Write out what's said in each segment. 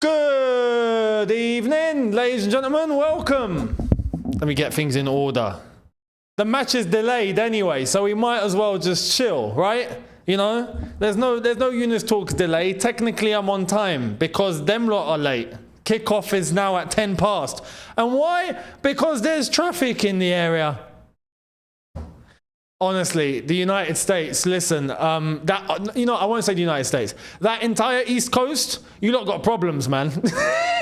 Good evening, ladies and gentlemen. Welcome. Let me get things in order. The match is delayed anyway, so we might as well just chill, right? You know, there's no Younes Talks delay. Technically, I'm on time because them lot are late. Kickoff is now at 10 past. And why? Because there's traffic in the area. Honestly, the United States, listen, I won't say the United States. That entire East Coast, you lot got problems, man.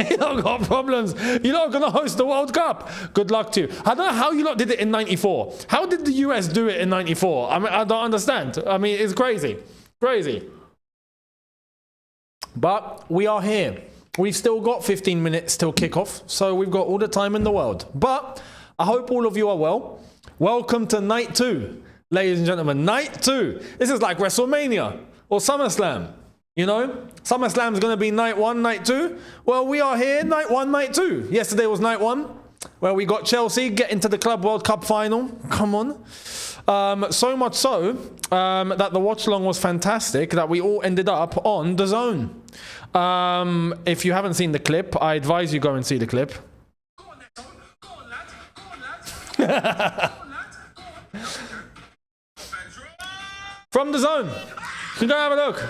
You lot got problems. You lot are going to host the World Cup. Good luck to you. I don't know how you lot did it in 94. How did the US do it in 94? I mean, I don't understand. I mean, it's crazy. Crazy. But we are here. We've still got 15 minutes till kickoff, so we've got all the time in the world. But I hope all of you are well. Welcome to night 2. Ladies and gentlemen, night 2. This is like WrestleMania or SummerSlam. You know, SummerSlam is going to be night 1, night 2. Well, we are here, night 1, night 2. Yesterday was night 1, where we got Chelsea get into the Club World Cup final. Come on. So much so that the watch-along was fantastic that we all ended up on the zone. If you haven't seen the clip, I advise you go and see the clip. Go on, lad. Go on, lad. Go on, lad. Go on, lad. From the zone. You go have a look.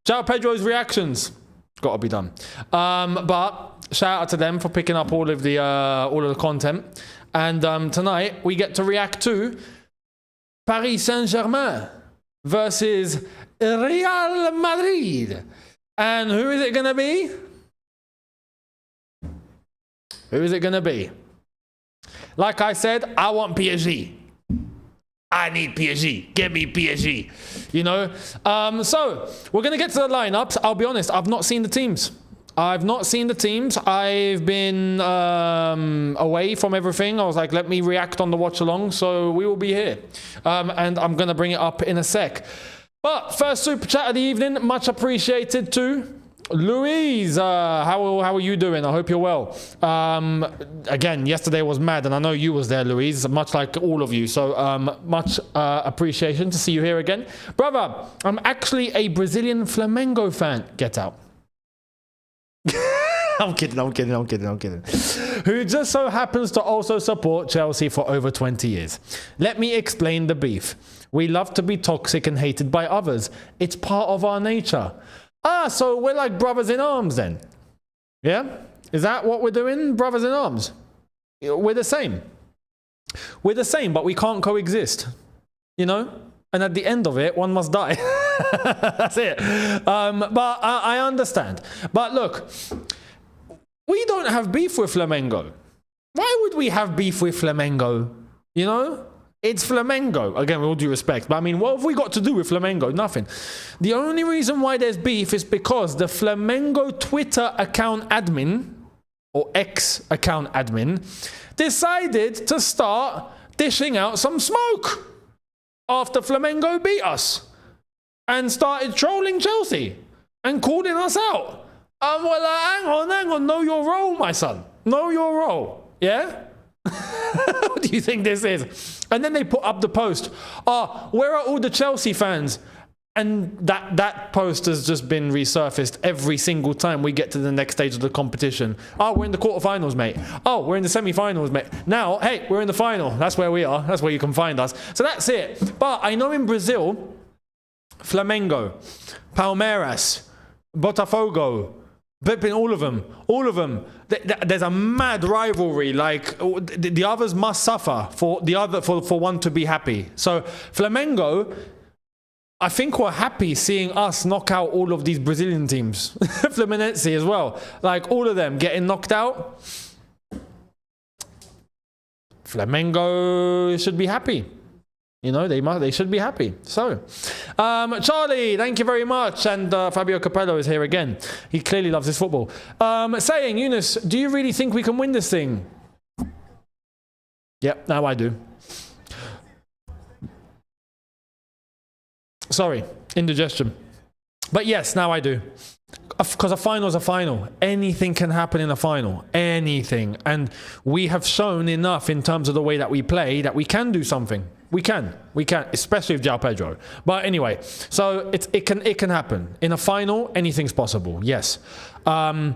Shout out Pedro's reactions. Got to be done. But shout out to them for picking up all of the content. And tonight we get to react to Paris Saint-Germain versus Real Madrid. And who is it going to be? Who is it going to be? Like I said, I want PSG. I need PSG. Give me PSG. You know? So, we're going to get to the lineups. I'll be honest, I've not seen the teams. I've been away from everything. I was like, let me react on the watch-along. So, we will be here. And I'm going to bring it up in a sec. But first super chat of the evening. Much appreciated to Louise. How are you doing? I hope you're well. Again, yesterday was mad, and I know you was there, Louise, much like all of you. So much appreciation to see you here again. Brother, I'm actually a Brazilian Flamengo fan. Get out. I'm kidding. Who just so happens to also support Chelsea for over 20 years. Let me explain the beef. We love to be toxic and hated by others. It's part of our nature. So we're like brothers in arms then? Yeah? Is that what we're doing? Brothers in arms? We're the same. We're the same, but we can't coexist. You know? And at the end of it, one must die. That's it. But I understand. But look, we don't have beef with Flamengo. Why would we have beef with Flamengo? You know? It's Flamengo. Again, with all due respect. But I mean, what have we got to do with Flamengo? Nothing. The only reason why there's beef is because the Flamengo Twitter account admin, or X account admin, decided to start dishing out some smoke after Flamengo beat us and started trolling Chelsea and calling us out. Well, hang on. Know your role, my son. Know your role. Yeah? What do you think this is? And then they put up the post. Where are all the Chelsea fans? And that post has just been resurfaced every single time we get to the next stage of the competition. We're in the quarterfinals, mate. We're in the semi-finals, mate. Now, hey, we're in the final. That's where we are. That's where you can find us. So that's it. But I know in Brazil, Flamengo, Palmeiras, Botafogo, all of them. There's a mad rivalry. Like the others must suffer for one to be happy. So Flamengo, I think we're happy seeing us knock out all of these Brazilian teams. Fluminense as well. Like all of them getting knocked out. Flamengo should be happy. You know, they should be happy. So, Charlie, thank you very much. And Fabio Capello is here again. He clearly loves his football. Saying, Younes, do you really think we can win this thing? Yep, now I do. Sorry, indigestion. But yes, now I do. Because a final is a final. Anything can happen in a final. Anything. And we have shown enough in terms of the way that we play that we can do something. We can, especially with João Pedro. But anyway, so it can happen. In a final, anything's possible, yes. And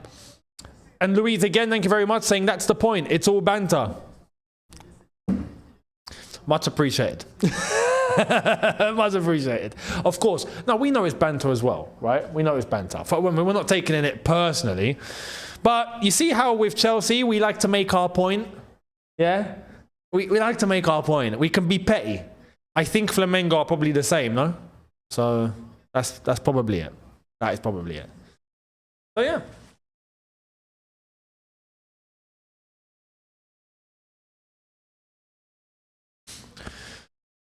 Louise, again, thank you very much, saying that's the point. It's all banter. Much appreciated. Much appreciated. Of course. Now, we know it's banter as well, right? We know it's banter. We're not taking it personally. But you see how with Chelsea, we like to make our point? Yeah? We like to make our point. We can be petty. I think Flamengo are probably the same, no? So that's probably it. That is probably it. So yeah.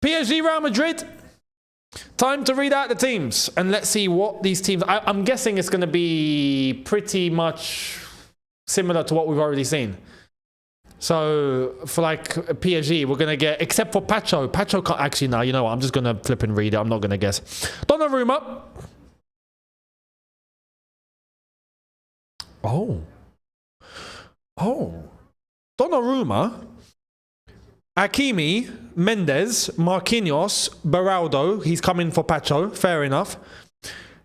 PSG Real Madrid. Time to read out the teams. And let's see what these teams... I'm guessing it's going to be pretty much similar to what we've already seen. So, for like PSG, we're going to get... Except for Pacho. Pacho can't... Actually, no, you know what? I'm just going to flip and read it. I'm not going to guess. Donnarumma. Oh. Donnarumma. Hakimi, Mendes, Marquinhos, Beraldo. He's coming for Pacho. Fair enough.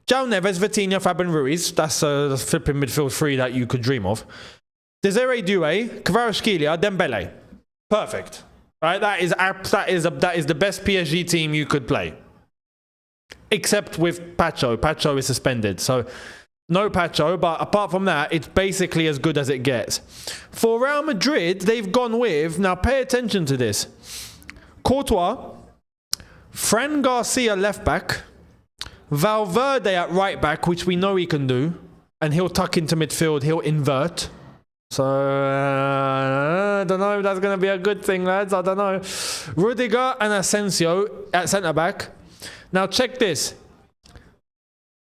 João Neves, Vitinha, Fabian Ruiz. That's a flipping midfield three that you could dream of. Desiree Doué, Kvaratskhelia, Dembele. Perfect. Right? That is the best PSG team you could play. Except with Pacho. Pacho is suspended. So no Pacho, but apart from that, it's basically as good as it gets. For Real Madrid, they've gone with, now pay attention to this, Courtois, Fran Garcia left back, Valverde at right back, which we know he can do, and he'll tuck into midfield, he'll invert. So, I don't know if that's going to be a good thing, lads. I don't know. Rudiger and Asensio at centre-back. Now, check this.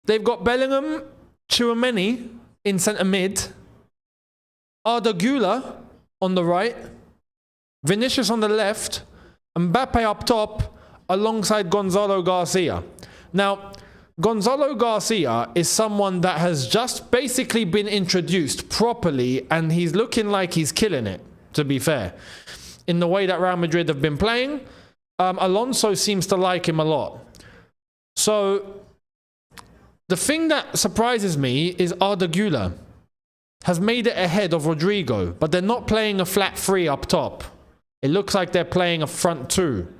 They've got Bellingham, Tchouaméni in centre-mid. Arda Güler on the right. Vinicius on the left. Mbappe up top alongside Gonzalo Garcia. Now, Gonzalo Garcia is someone that has just basically been introduced properly, and he's looking like he's killing it, to be fair. In the way that Real Madrid have been playing, Alonso seems to like him a lot. So, the thing that surprises me is Arda Güler has made it ahead of Rodrigo, but they're not playing a flat three up top. It looks like they're playing a front two.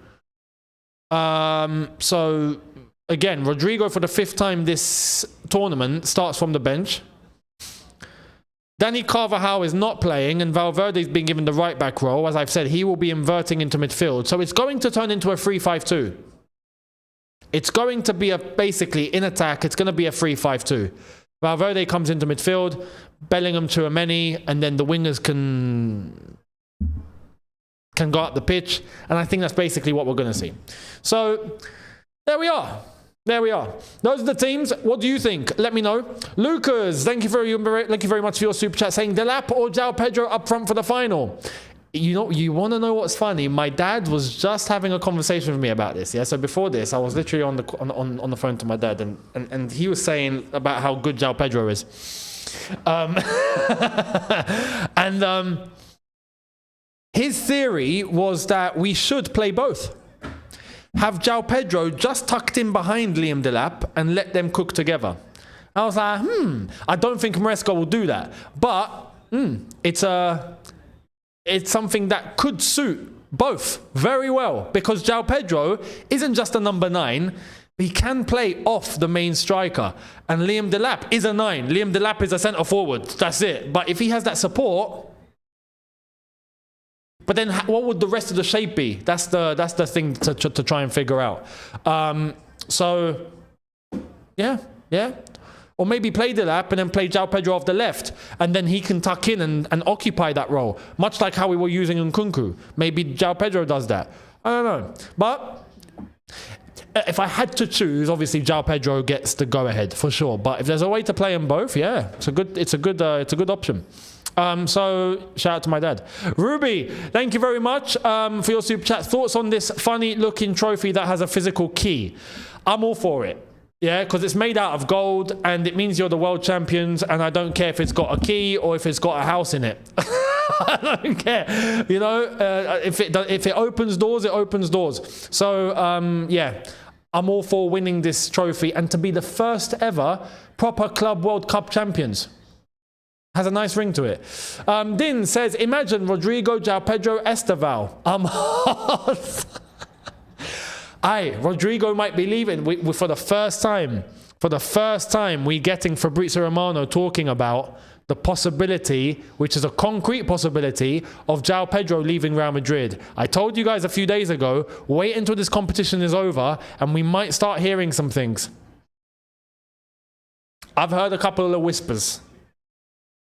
So... Again, Rodrigo for the 5th time this tournament starts from the bench. Dani Carvajal is not playing, and Valverde is being given the right back role. As I've said, he will be inverting into midfield. So it's going to turn into a 3-5-2. It's going to be basically in attack, it's going to be a 3-5-2. Valverde comes into midfield, Bellingham to Tchouaméni, and then the wingers can go up the pitch. And I think that's basically what we're going to see. So there we are. There we are. Those are the teams. What do you think? Let me know. Lucas, thank you very much for your super chat, saying Delap or João Pedro up front for the final. You know, you want to know what's funny? My dad was just having a conversation with me about this. Yeah. So before this, I was literally on the phone to my dad, and he was saying about how good João Pedro is. His theory was that we should play both. Have João Pedro just tucked in behind Liam Delap and let them cook together. I was like, I don't think Maresca will do that. But it's something that could suit both very well, because João Pedro isn't just a number 9. He can play off the main striker. And Liam Delap is a 9. Liam Delap is a centre forward. That's it. But if he has that support... But then what would the rest of the shape be? That's the thing to try and figure out. So, yeah. Or maybe play Delap and then play João Pedro off the left. And then he can tuck in and occupy that role. Much like how we were using Nkunku. Maybe João Pedro does that. I don't know. But if I had to choose, obviously João Pedro gets the go-ahead for sure. But if there's a way to play them both, yeah, it's a good option. So shout out to my dad. Ruby, thank you very much for your super chat. Thoughts on this funny looking trophy that has a physical key? I'm all for it. Yeah, because it's made out of gold and it means you're the world champions, and I don't care if it's got a key or if it's got a house in it. I don't care. You know, if it opens doors, it opens doors. So, yeah, I'm all for winning this trophy and to be the first ever proper Club World Cup champions. Has a nice ring to it. Din says, imagine Rodrigo, João Pedro, Esteval. Aye, Rodrigo might be leaving. For the first time, we're getting Fabrizio Romano talking about the possibility, which is a concrete possibility, of João Pedro leaving Real Madrid. I told you guys a few days ago, wait until this competition is over and we might start hearing some things. I've heard a couple of whispers.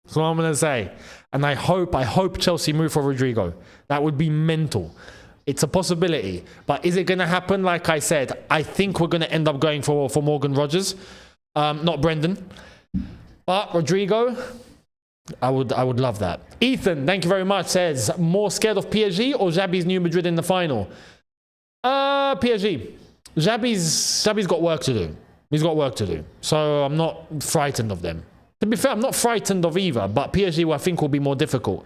That's what I'm going to say. And I hope Chelsea move for Rodrigo. That would be mental. It's a possibility. But is it going to happen? Like I said, I think we're going to end up going for Morgan Rogers. Not Brendan. But Rodrigo, I would love that. Ethan, thank you very much, says, more scared of PSG or Xabi's new Madrid in the final? PSG. Xabi's got work to do. He's got work to do. So I'm not frightened of them. To be fair, I'm not frightened of either, but PSG, I think, will be more difficult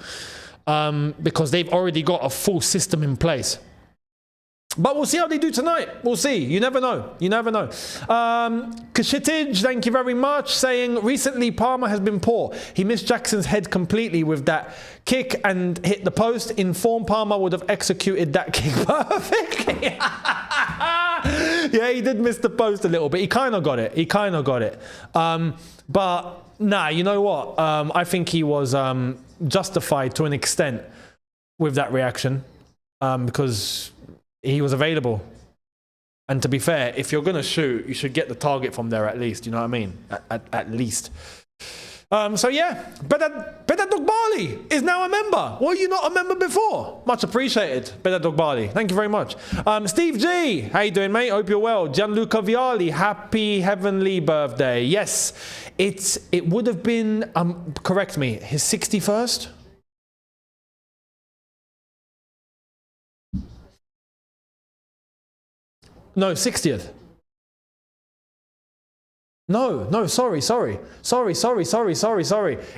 because they've already got a full system in place. But we'll see how they do tonight. We'll see. You never know. You never know. Kashitij, thank you very much, saying, recently Palmer has been poor. He missed Jackson's head completely with that kick and hit the post. In form, Palmer would have executed that kick perfectly. Yeah, he did miss the post a little bit. He kind of got it. But nah, you know what? I think he was justified to an extent with that reaction because he was available. And to be fair, if you're going to shoot, you should get the target from there at least. You know what I mean? At least. So yeah, Bedat Dogbali is now a member. Were you not a member before? Much appreciated, Bedat Dogbali. Thank you very much. Steve G, how you doing, mate? Hope you're well. Gianluca Vialli, happy heavenly birthday. Yes, it would have been, correct me, his 61st? No, 60th. No, sorry.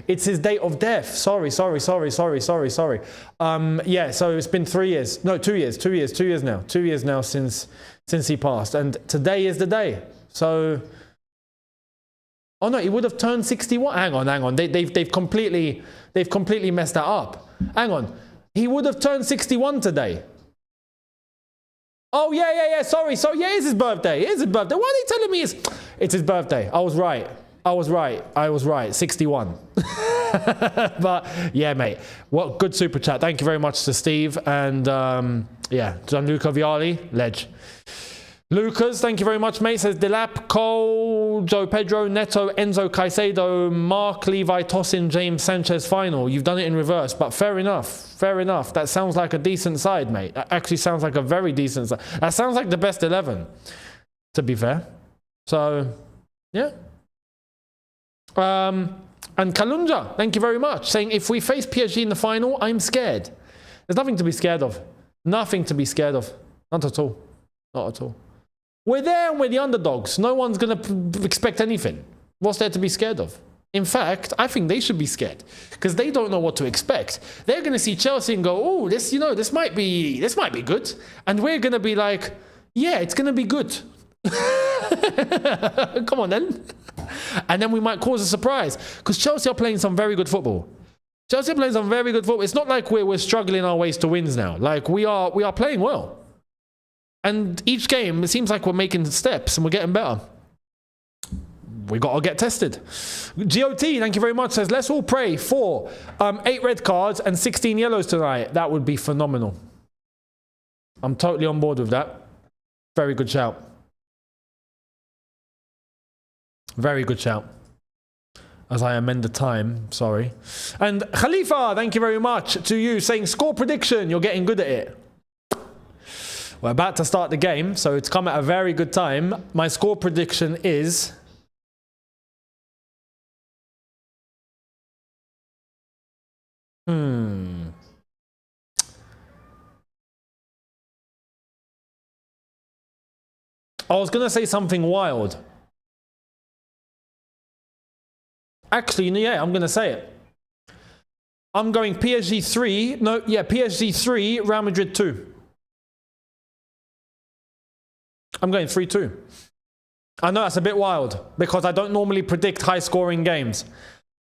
It's his date of death. Sorry. Yeah, so it's been 3 years. No, 2 years. 2 years now. 2 years now since he passed. And today is the day. So, oh no, he would have turned 61. Hang on. They've completely messed that up. Hang on. He would have turned 61 today. Oh, yeah. Sorry. Yeah, it's his birthday. Why are they telling me it's his birthday? I was right. 61. But, yeah, mate. What good super chat. Thank you very much to Steve. And, yeah, Gianluca Vialli, ledge. Lucas, thank you very much, mate. Says Delap, Cole, Joe Pedro, Neto, Enzo Caicedo, Mark, Levi, Tosin, James, Sanchez final. You've done it in reverse, but fair enough. That sounds like a decent side, mate. That actually sounds like a very decent side. That sounds like the best 11, to be fair. So, yeah. And Kalunja, thank you very much, saying if we face PSG in the final, I'm scared. There's nothing to be scared of. Nothing to be scared of. Not at all. Not at all. We're there and we're the underdogs. No one's going to expect anything. What's there to be scared of? In fact, I think they should be scared because they don't know what to expect. They're going to see Chelsea and go, oh, this might be good. And we're going to be like, yeah, it's going to be good. Come on then. And then we might cause a surprise because Chelsea are playing some very good football. It's not like we're struggling our ways to wins now. Like we are playing well. And each game, it seems like we're making steps and we're getting better. We got to get tested. GOT, thank you very much, says, let's all pray for 8 red cards and 16 yellows tonight. That would be phenomenal. I'm totally on board with that. Very good shout. Very good shout. As I amend the time, sorry. And Khalifa, thank you very much to you, saying score prediction. You're getting good at it. We're about to start the game, so it's come at a very good time. My score prediction is... I was going to say something wild. Actually, yeah, I'm going to say it. I'm going PSG 3. No, yeah, PSG 3, Real Madrid 2. I'm going 3-2. I know that's a bit wild because I don't normally predict high-scoring games.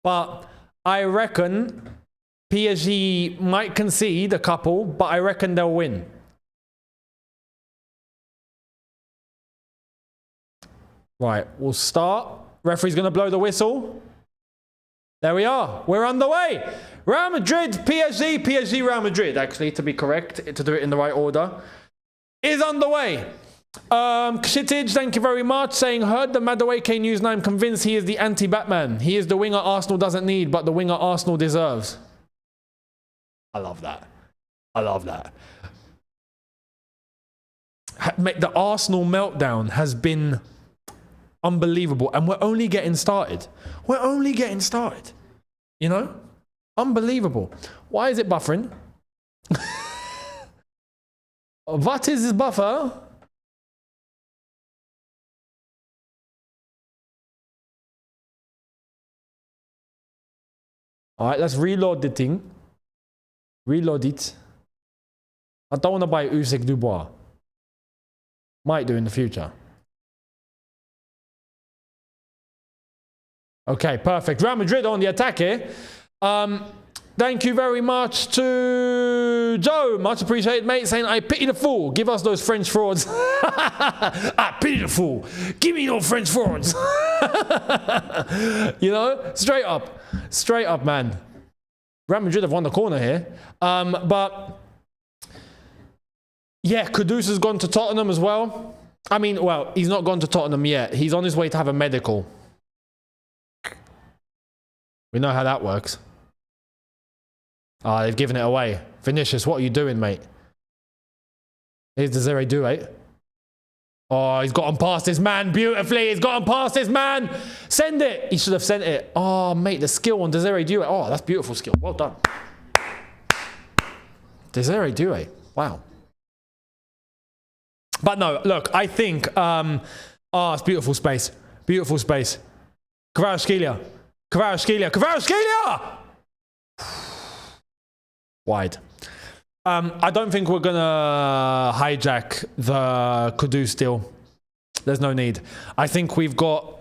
But I reckon PSG might concede a couple, but I reckon they'll win. Right, we'll start. Referee's going to blow the whistle. There we are. We're underway. Real Madrid, PSG, PSG, Real Madrid, actually, to be correct, to do it in the right order, is underway. Kshitage, thank you very much, saying, heard the Madueke news and I'm convinced he is the anti-Batman. He is the winger Arsenal doesn't need, but the winger Arsenal deserves. I love that. I love that. Mate, the Arsenal meltdown has been unbelievable, and we're only getting started. We're only getting started. You know? Unbelievable. Why is it buffering? What is this buffer? Alright, let's reload the thing. Reload it. I don't want to buy Usyk Dubois. Might do in the future. Okay, perfect. Real Madrid on the attack here. Thank you very much to Joe. Much appreciated, mate. Saying, I pity the fool. Give us those French frauds. I pity the fool. Give me those French frauds. You know, straight up. Straight up, man. Real Madrid have won the corner here. But, yeah, Kudus has gone to Tottenham as well. I mean, well, he's not gone to Tottenham yet. He's on his way to have a medical. We know how that works. Ah, they've given it away. Vinicius, what are you doing, mate? Here's Desiree Doué. Oh, he's gotten past his man beautifully. He's gotten past his man. Send it. He should have sent it. Oh, mate, the skill on Desiree Doué. Oh, that's beautiful skill. Well done. Desiree Doué. Wow. But no, look, I think... it's beautiful space. Beautiful space. Kvaratskhelia. Kvaratskhelia. Kvaratskhelia! Wide. I don't think we're going to hijack the Kudus deal. There's no need. I think we've got,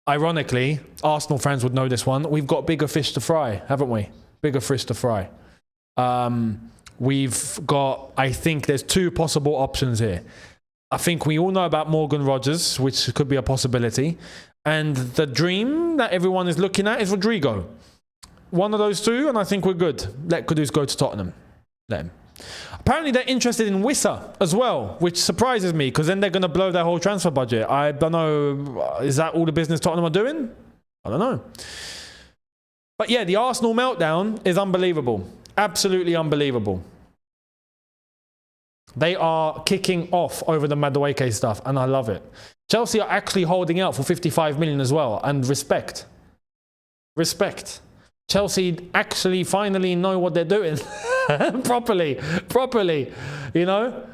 ironically, Arsenal fans would know this one, we've got bigger fish to fry, haven't we? Bigger fish to fry. We've got, I think there's two possible options here. I think we all know about Morgan Rogers, which could be a possibility. And the dream that everyone is looking at is Rodrigo. One of those two, and I think we're good. Let Kudus go to Tottenham. Let him. Apparently, they're interested in Wissa as well, which surprises me, because then they're going to blow their whole transfer budget. I don't know. Is that all the business Tottenham are doing? I don't know. But yeah, the Arsenal meltdown is unbelievable. Absolutely unbelievable. They are kicking off over the Madueke stuff, and I love it. Chelsea are actually holding out for 55 million as well, and respect. Respect. Chelsea actually finally know what they're doing. properly, you know?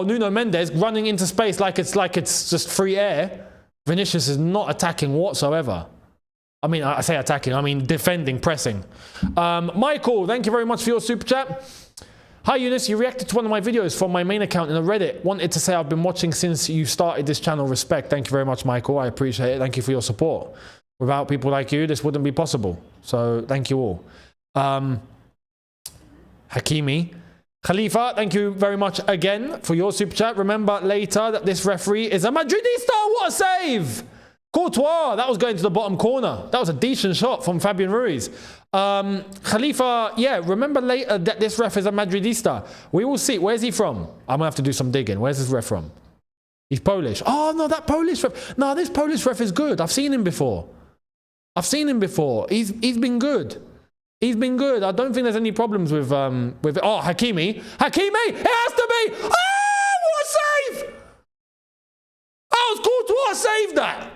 Nuno Mendes running into space like it's just free air. Vinicius is not attacking whatsoever. I mean, I say attacking, I mean defending, pressing. Michael, thank you very much for your super chat. Hi Younes, you reacted to one of my videos from my main account in a Reddit. Wanted to say I've been watching since you started this channel. Respect. Thank you very much, Michael. I appreciate it. Thank you for your support. Without people like you, this wouldn't be possible. So thank you all. Hakimi. Khalifa, thank you very much again for your super chat. Remember later that this referee is a Madridista. What a save! Courtois, that was going to the bottom corner. That was a decent shot from Fabian Ruiz. Khalifa, yeah, remember later that this ref is a Madridista. We will see. Where's he from? I'm going to have to do some digging. Where's this ref from? He's Polish. Oh, no, that Polish ref. No, this Polish ref is good. I've seen him before. He's been good. He's been good. I don't think there's any problems with Hakimi. Hakimi! It has to be! Oh, what a save! How was Courtois saved that?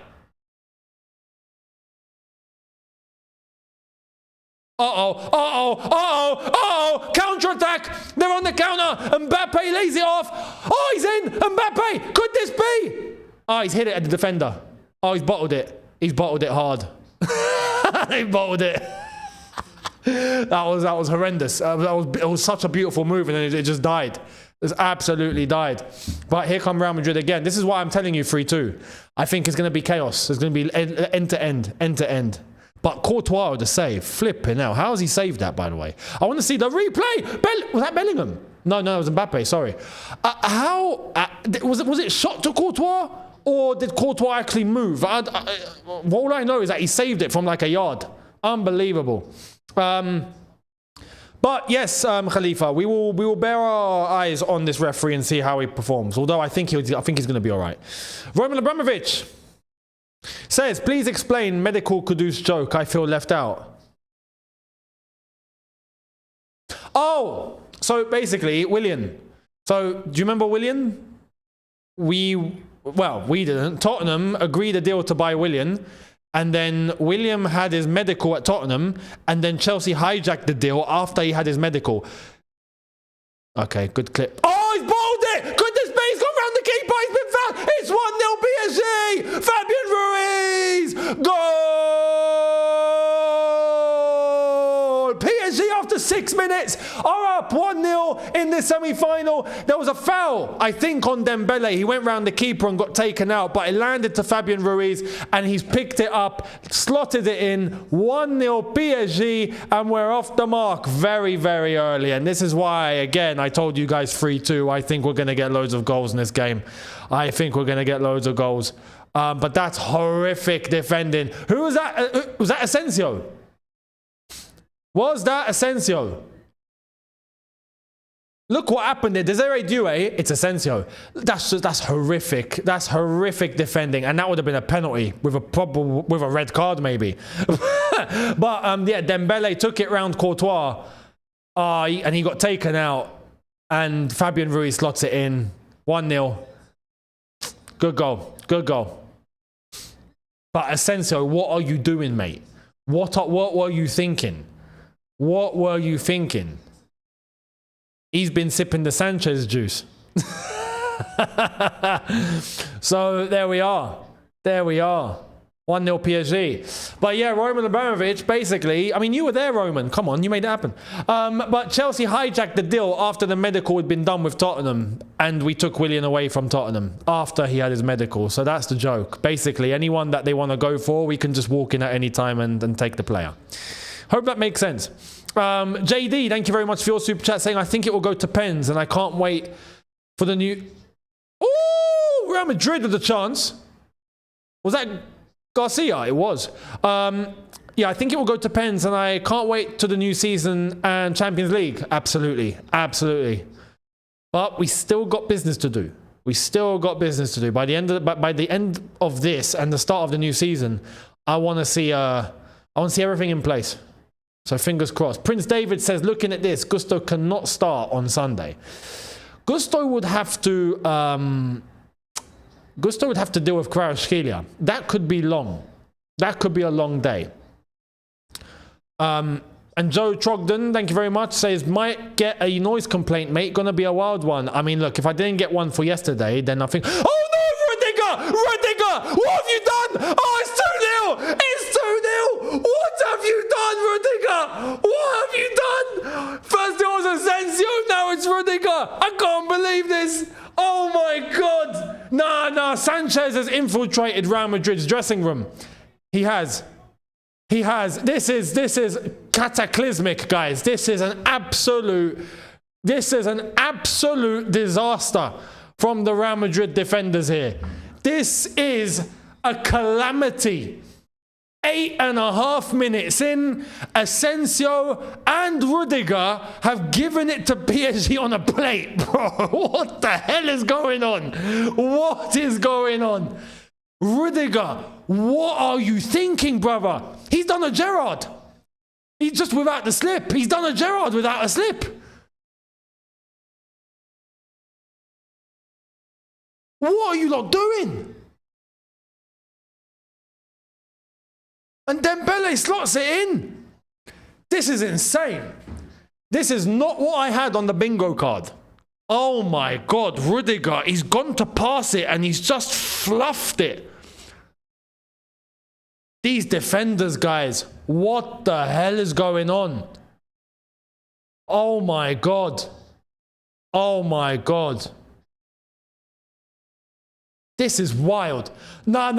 Counter-attack! They're on the counter! Mbappe lays it off! Oh, he's in! Mbappe! Could this be? Oh, he's hit it at the defender. Oh, he's bottled it. He's bottled it hard. They bottled it. That was horrendous. It was such a beautiful move, and then it just died. It's absolutely died. But here come Real Madrid again. This is why I'm telling you 3-2. I think it's going to be chaos. It's going to be end to end. But Courtois with the save. Flipping out. How has he saved that, by the way? I want to see the replay. Was that Bellingham? No, it was Mbappe. Sorry. Was it shot to Courtois? Or did Courtois actually move? All I know is that he saved it from like a yard. Unbelievable. But yes, Khalifa, we will bear our eyes on this referee and see how he performs. Although I think he's going to be all right. Roman Abramovich says, please explain medical Kudus joke. I feel left out. Oh, so basically, Willian. So do you remember Willian? We didn't. Tottenham agreed a deal to buy Willian. And then William had his medical at Tottenham, and then Chelsea hijacked the deal after he had his medical. Okay, good clip. Oh, he's bowled it! Goodness me, he's gone round the keeper, he's been fouled! It's 1-0 PSG! Fabian Ruiz! Goal! PSG after 6 minutes are up 1-0 in the semi-final. There was a foul, I think, on Dembele. He went round the keeper and got taken out, but it landed to Fabian Ruiz, and he's picked it up, slotted it in. 1-0 PSG, and we're off the mark very, very early. And this is why, again, I told you guys 3-2. I think we're going to get loads of goals in this game. But that's horrific defending. Who was that? Was that Asensio? Was that Asensio? Look what happened there. Desiree Doué, it's Asensio. That's horrific. That's horrific defending, and that would have been a penalty with a red card maybe. But yeah, Dembele took it round Courtois, and he got taken out, and Fabian Ruiz slots it in. 1-0. Good goal. But Asensio, what are you doing, mate? What were you thinking? What were you thinking? He's been sipping the Sanchez juice. So there we are. 1-0 PSG. But yeah, Roman Abramovich, basically, I mean, you were there, Roman. Come on, you made it happen. But Chelsea hijacked the deal after the medical had been done with Tottenham, and we took Willian away from Tottenham after he had his medical. So that's the joke. Basically, anyone that they want to go for, we can just walk in at any time and take the player. Hope that makes sense. JD, thank you very much for your super chat saying, I think it will go to pens, and I can't wait for the new... Ooh, Real Madrid with a chance. Was that Garcia? It was. Yeah, I think it will go to pens, and I can't wait to the new season and Champions League. Absolutely. But we still got business to do. By the end of this and the start of the new season, I want to see everything in place. So fingers crossed. Prince David says, looking at this, Gusto cannot start on Sunday. Gusto would have to deal with Kvaratskhelia. That could be long. That could be a long day. And Joe Trogdon, thank you very much, says, might get a noise complaint, mate. Gonna be a wild one. I mean, look, if I didn't get one for yesterday, then I think, oh no, Rudiger, what have you done? Oh, it's 2-0. It's 2-0. What have you done, Rudiger? What have you done? First it was Asensio, now it's Rudiger. I can't believe this. Oh my God. Nah. Sanchez has infiltrated Real Madrid's dressing room. He has. This is cataclysmic, guys. This is an absolute disaster from the Real Madrid defenders here. This is a calamity. 8.5 minutes in, Asensio and Rudiger have given it to PSG on a plate. Bro, what the hell is going on? What is going on? Rudiger, what are you thinking, brother? He's done a Gerrard. He's just without the slip. He's done a Gerrard without a slip. What are you lot doing? And Dembele slots it in. This is insane. This is not what I had on the bingo card. Oh my God, Rudiger, he's gone to pass it and he's just fluffed it. These defenders, guys, what the hell is going on? Oh my God. Oh my God. This is wild. Nah.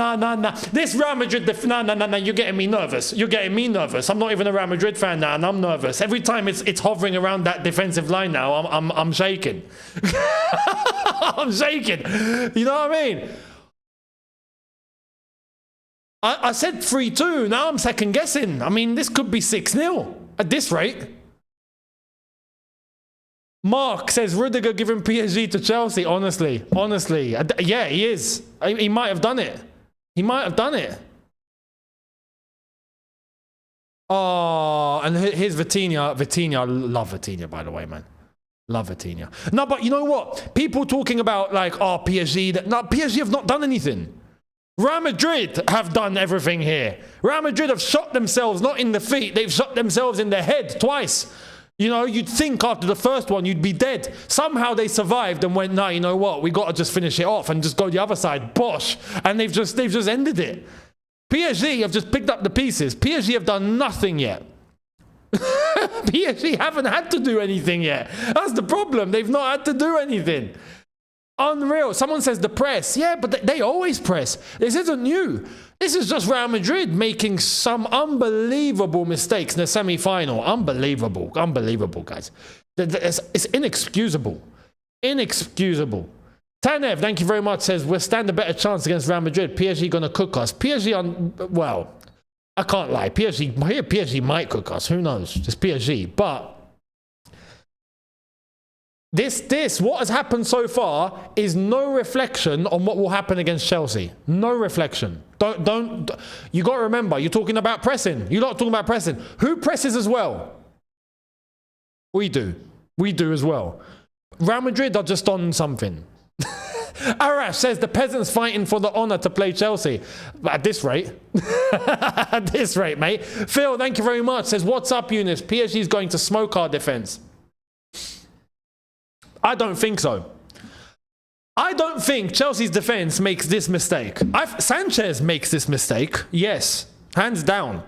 This Real Madrid, nah. You're getting me nervous. You're getting me nervous. I'm not even a Real Madrid fan now, and I'm nervous. Every time it's hovering around that defensive line now, I'm shaking. I'm shaking. You know what I mean? I said 3-2. Now I'm second guessing. I mean, this could be 6-0 at this rate. Mark says Rudiger giving PSG to Chelsea. Honestly. Yeah, he is. He might have done it. Oh, and here's Vitinha. I love Vitinha, by the way, man. Love Vitinha. No, but you know what? People talking about like, oh, PSG. No, PSG have not done anything. Real Madrid have done everything here. Real Madrid have shot themselves, not in the feet. They've shot themselves in the head twice. You know, you'd think after the first one, you'd be dead. Somehow they survived and went, no, you know what? We got to just finish it off and just go the other side. Bosh. And they've just ended it. PSG have just picked up the pieces. PSG have done nothing yet. PSG haven't had to do anything yet. That's the problem. They've not had to do anything. Unreal. Someone says the press. Yeah, but they always press. This isn't new. This is just Real Madrid making some unbelievable mistakes in the semi-final. Unbelievable, guys. It's inexcusable. Tanev, thank you very much, says we'll stand a better chance against Real Madrid. PSG gonna cook us. Well, I can't lie. PSG might cook us. Who knows? It's PSG. But this, what has happened so far is no reflection on what will happen against Chelsea. No reflection. You got to remember, you're talking about pressing. You're not talking about pressing. Who presses as well? We do. We do as well. Real Madrid are just on something. Arash says the peasants fighting for the honor to play Chelsea. At this rate. At this rate, mate. Phil, thank you very much. Says, what's up, Younes? PSG is going to smoke our defense. I don't think so. I don't think Chelsea's defense makes this mistake. Sanchez makes this mistake. Yes. Hands down.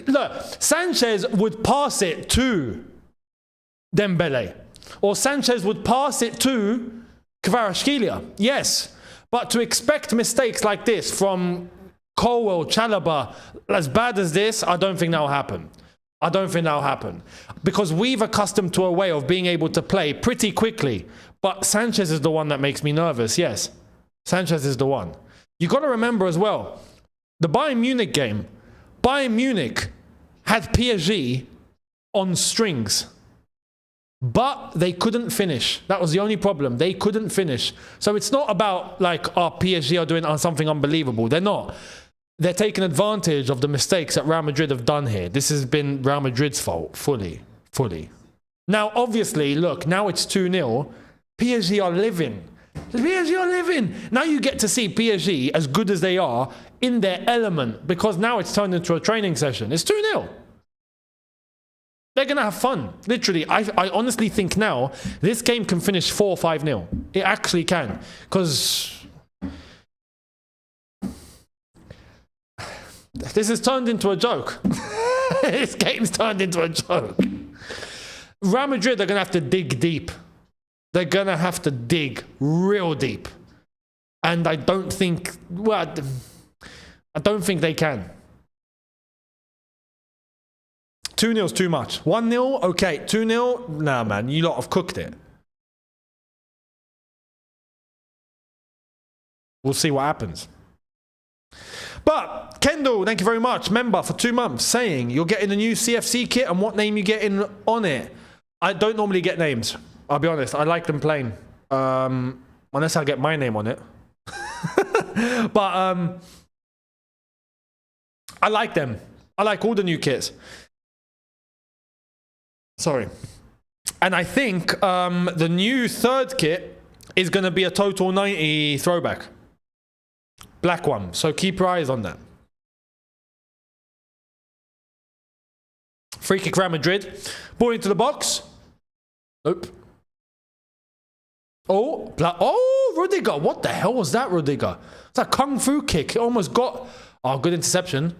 Look, Sanchez would pass it to Dembele. Or Sanchez would pass it to Kvaratskhelia. Yes. But to expect mistakes like this from Colwell, Chalobah, as bad as this, I don't think that'll happen. Because we've accustomed to a way of being able to play pretty quickly. But Sanchez is the one that makes me nervous, yes. Sanchez is the one. You got to remember as well, the Bayern Munich game, Bayern Munich had PSG on strings. But they couldn't finish. That was the only problem. They couldn't finish. So it's not about like, oh, PSG are doing something unbelievable. They're not. They're taking advantage of the mistakes that Real Madrid have done here. This has been Real Madrid's fault, fully. Now, obviously, look, now it's 2-0. PSG are living. Now you get to see PSG, as good as they are, in their element, because now it's turned into a training session. It's 2-0. They're going to have fun. Literally, I honestly think now, this game can finish 4 or 5-0. It actually can. Because this has turned into a joke. This game's turned into a joke. Real Madrid are going to have to dig deep. They're going to have to dig real deep. And I don't think, well, I don't think they can. 2-0's too much. 1-0, okay. 2-0, nah, man, you lot have cooked it. We'll see what happens. But Kendall, thank you very much. Member for 2 months, saying you're getting a new CFC kit and what name you getting on it. I don't normally get names. I'll be honest. I like them plain. Unless I get my name on it. But I like them. I like all the new kits. Sorry. And I think the new third kit is going to be a total 90 throwback. Black one. So keep your eyes on that. Free kick Real Madrid. Ball into the box. Nope. Oh, Rudiger. What the hell was that, Rudiger? It's a kung fu kick. It almost got Oh, good interception.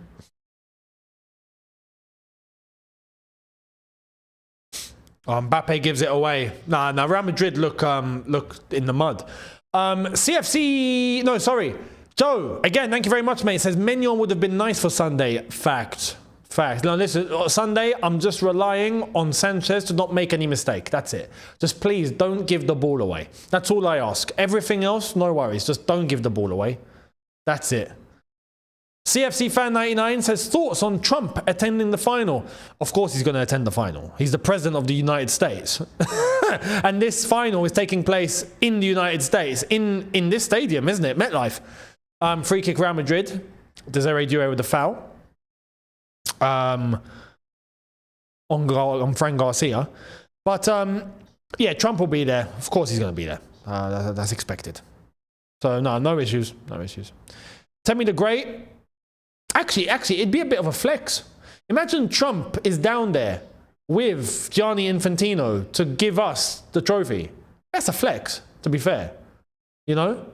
Mbappe gives it away. Nah, Real Madrid look in the mud. CFC, no, sorry. Joe, again, thank you very much, mate. It says Mignon would have been nice for Sunday. Fact. Now listen, Sunday, I'm just relying on Sanchez to not make any mistake. That's it. Just please don't give the ball away. That's all I ask. Everything else, no worries. Just don't give the ball away. That's it. CFC Fan 99 says thoughts on Trump attending the final. Of course he's going to attend the final. He's the president of the United States. And this final is taking place in the United States, in this stadium, isn't it? MetLife. Free kick Real Madrid. Desiree Doué with the foul. On Fran Garcia. But yeah, Trump will be there. Of course he's going to be there. That's expected. So no issues. No issues. Temi the Great. Actually, it'd be a bit of a flex. Imagine Trump is down there with Gianni Infantino to give us the trophy. That's a flex, to be fair. You know?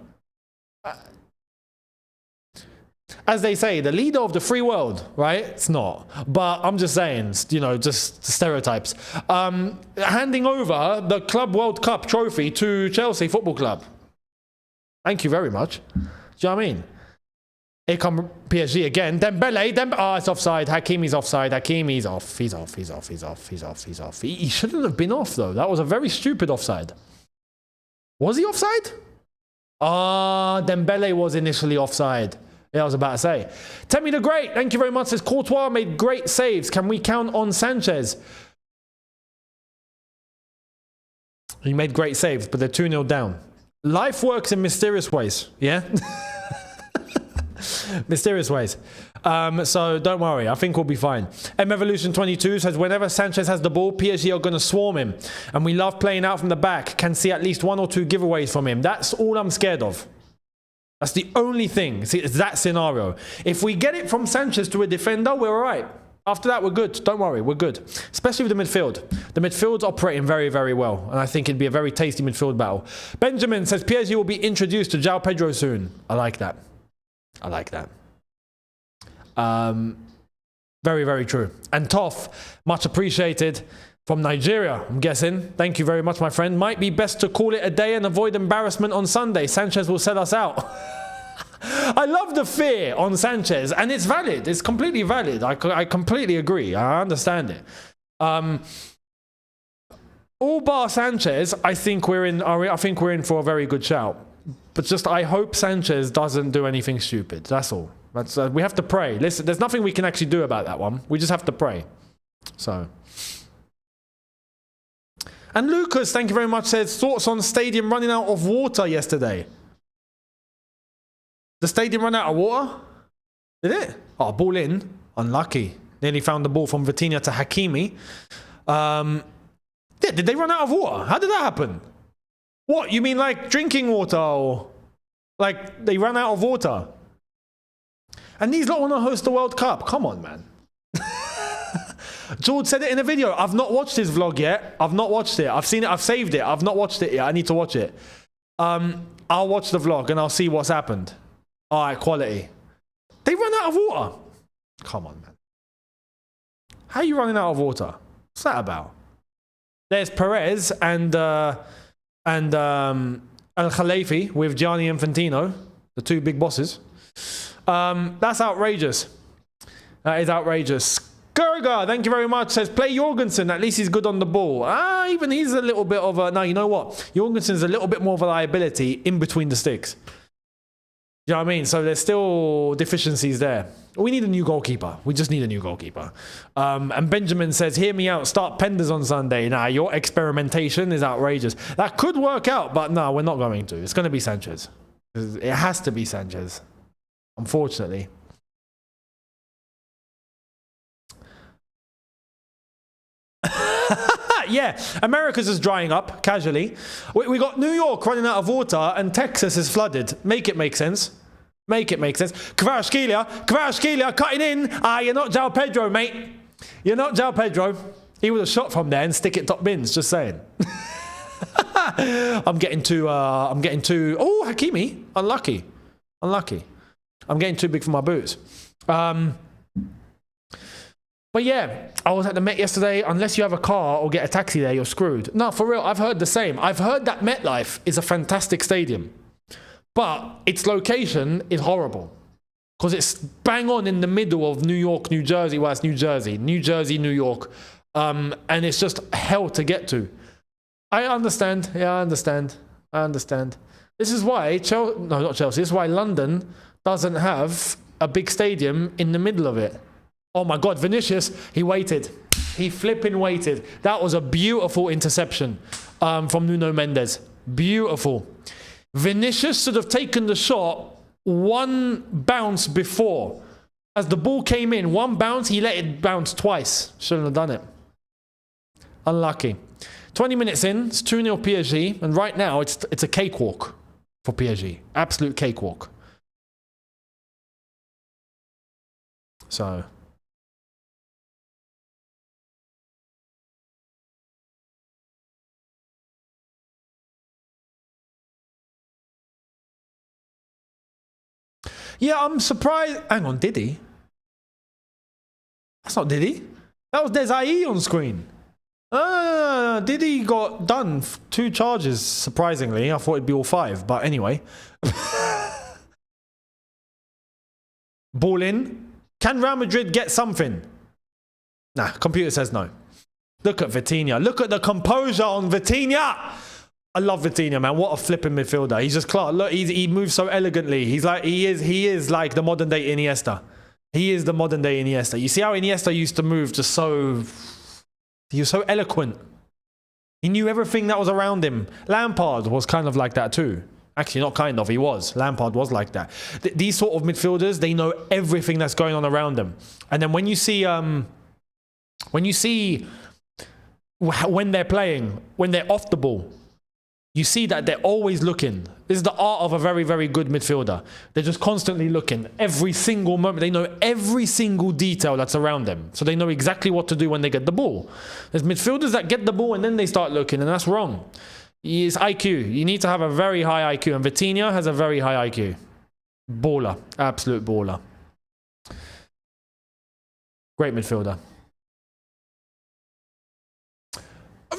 As they say, the leader of the free world, right? It's not. But I'm just saying, you know, just stereotypes. Handing over the Club World Cup trophy to Chelsea Football Club. Thank you very much. Do you know what I mean? Here come PSG again. Dembele. Oh, it's offside. Hakimi's offside. Hakimi's off. He's off. He shouldn't have been off, though. That was a very stupid offside. Was he offside? Dembele was initially offside. Yeah, I was about to say. Temi the Great. Thank you very much. Says Courtois made great saves. Can we count on Sanchez? He made great saves, but they're 2-0 down. Life works in mysterious ways. Yeah? Mysterious ways. So don't worry, I think we'll be fine. Evolution 22 says whenever Sanchez has the ball, PSG are going to swarm him, and we love playing out from the back. Can see at least 1 or 2 giveaways from him. That's all I'm scared of. That's the only thing. See, it's that scenario. If we get it from Sanchez to a defender, we're all right. After that, we're good. Don't worry, we're good. Especially with the midfield. The midfield's operating very, very well, and I think it'd be a very tasty midfield battle. Benjamin says PSG will be introduced to João Pedro soon. I like that. I like that. Very, very true. And Toff, much appreciated from Nigeria, I'm guessing. Thank you very much, my friend. Might be best to call it a day and avoid embarrassment on Sunday. Sanchez will sell us out. I love the fear on Sanchez, and it's valid. It's completely valid. I completely agree. I understand it. All bar Sanchez, I think we're in for a very good shout. But just, I hope Sanchez doesn't do anything stupid. That's all. We have to pray. Listen, there's nothing we can actually do about that one. We just have to pray. So. And Lucas, thank you very much, says, thoughts on stadium running out of water yesterday. The stadium ran out of water? Did it? Oh, ball in. Unlucky. Nearly found the ball from Vitinha to Hakimi. Yeah, did they run out of water? How did that happen? What, you mean like drinking water, or like they ran out of water? And these lot want to host the World Cup. Come on, man. George said it in a video. I've not watched his vlog yet. I've not watched it. I've seen it. I've saved it. I've not watched it yet. I need to watch it. I'll watch the vlog and I'll see what's happened. All right, quality. They run out of water. Come on, man. How are you running out of water? What's that about? There's Perez and Al Khalifi with Gianni Infantino, the 2 big bosses. That's outrageous. That is outrageous. Gerga, thank you very much, says play Jorgensen, at least he's good on the ball. Even he's a little bit of a... No, you know what? Jorgensen's a little bit more of a liability in between the sticks. You know what I mean? So there's still deficiencies there. We need a new goalkeeper. We just need a new goalkeeper. And Benjamin says, hear me out, start Penders on Sunday. Nah, your experimentation is outrageous. That could work out, but no, we're not going to. It's going to be Sanchez. It has to be Sanchez, unfortunately. Yeah, America's is drying up casually. We got New York running out of water and Texas is flooded. Make it make sense. Make it make sense. Kvaratskhelia cutting in. You're not João Pedro, mate. You're not João Pedro. He would have shot from there and stick it top bins. Just saying. I'm getting too. Oh, Hakimi, unlucky. I'm getting too big for my boots. But yeah, I was at the Met yesterday. Unless you have a car or get a taxi there, you're screwed. No, for real, I've heard the same. I've heard that MetLife is a fantastic stadium, but its location is horrible because it's bang on in the middle of New York, New Jersey. Well, it's New Jersey, New York, and it's just hell to get to. I understand. Yeah, I understand. This is why Chelsea. This is why London doesn't have a big stadium in the middle of it. Oh my God, Vinicius, he waited. He flipping waited. That was a beautiful interception from Nuno Mendes. Beautiful. Vinicius should have taken the shot one bounce before. As the ball came in, one bounce, he let it bounce twice. Shouldn't have done it. Unlucky. 20 minutes in, it's 2-0 PSG, and right now it's a cakewalk for PSG. Absolute cakewalk. So... yeah, I'm surprised. Hang on, did he? That's not Diddy. That was Desai on screen. Diddy got done 2 charges, surprisingly. I thought it'd be all 5, but anyway. Ball in. Can Real Madrid get something? Nah, computer says no. Look at Vitinha. Look at the composure on Vitinha. I love Vitinha, man. What a flipping midfielder. He's just class. Look, he moves so elegantly. He's like he is like the modern day Iniesta. He is the modern day Iniesta. You see how Iniesta used to move just so... he was so eloquent. He knew everything that was around him. Lampard was kind of like that too. Actually, not kind of. He was. Lampard was like that. These sort of midfielders, they know everything that's going on around them. And then when you see when they're playing, when they're off the ball, you see that they're always looking. This is the art of a very, very good midfielder. They're just constantly looking. Every single moment. They know every single detail that's around them. So they know exactly what to do when they get the ball. There's midfielders that get the ball and then they start looking, and that's wrong. It's IQ. You need to have a very high IQ. And Vitinha has a very high IQ. Baller. Absolute baller. Great midfielder.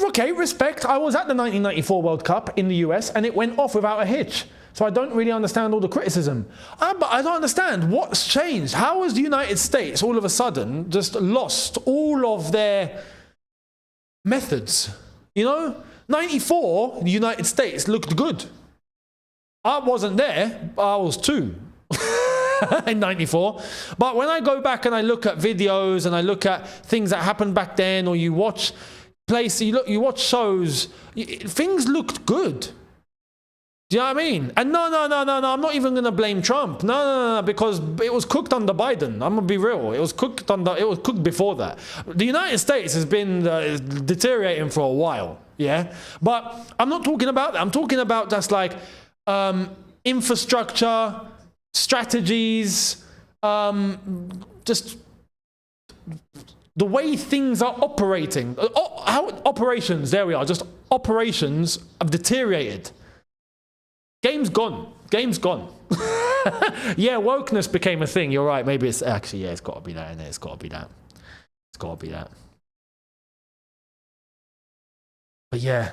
Okay, respect. I was at the 1994 World Cup in the US and it went off without a hitch. So I don't really understand all the criticism. But I don't understand what's changed. How has the United States all of a sudden just lost all of their methods? You know, 94, the United States looked good. I wasn't there, but I was 2 in 94. But when I go back and I look at videos and I look at things that happened back then, or you watch you watch shows, things looked good. Do you know what I mean? And no, I'm not even going to blame Trump. No, because it was cooked under Biden. I'm going to be real. It was cooked before that. The United States has been deteriorating for a while, yeah? But I'm not talking about that. I'm talking about just like infrastructure, strategies, just the way things are operating. Operations, there we are. Just operations have deteriorated. Game's gone. Game's gone. Yeah, wokeness became a thing. You're right. Maybe it's actually, yeah, it's got to be that, isn't it? It's got to be that. It's got to be that. But yeah.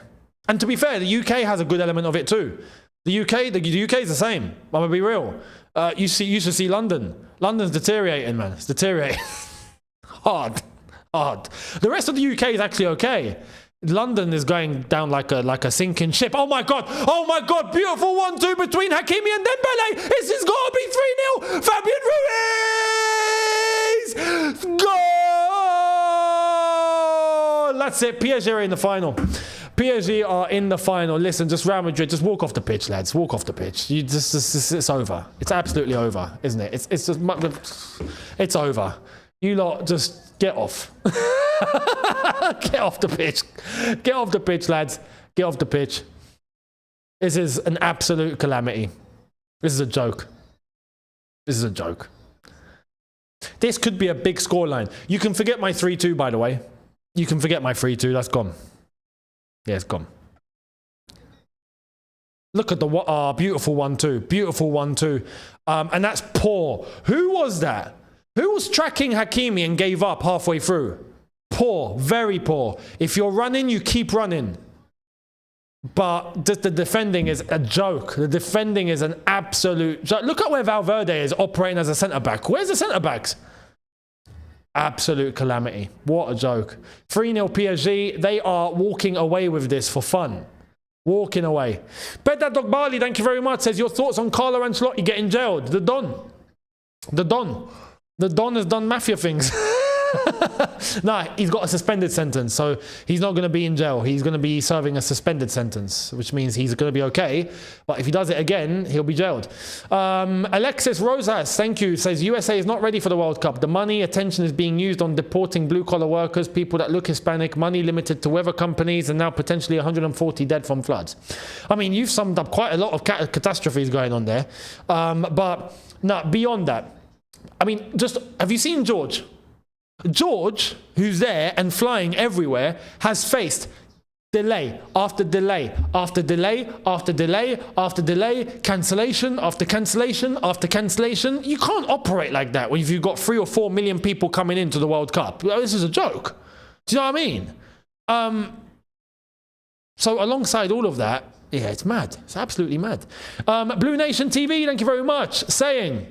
And to be fair, the UK has a good element of it too. The UK is the same. I'm going to be real. You should see London. London's deteriorating, man. It's deteriorating. Hard. The rest of the UK is actually okay. London is going down like a sinking ship. Oh my god, beautiful 1-2 between Hakimi and Dembele. This has got to be 3-0. Fabian Ruiz! Goal! That's it. PSG are in the final. PSG are in the final. Listen, just Real Madrid, just walk off the pitch, lads. Walk off the pitch. It's over. It's absolutely over, isn't it? It's it's over. You lot just get off. Get off the pitch. Get off the pitch, lads. Get off the pitch. This is an absolute calamity. This is a joke. This is a joke. This could be a big scoreline. You can forget my 3-2, by the way. You can forget my 3-2. That's gone. Yeah, it's gone. Look at the beautiful 1-2. Beautiful 1-2. And that's poor. Who was that? Who was tracking Hakimi and gave up halfway through? Poor. Very poor. If you're running, you keep running. But just the defending is a joke. The defending is an absolute joke. Look at where Valverde is operating as a centre-back. Where's the centre-backs? Absolute calamity. What a joke. 3-0 PSG. They are walking away with this for fun. Walking away. Bedad Dog Bali, thank you very much. Says, your thoughts on Carlo Ancelotti getting jailed? The Don. The Don. The Don has done mafia things. Nah, he's got a suspended sentence, so he's not going to be in jail. He's going to be serving a suspended sentence, which means he's going to be okay. But if he does it again, he'll be jailed. Alexis Rosas, thank you, says USA is not ready for the World Cup. The money, attention is being used on deporting blue-collar workers, people that look Hispanic, money limited to weather companies, and now potentially 140 dead from floods. I mean, you've summed up quite a lot of catastrophes going on there. But no, beyond that, I mean, just have you seen George? George, who's there and flying everywhere, has faced delay after delay after delay after delay after delay, cancellation after cancellation after cancellation. You can't operate like that when you've got 3 or 4 million people coming into the World Cup. This is a joke. Do you know what I mean? So alongside all of that, yeah, it's mad. It's absolutely mad. Blue Nation TV, thank you very much. Saying,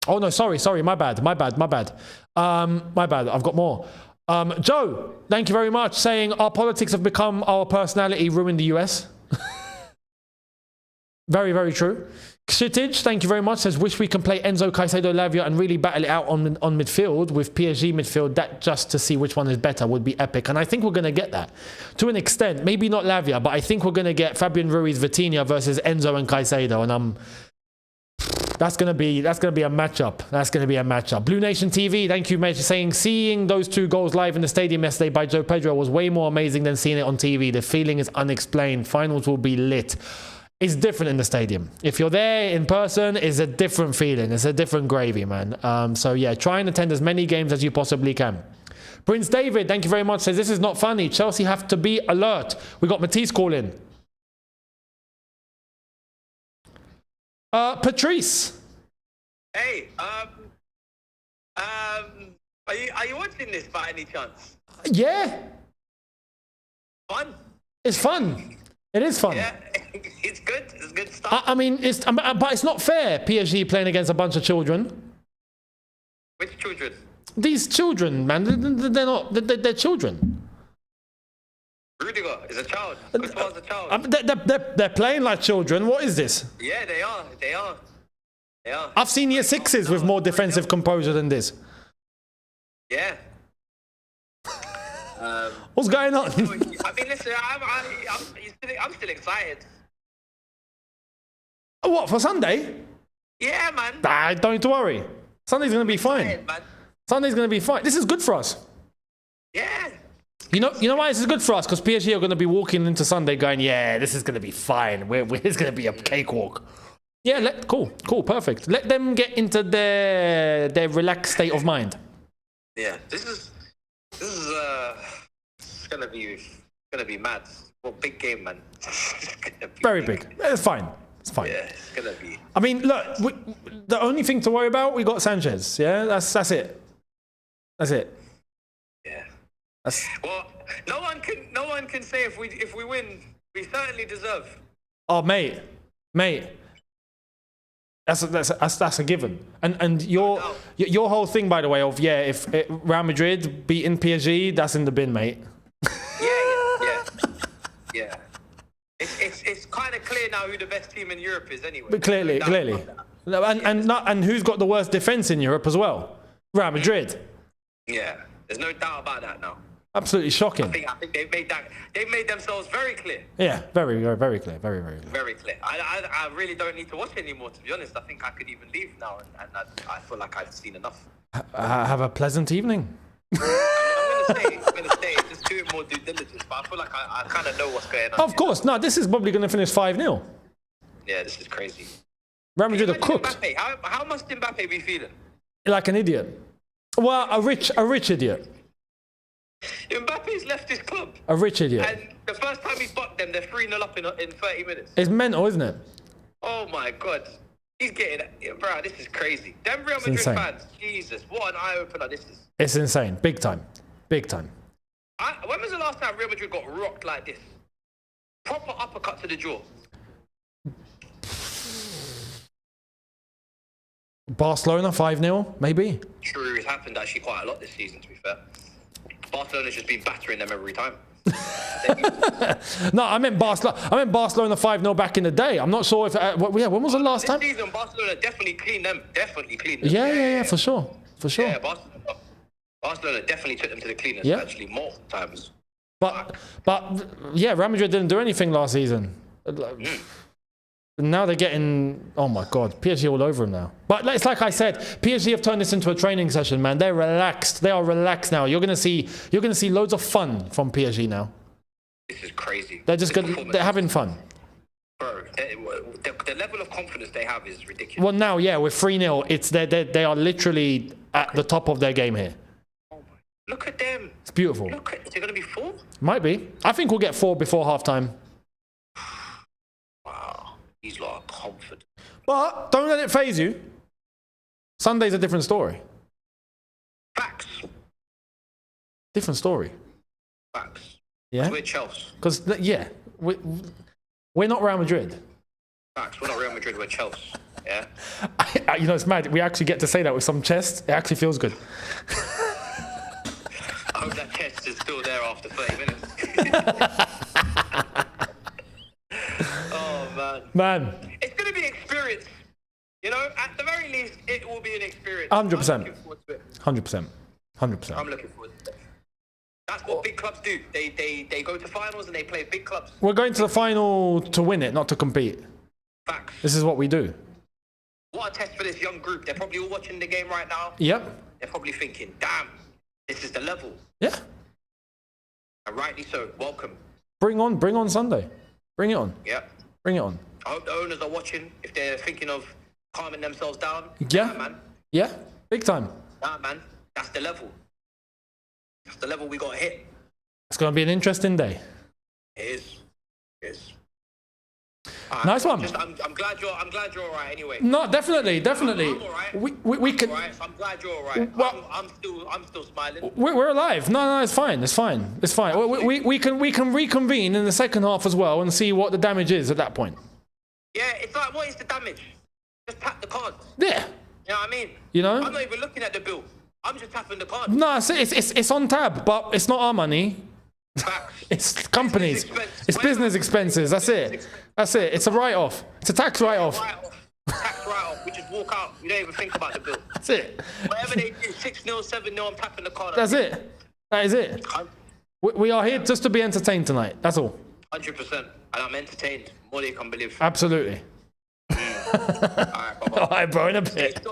oh no, sorry, my bad. I've got more. Joe, thank you very much. Saying, our politics have become our personality, ruined the US. Very, very true. Kshitage, thank you very much. Says, wish we can play Enzo, Caicedo, Lavia and really battle it out on midfield with PSG midfield. That just to see which one is better would be epic. And I think we're going to get that to an extent. Maybe not Lavia, but I think we're going to get Fabian Ruiz, Vitinha versus Enzo and Caicedo. And that's gonna be a matchup. That's gonna be a matchup. Blue Nation TV, thank you, mate, saying seeing those 2 goals live in the stadium yesterday by Joe Pedro was way more amazing than seeing it on TV. The feeling is unexplained. Finals will be lit. It's different in the stadium. If you're there in person, it's a different feeling. It's a different gravy, man. So yeah, try and attend as many games as you possibly can. Prince David, thank you very much. Says this is not funny. Chelsea have to be alert. We got Matisse calling. Patrice. Hey, are you watching this by any chance? Yeah. Fun. It's fun. It is fun. Yeah, it's good. It's good stuff. I mean, but it's not fair. PSG playing against a bunch of children. Which children? These children, man. They're children. Rudiger is a child. Courtois a child. They're playing like children. What is this? Yeah, they are. I've seen year 6s with more defensive composure than this. Yeah. What's going on? I mean, listen, I'm still excited. What, for Sunday? Yeah, man. Don't need to worry. Sunday's going to be fine. Man. Sunday's going to be fine. This is good for us. Yeah. You know why this is good for us? Because PSG are going to be walking into Sunday going, yeah, this is going to be fine. It's going to be a cakewalk. Yeah, cool, perfect. Let them get into their relaxed state of mind. Yeah, this is gonna be mad. Well, big game, man. Very big. It's fine. It's fine. Yeah, it's gonna be. I mean, look, the only thing to worry about, we got Sanchez. Yeah, that's it. That's it. Yeah. Well, no one can say if we win, we certainly deserve. Oh, mate. That's a given. And your whole thing, by the way, of if Real Madrid beating PSG, that's in the bin, mate. Yeah. It's kind of clear now who the best team in Europe is, anyway. But clearly, and who's got the worst defense in Europe as well? Real Madrid. Yeah, there's no doubt about that now. Absolutely shocking. I think they've made themselves very clear. Yeah, very clear. Very clear. Very clear. I really don't need to watch anymore, to be honest. I think I could even leave now, and I feel like I've seen enough. Have a pleasant evening. I'm gonna stay, just do more due diligence, but I feel like I kind of know what's going on. Of course, no, this is probably going to finish 5-0. Yeah, this is crazy. Real Madrid are cooked. How must Mbappe be feeling? Like an idiot. Well, a rich idiot. Mbappe's left his club. A rich idiot. And the first time he bucked them, they're 3-0 up in 30 minutes. It's mental, isn't it? Oh my God. He's getting, bro, this is crazy. Them Real Madrid insane. fans, Jesus, what an eye-opener this is. It's insane. Big time. Big time. When was the last time Real Madrid got rocked like this? Proper uppercut to the jaw. Barcelona 5-0, maybe? True, it's happened actually quite a lot this season, to be fair. Barcelona's just been battering them every time. No, I meant Barcelona 5-0 back in the day. I'm not sure if... when was the last time? This season, Barcelona definitely cleaned them. Yeah, for sure. For sure. Yeah, Barcelona definitely took them to the cleaners, Yeah. actually, more times. But yeah, Real Madrid didn't do anything last season. Now they're getting, oh my God, PSG all over them now. But it's like I said, PSG have turned this into a training session, man. They're relaxed. They are relaxed now. You're gonna see loads of fun from PSG now. This is crazy. They're just good. They're having fun. Bro, the level of confidence they have is ridiculous. Well, now, yeah, with 3-0, it's they are literally at the top of their game here. Look at them. It's beautiful. Look, is it gonna be 4? Might be. I think we'll get 4 before halftime. Wow, these lot are confident. But don't let it faze you. Sunday's a different story. Facts. Different story. Facts. Yeah. We're Chelsea. Because we're not Real Madrid. Facts. We're not Real Madrid. We're Chelsea. Yeah. You know, it's mad. We actually get to say that with some chest. It actually feels good. I hope that chest is still there after 30 minutes. Oh, Man. It's going to be an experience. You know, at the very least, it will be an experience. 100%. I'm looking forward to it. 100%. 100%. I'm looking forward to it. That's what big clubs do. They go to finals and they play big clubs. We're going to the final to win it, not to compete. Facts. This is what we do. What a test for this young group. They're probably all watching the game right now. Yep. They're probably thinking, damn, this is the level. Yeah. And rightly so. Welcome. Bring on Sunday. Bring it on. Yeah. Bring it on. I hope the owners are watching. If they're thinking of calming themselves down. Yeah. Nah, man. Yeah. Big time. Nah, man. That's the level. That's the level we got to hit. It's going to be an interesting day. It is. It is. Nice one. I'm glad you're all right anyway. No, definitely. I'm all right. We can. All right. I'm glad you're all right. Well, I'm still smiling. We're alive. No, it's fine. It's fine. It's fine. We can reconvene in the second half as well and see what the damage is at that point. Yeah, it's like, what is the damage? Just tap the cards. Yeah. You know what I mean? You know? I'm not even looking at the bill. I'm just tapping the card. No, it's on tab, but it's not our money. Facts. It's companies. It's business expenses. That's it. That's it. It's a write-off. It's a tax write-off. Tax write-off. We just walk out. We don't even think about the bill. That's it. Whatever they do, 6-0, 7-0, I'm tapping the card. That's it. That is it. We are here just to be entertained tonight. That's all. 100%. And I'm entertained. More than you can believe. Absolutely. All right, bro, in a bit.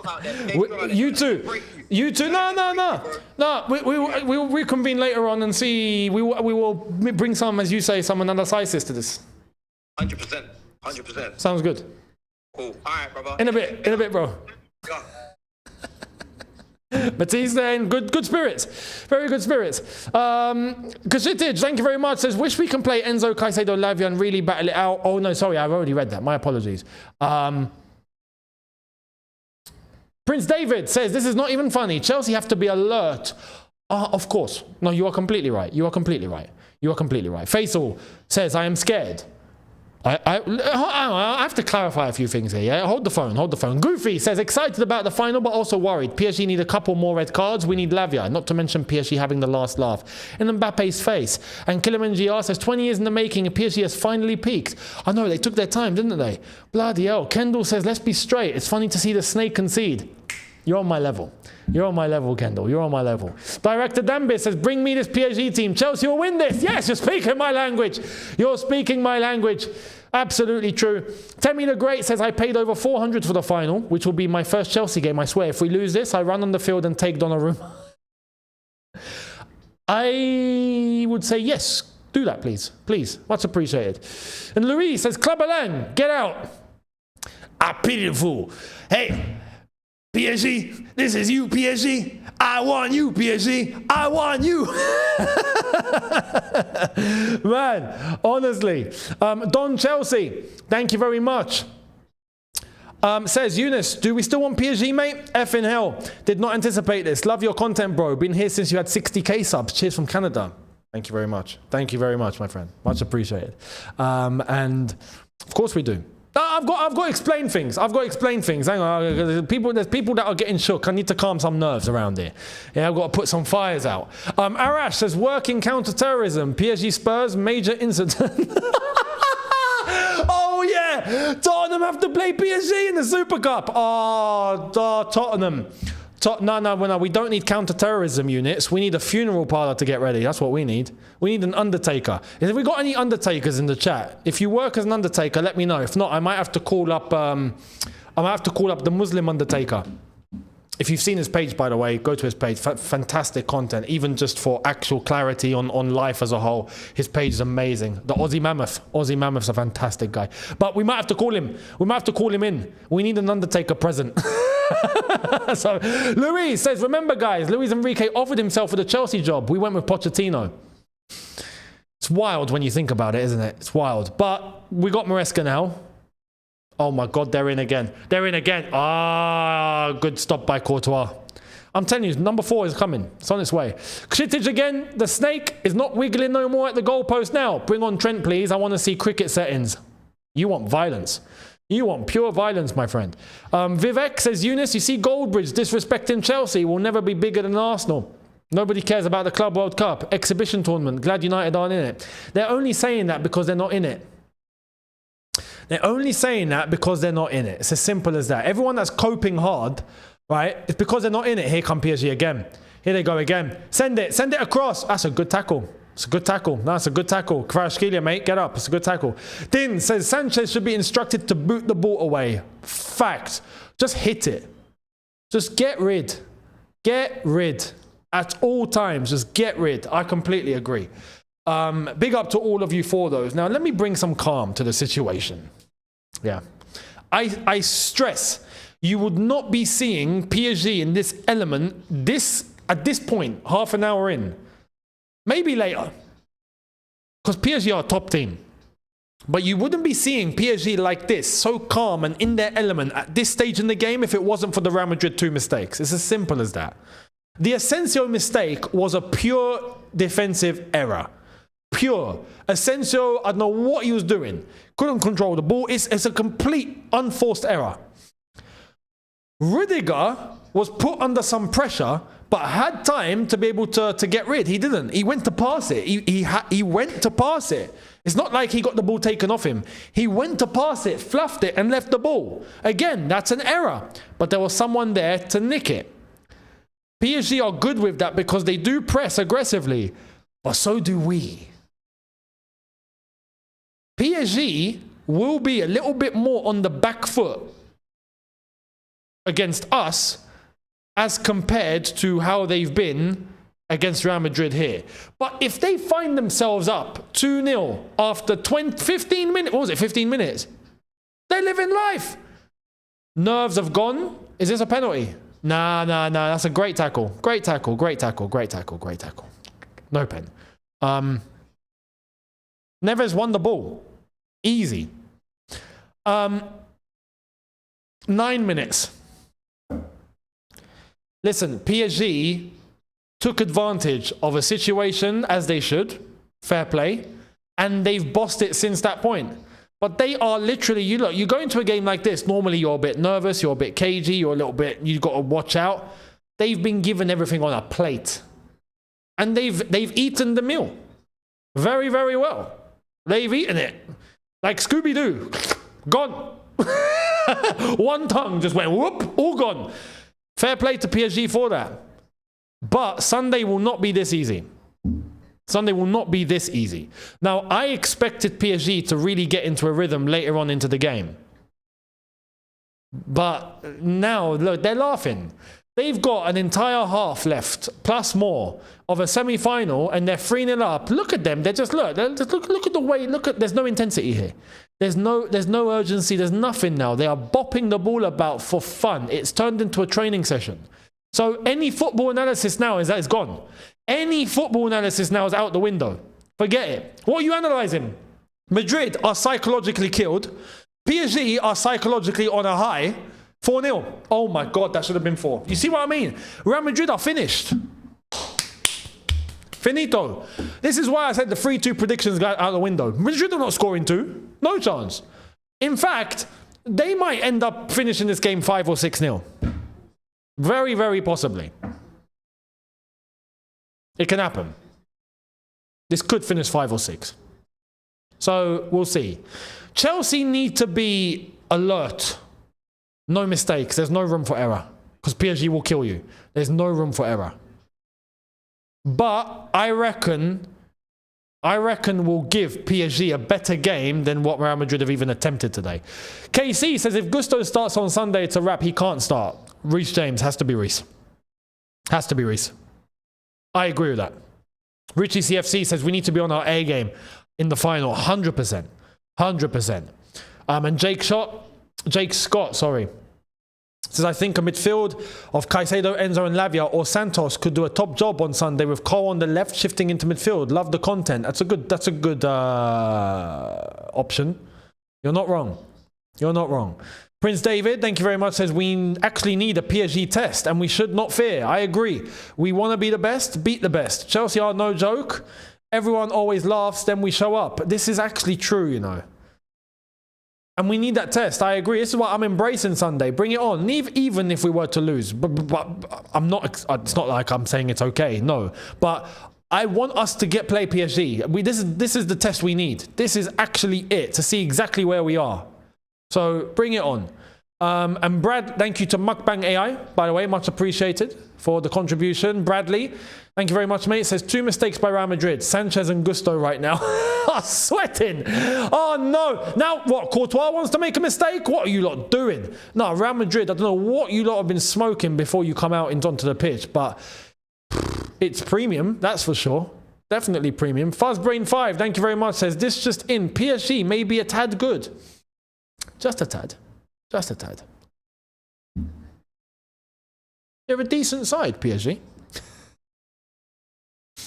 You too. You too. No. We will reconvene later on and see. We will bring some, as you say, some analysis to this. 100%. 100%. Sounds good. Cool. All right, brother. In a bit, bro. Yeah. Batista in good spirits. Very good spirits. Kashitic, thank you very much. Says, wish we can play Enzo, Caicedo, Lavia and really battle it out. Oh, no, sorry, I've already read that. My apologies. Prince David says, this is not even funny. Chelsea have to be alert. Of course. No, you are completely right. You are completely right. Faisal says, I am scared. I have to clarify a few things here, yeah? Hold the phone. Goofy says, excited about the final, but also worried. PSG need a couple more red cards. We need Lavia, not to mention PSG having the last laugh in Mbappe's face. And Kilimanjaro says, 20 years in the making, and PSG has finally peaked. I know, they took their time, didn't they? Bloody hell. Kendall says, let's be straight. It's funny to see the snake concede. You're on my level. Kendall. You're on my level. Director Dambis says, bring me this PSG team. Chelsea will win this. Yes, you're speaking my language. Absolutely true. Temi the Great says, I paid over 400 for the final, which will be my first Chelsea game, I swear. If we lose this, I run on the field and take Donnarumma. I would say yes. Do that, please. Please. Much appreciated. And Louis says, Club Alain, get out. Ah, pitiful. Hey, PSG, this is you, PSG. I want you, PSG. I want you. Man, honestly. Don Chelsea, thank you very much. Says Younes, do we still want PSG, mate? F in hell. Did not anticipate this. Love your content, bro. Been here since you had 60k subs. Cheers from Canada. Thank you very much. Thank you very much, my friend. Much appreciated. And of course we do. I've got to explain things. I've got to explain things. Hang on. There's people that are getting shook. I need to calm some nerves around here. Yeah, I've got to put some fires out. Arash says, working counter-terrorism. PSG Spurs, major incident. Oh, yeah. Tottenham have to play PSG in the Super Cup. Oh, Tottenham. No, we don't need counter-terrorism units. We need a funeral parlor to get ready. That's what we need. We need an undertaker. If we got any undertakers in the chat, if you work as an undertaker, let me know. If not, I might have to call up. I might have to call up the Muslim undertaker. If you've seen his page, by the way, go to his page. Fantastic content, even just for actual clarity on life as a whole. His page is amazing. The Aussie Mammoth. Aussie Mammoth's a fantastic guy. But we might have to call him. We might have to call him in. We need an undertaker present. So Luis says, remember guys, Luis Enrique offered himself for the Chelsea job. We went with Pochettino. It's wild when you think about it, isn't it? It's wild. But we got Maresca now. Oh my God, they're in again. They're in again. Ah, good stop by Courtois. I'm telling you, number 4 is coming. It's on its way. Kshitic again. The snake is not wiggling no more at the goalpost now. Bring on Trent, please. I want to see cricket settings. You want violence. You want pure violence, my friend. Vivek says, Younes, you see Goldbridge disrespecting Chelsea. Will never be bigger than Arsenal. Nobody cares about the Club World Cup. Exhibition tournament. Glad United aren't in it. They're only saying that because they're not in it. They're only saying that because they're not in it. It's as simple as that. Everyone that's coping hard, right, it's because they're not in it. Here come PSG again. Here they go again. Send it across. That's a good tackle. It's a good tackle. That's a good tackle. Kvaratskhelia, mate, get up. It's a good tackle. Din says Sanchez should be instructed to boot the ball away. Fact. Just hit it. Just get rid. Get rid. At all times, just get rid. I completely agree. Big up to all of you for those. Now, let me bring some calm to the situation. Yeah. I stress, you would not be seeing PSG in this element at this point, half an hour in. Maybe later. Because PSG are a top team. But you wouldn't be seeing PSG like this, so calm and in their element at this stage in the game if it wasn't for the Real Madrid 2 mistakes. It's as simple as that. The Asensio mistake was a pure defensive error. Pure. Asensio, I don't know what he was doing. Couldn't control the ball. It's a complete unforced error. Rudiger was put under some pressure, but had time to be able to get rid. He didn't. He went to pass it. He went to pass it. It's not like he got the ball taken off him. He went to pass it, fluffed it, and left the ball. Again, that's an error. But there was someone there to nick it. PSG are good with that because they do press aggressively. But so do we. PSG will be a little bit more on the back foot against us as compared to how they've been against Real Madrid here. But if they find themselves up 2-0 after 15 minutes, what was it, 15 minutes? They're living life. Nerves have gone. Is this a penalty? Nah, that's a great tackle. Great tackle. No pen. Neves won the ball. Easy. 9 minutes. Listen, PSG took advantage of a situation as they should. Fair play. And they've bossed it since that point. But they are literally, you go into a game like this, normally you're a bit nervous, you're a bit cagey, you've got to watch out. They've been given everything on a plate. And they've eaten the meal. Very, very well. They've eaten it. Like Scooby-Doo. Gone. One tongue just went whoop, all gone. Fair play to PSG for that. But Sunday will not be this easy. Sunday will not be this easy. Now, I expected PSG to really get into a rhythm later on into the game. But now, look, they're laughing. They've got an entire half left, plus more, of a semi-final, and they're 3-0 up. Look at them. They're just, look at the way, there's no intensity here. There's no urgency. There's nothing now. They are bopping the ball about for fun. It's turned into a training session. So any football analysis now is gone. Any football analysis now is out the window. Forget it. What are you analysing? Madrid are psychologically killed. PSG are psychologically on a high. 4-0. Oh my God, that should have been 4. You see what I mean? Real Madrid are finished. Finito. This is why I said the 3-2 predictions got out the window. Madrid are not scoring 2. No chance. In fact, they might end up finishing this game 5 or 6-0. Very, very possibly. It can happen. This could finish 5 or 6. So, we'll see. Chelsea need to be alert. No mistakes. There's no room for error. Because PSG will kill you. There's no room for error. But I reckon we'll give PSG a better game than what Real Madrid have even attempted today. KC says if Gusto starts on Sunday, it's a wrap. He can't start. Reece James has to be Reece. Has to be Reece. I agree with that. Richie CFC says we need to be on our A game in the final. 100%. 100%. And Jake Scott, says I think a midfield of Caicedo, Enzo and Lavia or Santos could do a top job on Sunday with Cole on the left shifting into midfield. Love the content. That's a good option. You're not wrong. You're not wrong. Prince David, thank you very much, says we actually need a PSG test and we should not fear. I agree. We want to be the best, beat the best. Chelsea are no joke. Everyone always laughs, then we show up. This is actually true, you know. And we need that test. I agree. This is what I'm embracing Sunday. Bring it on. Even if we were to lose. But I'm not, it's not like I'm saying it's okay. No. But I want us to play PSG. This is the test we need. This is actually it, to see exactly where we are. So bring it on. And Brad, thank you to Mukbang AI, by the way, much appreciated for the contribution. Bradley, thank you very much, mate. It says 2 mistakes by Real Madrid. Sanchez and Gusto right now are sweating. Oh no. Now what? Courtois wants to make a mistake? What are you lot doing? No, Real Madrid, I don't know what you lot have been smoking before you come out onto the pitch, but it's premium, that's for sure. Definitely premium. Fuzzbrain5, thank you very much, says this just in. PSG may be a tad good. Just a tad. Just a tad. They're a decent side, PSG.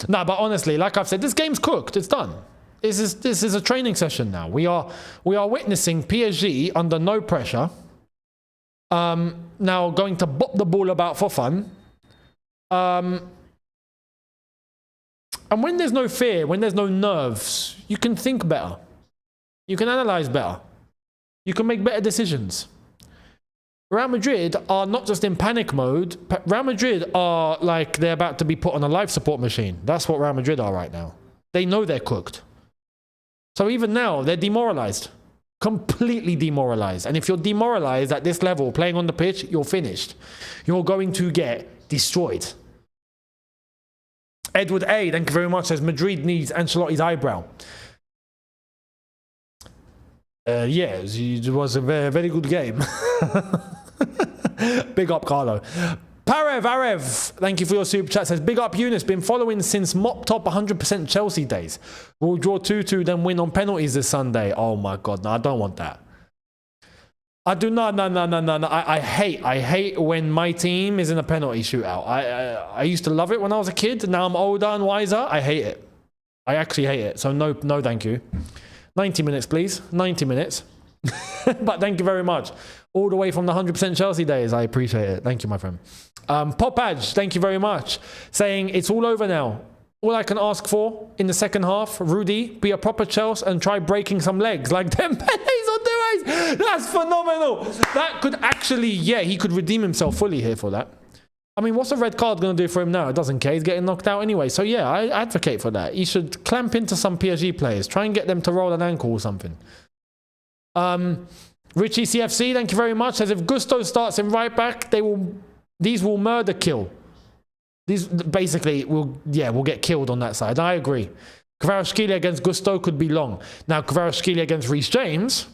No, but honestly, like I've said, this game's cooked. It's done. This is a training session now. We are witnessing PSG under no pressure. Now going to bop the ball about for fun. And when there's no fear, when there's no nerves, you can think better. You can analyze better. You can make better decisions. Real Madrid are not just in panic mode. Real Madrid are like they're about to be put on a life support machine. That's what Real Madrid are right now. They know they're cooked. So even now, they're demoralized. Completely demoralized. And if you're demoralized at this level, playing on the pitch, you're finished. You're going to get destroyed. Edward A, thank you very much, says Madrid needs Ancelotti's eyebrow. Yeah, it was a very, very good game. Big up, Carlo. Arev, thank you for your super chat. Says, big up, Younes. Been following since mop top 100% Chelsea days. We'll draw 2-2, then win on penalties this Sunday. Oh my God, no, I don't want that. I do not. No. I hate when my team is in a penalty shootout. I used to love it when I was a kid. Now I'm older and wiser. I hate it. I actually hate it. So no, thank you. 90 minutes, please. 90 minutes. But thank you very much. All the way from the 100% Chelsea days. I appreciate it. Thank you, my friend. Popage, thank you very much. Saying it's all over now. All I can ask for in the second half, Rudy, be a proper Chelsea and try breaking some legs like Dembele's or Doué's. That's phenomenal. That could actually, yeah, he could redeem himself fully here for that. I mean, what's a red card going to do for him now? It doesn't care. He's getting knocked out anyway. So, yeah, I advocate for that. He should clamp into some PSG players. Try and get them to roll an ankle or something. Richie CFC, thank you very much. Says if Gusto starts in right back, these will murder kill. These basically will get killed on that side. I agree. Kvaratskhelia against Gusto could be long. Now, Kvaratskhelia against Reece James.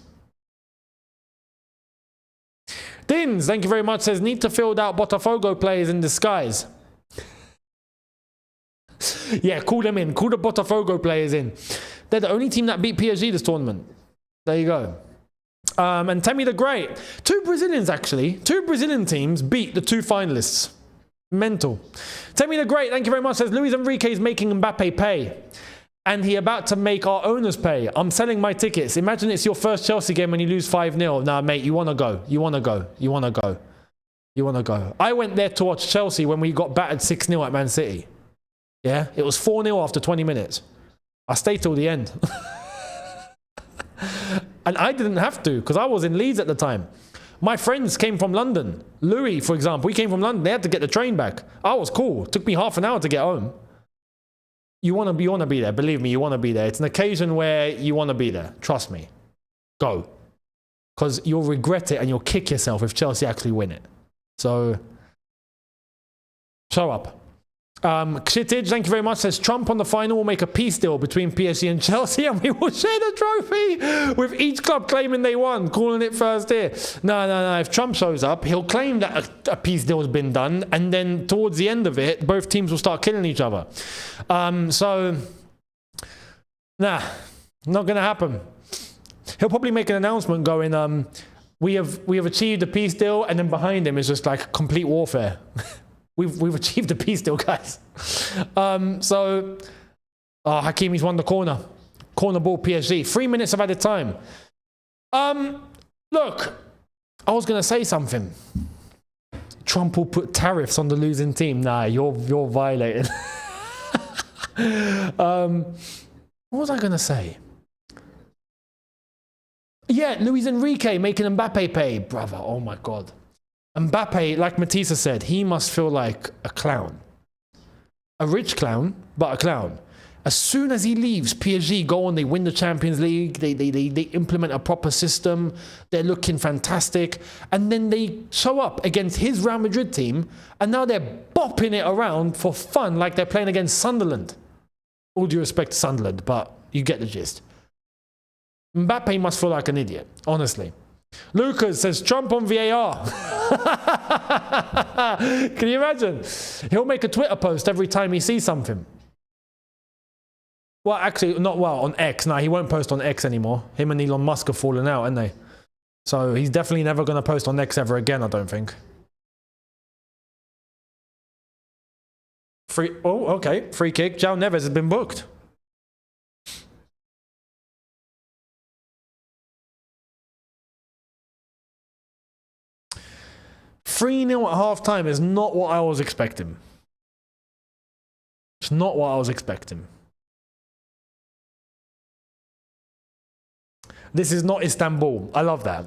Dins, thank you very much, says need to field out Botafogo players in disguise. Yeah, call them in. Call the Botafogo players in. They're the only team that beat PSG this tournament. There you go. And Temi the Great. Two Brazilian teams beat the two finalists. Mental. Temi the Great, thank you very much, says Luis Enrique is making Mbappe pay. And he about to make our owners pay. I'm selling my tickets. Imagine it's your first Chelsea game and you lose 5-0. Nah, mate, you want to go. You want to go. You want to go. You want to go. I went there to watch Chelsea when we got battered 6-0 at Man City. Yeah? It was 4-0 after 20 minutes. I stayed till the end. And I didn't have to because I was in Leeds at the time. My friends came from London. Louis, for example, he came from London. They had to get the train back. I was cool. It took me half an hour to get home. You want to be there. Believe me, you want to be there. It's an occasion where you want to be there. Trust me. Go. Because you'll regret it and you'll kick yourself if Chelsea actually win it. So, show up. Kshitage, thank you very much, says Trump on the final will make a peace deal between PSG and Chelsea and we will share the trophy with each club claiming they won, calling it first here. No. If Trump shows up, he'll claim that a peace deal has been done and then towards the end of it, both teams will start killing each other. So, nah, not going to happen. He'll probably make an announcement going, we have achieved a peace deal, and then behind him is just like complete warfare. We've achieved a peace deal, guys. Hakimi's won the corner. Corner ball PSG. 3 minutes of added time. Look, I was going to say something. Trump will put tariffs on the losing team. Nah, you're violating. What was I going to say? Yeah, Luis Enrique making Mbappe pay. Brother, oh my God. Mbappe, like Matissa said, he must feel like a clown. A rich clown, but a clown. As soon as he leaves, PSG go on, they win the Champions League, they implement a proper system, they're looking fantastic, and then they show up against his Real Madrid team, and now they're bopping it around for fun like they're playing against Sunderland. All due respect to Sunderland, but you get the gist. Mbappe must feel like an idiot, honestly. Lucas says Trump on VAR. Can you imagine? He'll make a Twitter post every time he sees something. Well, actually, on X. No, he won't post on X anymore. Him and Elon Musk have fallen out, haven't they? So he's definitely never going to post on X ever again, I don't think. Free kick. João Neves has been booked. $3-0 at half-time is not what I was expecting. It's not what I was expecting. This is not Istanbul. I love that.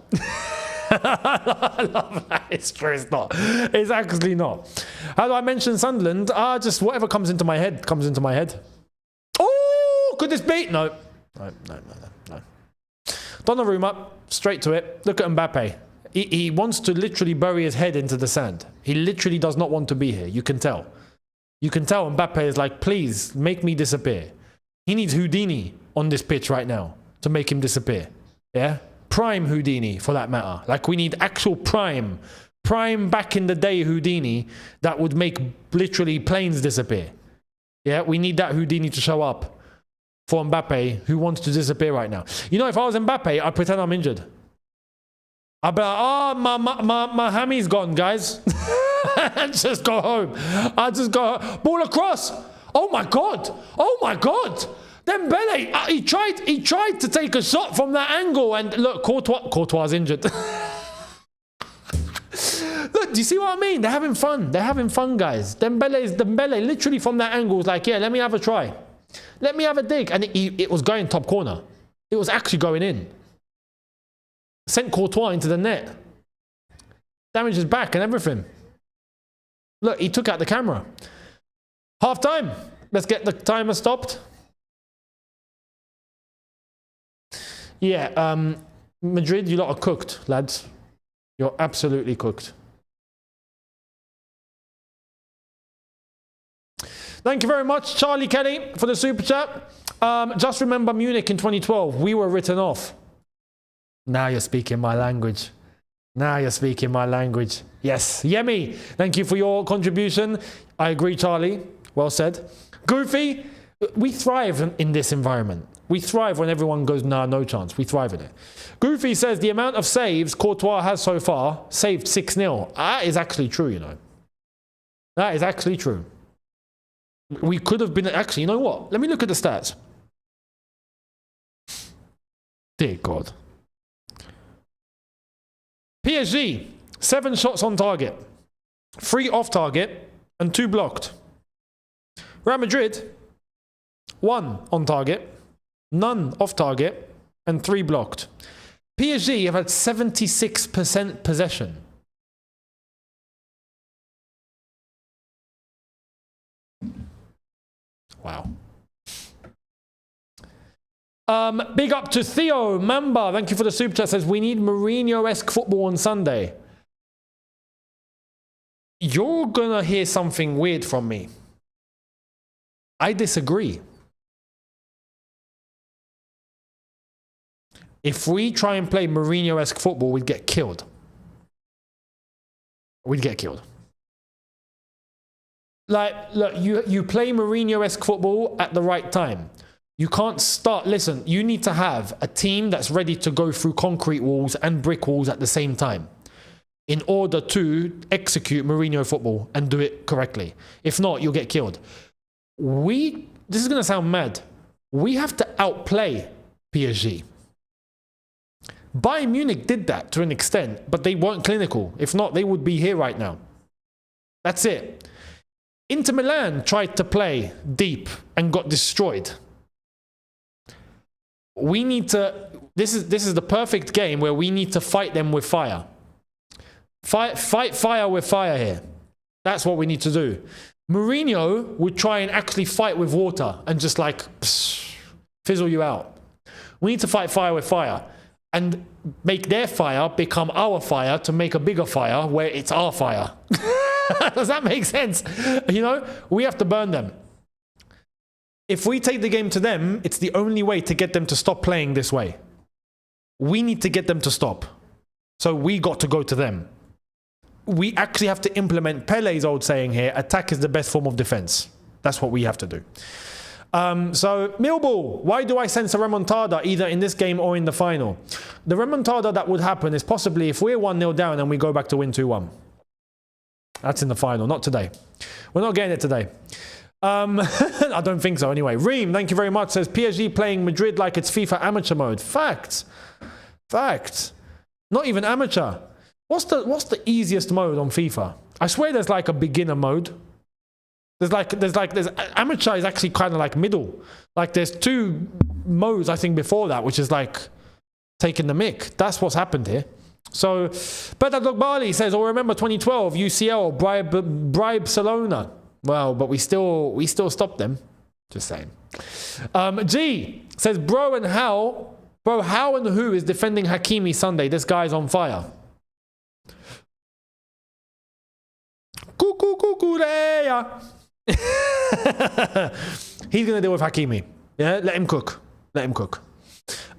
I love that. It's true, it's not. It's actually not. How do I mention Sunderland? Just whatever comes into my head comes into my head. Oh, could this be? No. Donnarumma, straight to it. Look at Mbappe. He wants to literally bury his head into the sand. He literally does not want to be here. You can tell. You can tell Mbappe is like, please, make me disappear. He needs Houdini on this pitch right now to make him disappear. Yeah? Prime Houdini, for that matter. Like, we need actual prime back in the day Houdini that would make literally planes disappear. Yeah? We need that Houdini to show up for Mbappe, who wants to disappear right now. You know, if I was Mbappe, I'd pretend I'm injured. I'll be like, oh, my hammy's gone, guys. And just go home. I'll just go home. Ball across. Oh my God. Oh my God. Dembele, he tried to take a shot from that angle, and look, Courtois injured. Look, do you see what I mean? They're having fun. They're having fun, guys. Dembele literally from that angle was like, yeah, let me have a try. Let me have a dig. And it was going top corner. It was actually going in. Sent Courtois into the net. Damaged his back and everything. Look, he took out the camera. Half time. Let's get the timer stopped. Yeah, Madrid, you lot are cooked, lads. You're absolutely cooked. Thank you very much, Charlie Kelly, for the super chat. Just remember Munich in 2012. We were written off. Now you're speaking my language. Now you're speaking my language. Yes. Yemi, thank you for your contribution. I agree, Charlie. Well said. Goofy, we thrive in this environment. We thrive when everyone goes, nah, no chance. We thrive in it. Goofy says the amount of saves Courtois has so far, saved 6-0. That is actually true, you know. That is actually true. We could have been, actually, you know what? Let me look at the stats. Dear God. PSG, 7 shots on target, 3 off target, and 2 blocked. Real Madrid, 1 on target, none off target, and 3 blocked. PSG have had 76% possession. Wow. Big up to Theo Mamba. Thank you for the super chat. Says we need Mourinho-esque football on Sunday. You're gonna hear something weird from me. I disagree. If we try and play Mourinho-esque football, we'd get killed. We'd get killed. Like, look, you play Mourinho-esque football at the right time. You can't start, listen, you need to have a team that's ready to go through concrete walls and brick walls at the same time in order to execute Mourinho football and do it correctly. If not, you'll get killed. This is going to sound mad. We have to outplay PSG. Bayern Munich did that to an extent, but they weren't clinical. If not, they would be here right now. That's it. Inter Milan tried to play deep and got destroyed. We need to, this is the perfect game where we need to fight them with fire. Fight fire with fire here. That's what we need to do. Mourinho would try and actually fight with water and just like fizzle you out. We need to fight fire with fire and make their fire become our fire to make a bigger fire where it's our fire. Does that make sense? You know, we have to burn them. If we take the game to them, it's the only way to get them to stop playing this way. We need to get them to stop. So we got to go to them. We actually have to implement Pele's old saying here, attack is the best form of defense. That's what we have to do. So, Millball, why do I sense a remontada either in this game or in the final? The remontada that would happen is possibly if we're 1-0 down and we go back to win 2-1. That's in the final, not today. We're not getting it today. I don't think so anyway. Reem, thank you very much, says PSG playing Madrid like it's FIFA amateur mode. Facts. Facts. Not even amateur. What's the easiest mode on FIFA? I swear there's like a beginner mode. There's amateur is actually kind of like middle. Like there's 2 modes I think before that, which is like taking the mick. That's what's happened here. So, Betadog Bali says, "Oh, remember 2012 UCL bribe Barcelona." Well, but we still stopped them. Just saying. G says, "Bro, how and who is defending Hakimi Sunday? This guy's on fire." He's gonna deal with Hakimi. Yeah, let him cook. Let him cook.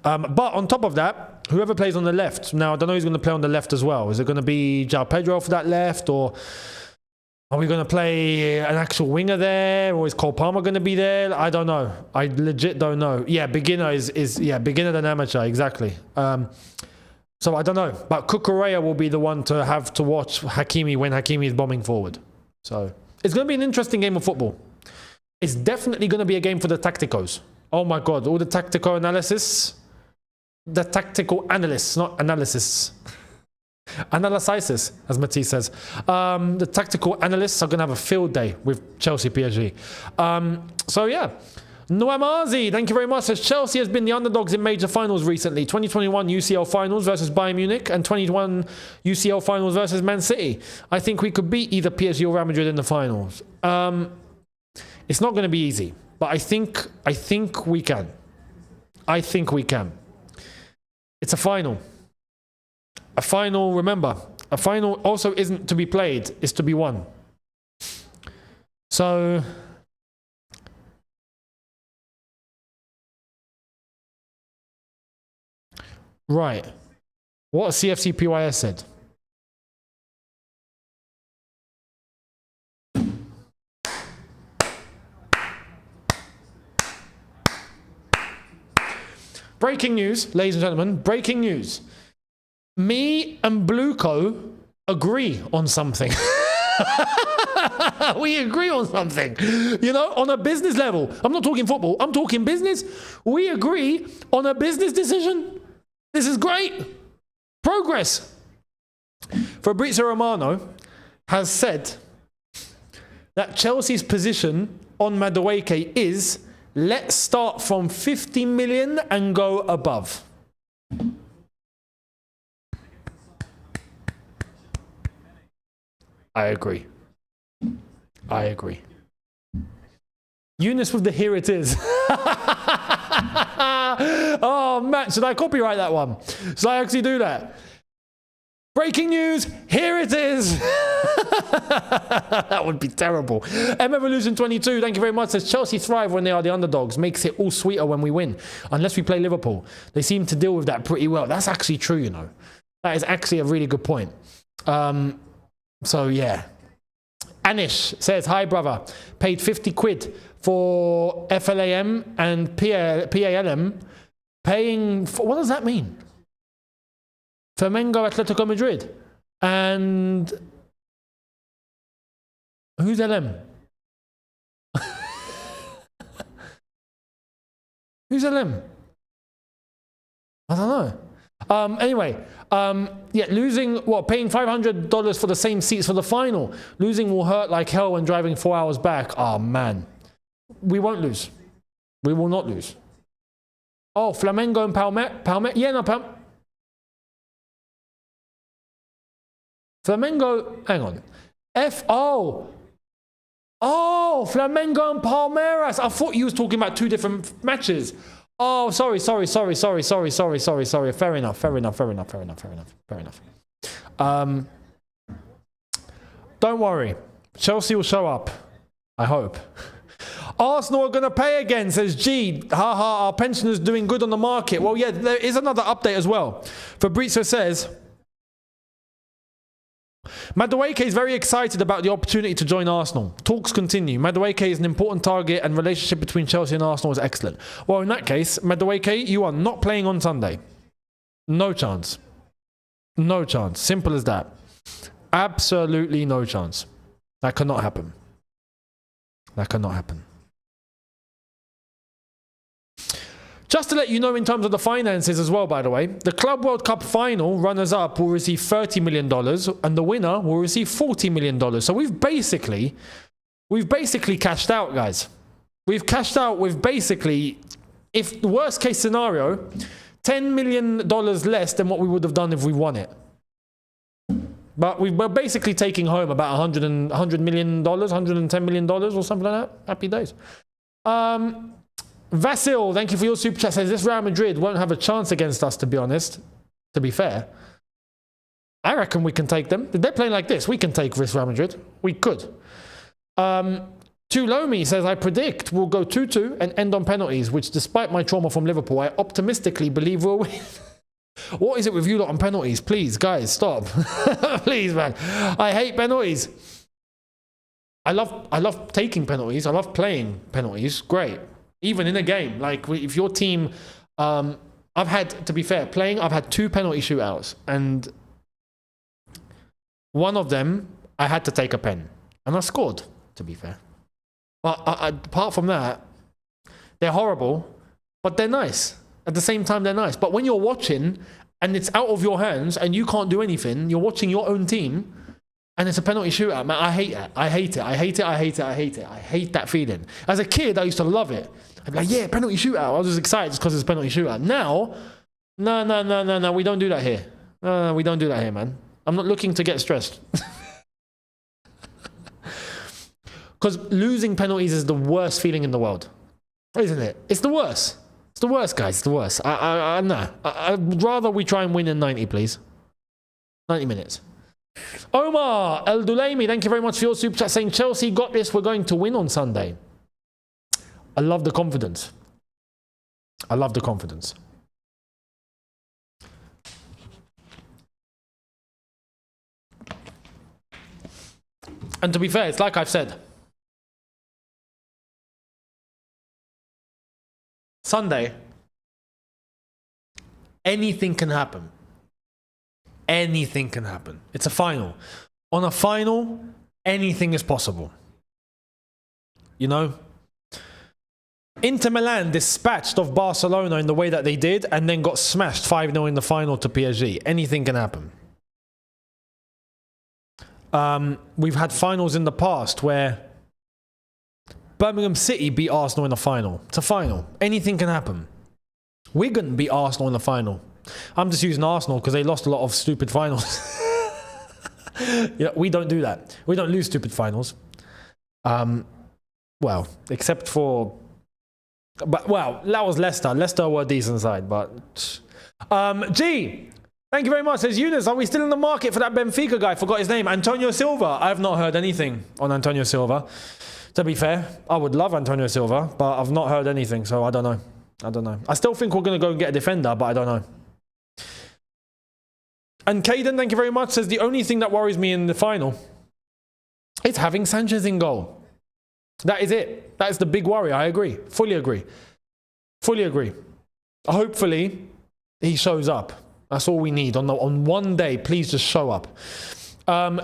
But on top of that, whoever plays on the left. Now, I don't know who's going to play on the left as well. Is it going to be João Pedro for that left? Or are we going to play an actual winger there? Or is Cole Palmer going to be there? I don't know. I legit don't know. Yeah, beginner is beginner than amateur, exactly. So I don't know. But Cucurella will be the one to have to watch Hakimi when Hakimi is bombing forward. So it's going to be an interesting game of football. It's definitely going to be a game for the tacticos. Oh my God, all the tactical analysis. The tactical analysts, not analysis. Analysis, as Matisse says. The tactical analysts are going to have a field day with Chelsea PSG. So yeah. Noamazi, thank you very much. Says Chelsea has been the underdogs in major finals recently. 2021 UCL finals versus Bayern Munich and 21 UCL finals versus Man City. I think we could beat either PSG or Real Madrid in the finals. It's not going to be easy, but I think we can. I think we can. It's a final. A final, remember, a final also isn't to be played, it's to be won. So right. What CFC PYS said. Breaking news, ladies and gentlemen, breaking news. Me and Bluco agree on something. We agree on something, you know, on a business level. I'm not talking football, I'm talking business. We agree on a business decision. This is great. Progress. Fabrizio Romano has said that Chelsea's position on Madueke is, let's start from 50 million and go above. I agree. I agree. Younes with the here it is. Oh, man, should I copyright that one? Should I actually do that? Breaking news, here it is. That would be terrible. M Evolution 22, thank you very much. Says Chelsea thrive when they are the underdogs. Makes it all sweeter when we win. Unless we play Liverpool. They seem to deal with that pretty well. That's actually true, you know. That is actually a really good point. So, yeah. Anish says, hi, brother. Paid 50 quid for FLAM and PALM. Paying for, what does that mean? Flamengo, Atletico Madrid. And who's LM? Who's LM? I don't know. Anyway, yeah, losing, what, paying $500 for the same seats for the final. Losing will hurt like hell when driving 4 hours back. Oh, man. We won't lose. We will not lose. Oh, Flamengo and Palme. Yeah, no, Flamengo, hang on. Oh, Flamengo and Palmeiras. I thought you was talking about two different matches. Oh, sorry. Fair enough. Don't worry. Chelsea will show up. I hope. Arsenal are going to pay again, says G. Haha, our pensioners doing good on the market. Well, yeah, there is another update as well. Fabrizio says, Madueke is very excited about the opportunity to join Arsenal. Talks continue. Madueke is an important target and relationship between Chelsea and Arsenal is excellent. Well, in that case, Madueke, you are not playing on Sunday. No chance. No chance. Simple as that. Absolutely no chance. That cannot happen. That cannot happen. Just to let you know in terms of the finances as well, by the way, the Club World Cup final runners-up will receive $30 million and the winner will receive $40 million. So we've basically cashed out, guys. We've cashed out with basically, if the worst case scenario, $10 million less than what we would have done if we won it. But we're basically taking home about $100 million, $110 million or something like that. Happy days. Vasil, thank you for your super chat. Says this Real Madrid won't have a chance against us, to be honest. To be fair, I reckon we can take them. If they're playing like this, we can take this Real Madrid. We could. Tulomi says, I predict we'll go 2-2 and end on penalties, which despite my trauma from Liverpool, I optimistically believe we'll win. What is it with you lot on penalties? Please, guys, stop. Please, man. I hate penalties. I love taking penalties. I love playing penalties. Great. Even in a game, like if your team, I've had, to be fair, I've had 2 penalty shootouts, and one of them I had to take a pen, and I scored, to be fair. But apart from that, they're horrible, but they're nice. At the same time, they're nice. But when you're watching and it's out of your hands and you can't do anything, you're watching your own team, and it's a penalty shootout, man. I hate that. I hate that feeling. As a kid, I used to love it. I'd be like, yeah, penalty shootout. I was just excited just because it's a penalty shootout. Now, no, we don't do that here. No, we don't do that here, man. I'm not looking to get stressed. Because losing penalties is the worst feeling in the world. Isn't it? It's the worst. It's the worst, guys. It's the worst. No. I'd rather we try and win in 90, please. 90 minutes. Omar El Dulaimi, thank you very much for your super chat saying Chelsea got this, we're going to win on Sunday. I love the confidence. I love the confidence. And to be fair, it's like I've said. Sunday, Anything can happen. Anything can happen. It's a final. On a final, anything is possible. You know? Inter Milan dispatched of Barcelona in the way that they did and then got smashed 5-0 in the final to PSG. Anything can happen. We've had finals in the past where Birmingham City beat Arsenal in the final. It's a final. Anything can happen. Wigan beat Arsenal in the final. I'm just using Arsenal because they lost a lot of stupid finals. Yeah, we don't do that. We don't lose stupid finals. Well, except for... But, well, that was Leicester. Leicester were a decent side, but... G, thank you very much. Says Younes, are we still in the market for that Benfica guy? Forgot his name. Antonio Silva. I have not heard anything on Antonio Silva. To be fair, I would love Antonio Silva, but I've not heard anything, so I don't know. I don't know. I still think we're going to go and get a defender, but I don't know. And Caden, thank you very much, says the only thing that worries me in the final is having Sanchez in goal. That is it. That is the big worry. I agree. Fully agree. Fully agree. Hopefully, he shows up. That's all we need. On one day, please just show up.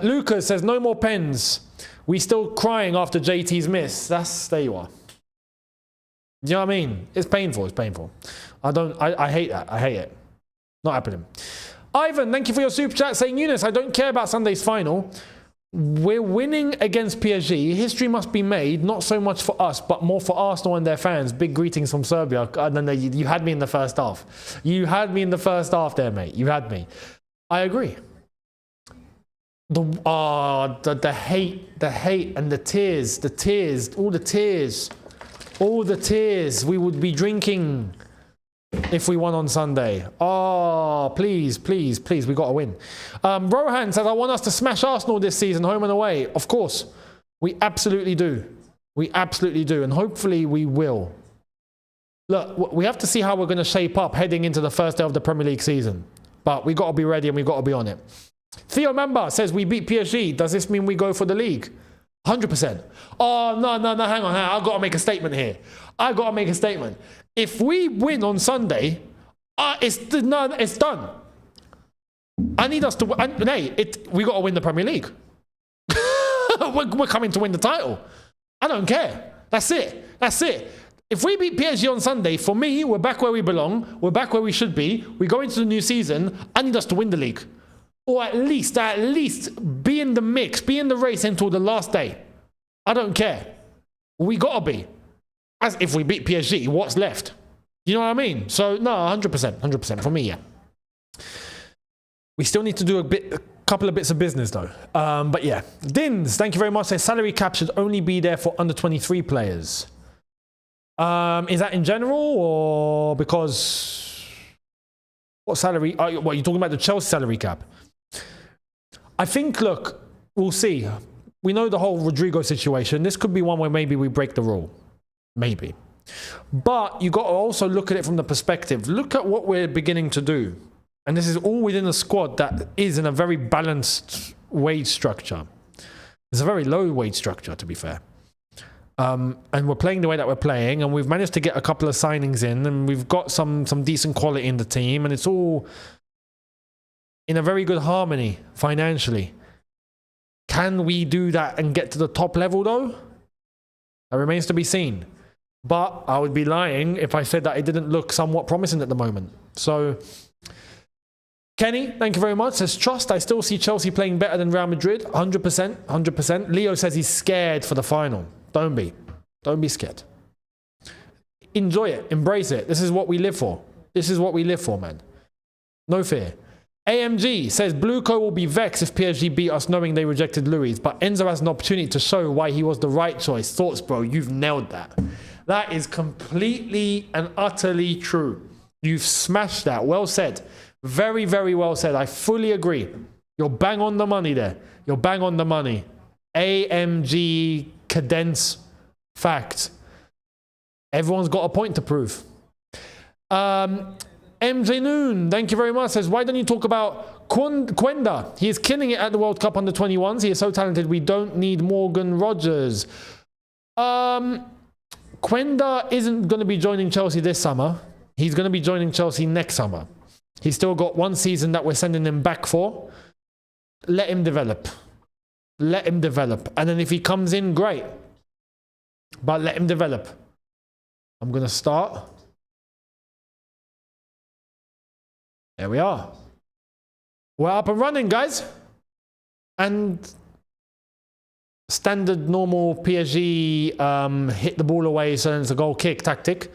Lucas says, no more pens. We still crying after JT's miss. There you are. Do you know what I mean? It's painful. It's painful. I hate that. I hate it. Not happening. Ivan, thank you for your super chat saying, Younes, I don't care about Sunday's final. We're winning against PSG. History must be made, not so much for us, but more for Arsenal and their fans. Big greetings from Serbia. And then you had me in the first half. You had me in the first half there, mate. You had me. I agree. The hate and the tears, all the tears we would be drinking if we won on Sunday. Oh, please, please, please, we got to win. Rohan says, I want us to smash Arsenal this season, home and away. Of course, we absolutely do. We absolutely do, and hopefully we will. Look, we have to see how we're going to shape up heading into the first day of the Premier League season. But we've got to be ready and we've got to be on it. Theo Member says, we beat PSG. Does this mean we go for the league? 100%. Oh, no, hang on. I've got to make a statement here. I've got to make a statement. If we win on Sunday, it's done. I need us to... we got to win the Premier League. we're coming to win the title. I don't care. That's it. That's it. If we beat PSG on Sunday, for me, we're back where we belong. We're back where we should be. We go into the new season. I need us to win the league. Or at least be in the mix, be in the race until the last day. I don't care. We got to be. As if we beat PSG, what's left? You know what I mean? So, no, 100% for me, yeah. We still need to do a couple of bits of business, though. But yeah. Dins, thank you very much. Says salary cap should only be there for under 23 players. Is that in general or because... What salary? What, are you talking about the Chelsea salary cap? I think, look, we'll see. We know the whole Rodrigo situation. This could be one where maybe we break the rule. Maybe. But you got to also look at it from the perspective. Look at what we're beginning to do. And this is all within a squad that is in a very balanced wage structure. It's a very low wage structure, to be fair. And we're playing the way that we're playing, and we've managed to get a couple of signings in, and we've got some decent quality in the team, and it's all in a very good harmony financially. Can we do that and get to the top level, though? That remains to be seen. But I would be lying if I said that it didn't look somewhat promising at the moment. So, Kenny, thank you very much. Says, trust, I still see Chelsea playing better than Real Madrid. 100%. Leo says he's scared for the final. Don't be. Don't be scared. Enjoy it. Embrace it. This is what we live for. This is what we live for, man. No fear. AMG says, Blueco will be vexed if PSG beat us knowing they rejected Luis, but Enzo has an opportunity to show why he was the right choice. Thoughts, bro? You've nailed that. That is completely and utterly true. You've smashed that. Well said. Very, very well said. I fully agree. You're bang on the money there. You're bang on the money. AMG cadence fact. Everyone's got a point to prove. MJ Noon, thank you very much, says, why don't you talk about Quenda? He is killing it at the World Cup under 21s. He is so talented. We don't need Morgan Rogers. Quenda isn't going to be joining Chelsea this summer. He's going to be joining Chelsea next summer. He's still got one season that we're sending him back for. Let him develop. Let him develop. And then if he comes in, great. But let him develop. I'm going to start. There we are. We're up and running, guys. And standard normal PSG hit the ball away so it's a goal kick tactic.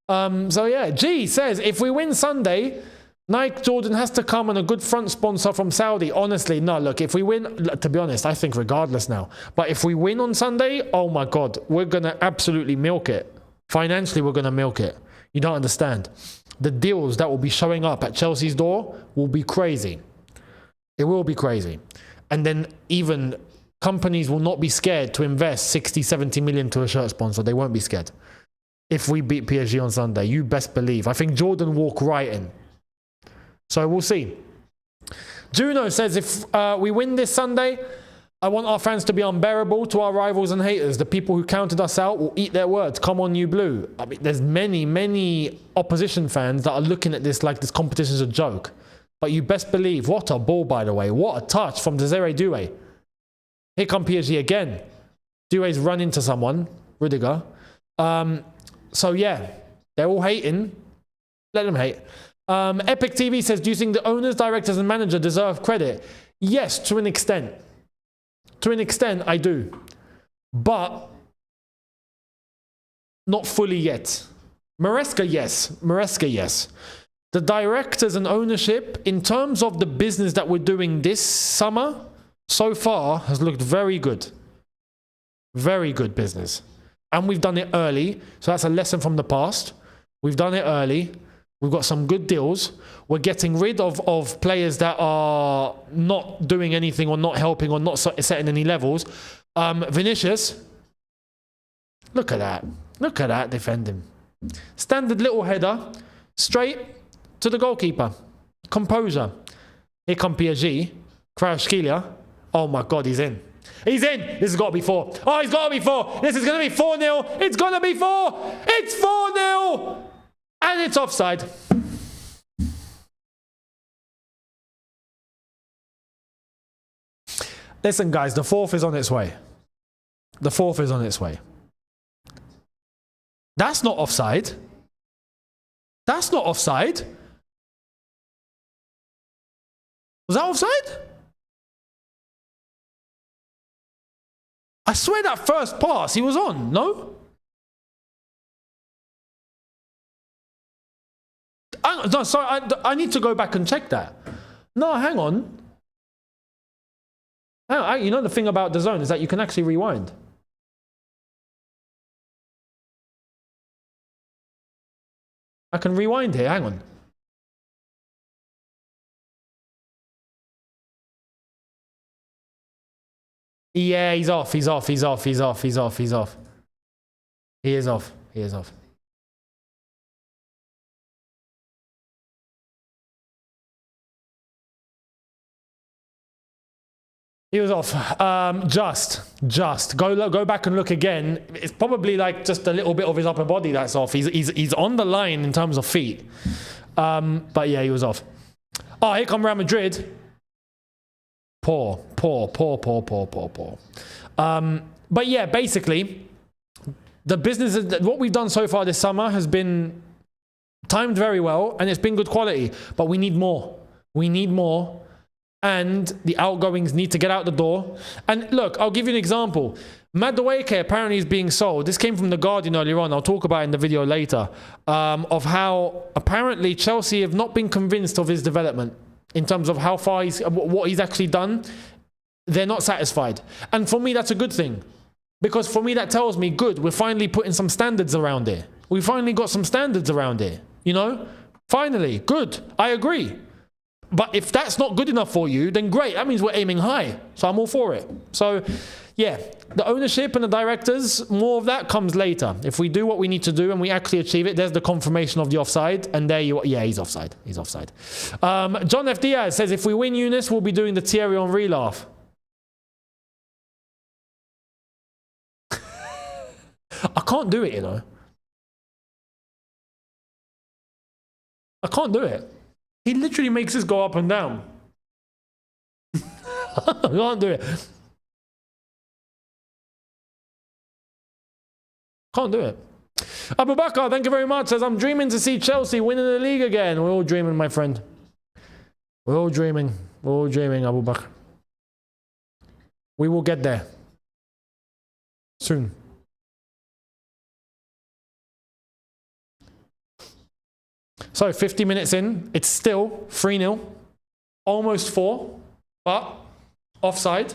So yeah, G says, if we win Sunday, Nike Jordan has to come and a good front sponsor from Saudi. Honestly, no, look, if we win, to be honest, I think regardless now. But if we win on Sunday, oh my God, we're going to absolutely milk it. Financially, we're going to milk it. You don't understand. The deals that will be showing up at Chelsea's door will be crazy. It will be crazy. And then even companies will not be scared to invest 60, 70 million to a shirt sponsor. They won't be scared. If we beat PSG on Sunday, you best believe. I think Jordan walk right in. So we'll see. Juno says, if we win this Sunday, I want our fans to be unbearable to our rivals and haters. The people who counted us out will eat their words. Come on, you blue. I mean, there's many opposition fans that are looking at this like this competition is a joke. But you best believe, what a ball, by the way. What a touch from Desiree Doué. Here come PSG again. Doué's run into someone, Rudiger. So yeah, they're all hating. Let them hate. Epic TV says, do you think the owners, directors and manager deserve credit? Yes, to an extent. To an extent, I do. But not fully yet. Maresca, yes. Maresca, yes. The directors and ownership, in terms of the business that we're doing this summer, so far has looked very good. Very good business. And we've done it early. So that's a lesson from the past. We've done it early. We've got some good deals. We're getting rid of players that are not doing anything or not helping or not setting any levels. Vinicius, look at that. Look at that defending. Standard little header, straight to the goalkeeper. Composure. Here come PSG. Kvaratskhelia. Oh my God, he's in. He's in. This has got to be 4. Oh, he's got to be 4. This is going to be 4-0. It's going to be 4. It's 4-0. And it's offside. Listen, guys, the 4th is on its way. The 4th is on its way. That's not offside. That's not offside. Was that offside? I swear that first pass he was on, no? No, sorry, I need to go back and check that. No, hang on. You know the thing about the zone is that you can actually rewind. I can rewind here, hang on. Yeah, he's off. He is off. He is off. He is off. He was off. Just go back and look again. It's probably like just a little bit of his upper body that's off. He's on the line in terms of feet. But yeah, he was off. Oh, here come Real Madrid. Poor. But yeah, basically, the business, what we've done so far this summer has been timed very well and it's been good quality, but we need more. We need more. And the outgoings need to get out the door. And look, I'll give you an example. Madueke apparently is being sold. This came from The Guardian earlier on. I'll talk about it in the video later. Of how apparently Chelsea have not been convinced of his development in terms of how far what he's actually done. They're not satisfied. And for me, that's a good thing. Because for me, that tells me, good, we're finally putting some standards around it. We finally got some standards around it. You know? Finally. Good. I agree. But if that's not good enough for you, then great. That means we're aiming high. So I'm all for it. So, yeah, the ownership and the directors, more of that comes later. If we do what we need to do and we actually achieve it, there's the confirmation of the offside. And there you are. Yeah, he's offside. He's offside. John F. Diaz says, if we win Younes, we'll be doing the Thierry Henry laugh. I can't do it, you know. I can't do it. He literally makes this go up and down. I can't do it. Can't do it. Abu Bakr, thank you very much. Says, I'm dreaming to see Chelsea winning the league again. We're all dreaming, my friend. We're all dreaming. We're all dreaming, Abu Bakr. We will get there. Soon. So, 50 minutes in. It's still 3-0. Almost 4. But, offside.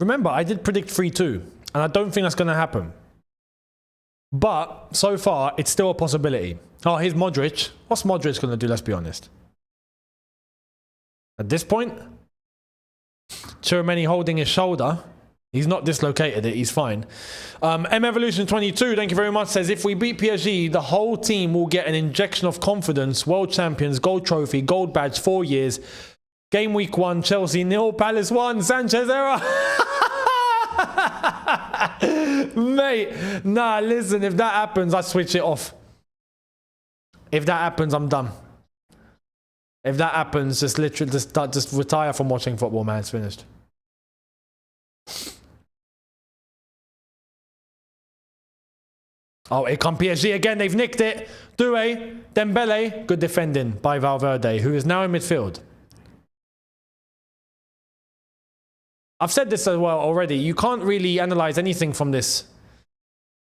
Remember, I did predict 3-2, and I don't think that's going to happen. But, so far, it's still a possibility. Oh, here's Modric. What's Modric going to do, let's be honest? At this point, Tchouameni holding his shoulder. He's not dislocated it, he's fine. M-Evolution22, thank you very much, says, if we beat PSG, the whole team will get an injection of confidence. World champions, gold trophy, gold badge, 4 years. Game week 1, Chelsea 0, Palace 1, Sanchez error. Mate, nah, listen, if that happens, I switch it off. If that happens, I'm done. If that happens, just literally, just retire from watching football, man. It's finished. Oh, here come PSG again. They've nicked it. Doué, Dembele, good defending by Valverde, who is now in midfield. I've said this as well already. You can't really analyze anything from this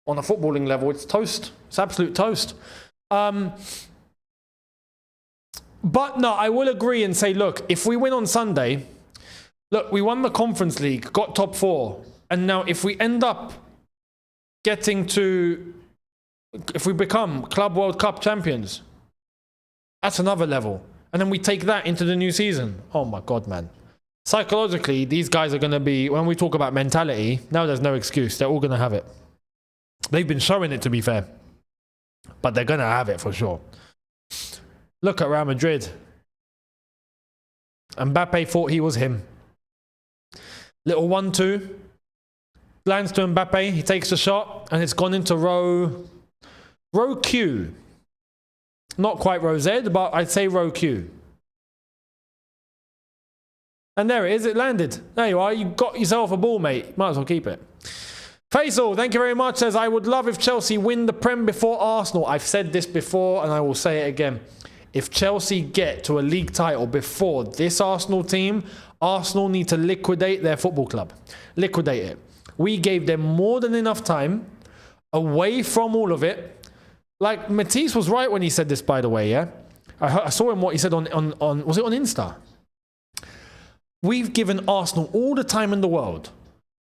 on a footballing level. It's toast. It's absolute toast. But no, I will agree and say, look, if we win on Sunday, look, we won the Conference League, got top 4. And now if we end up getting to, if we become Club World Cup champions, that's another level. And then we take that into the new season. Oh my God, man. Psychologically, these guys are going to be, when we talk about mentality, now there's no excuse. They're all going to have it. They've been showing it, to be fair. But they're going to have it for sure. Look at Real Madrid. Mbappe thought he was him. Little 1-2. Lands to Mbappe. He takes the shot. And it's gone into row Q. Not quite row Z, but I'd say row Q. And there it is, it landed. There you are, you got yourself a ball, mate. Might as well keep it. Faisal, thank you very much, says, I would love if Chelsea win the Prem before Arsenal. I've said this before and I will say it again. If Chelsea get to a league title before this Arsenal team, Arsenal need to liquidate their football club. Liquidate it. We gave them more than enough time away from all of it. Like, Matisse was right when he said this, by the way, yeah? I saw him what he said on was it on Insta? We've given Arsenal all the time in the world.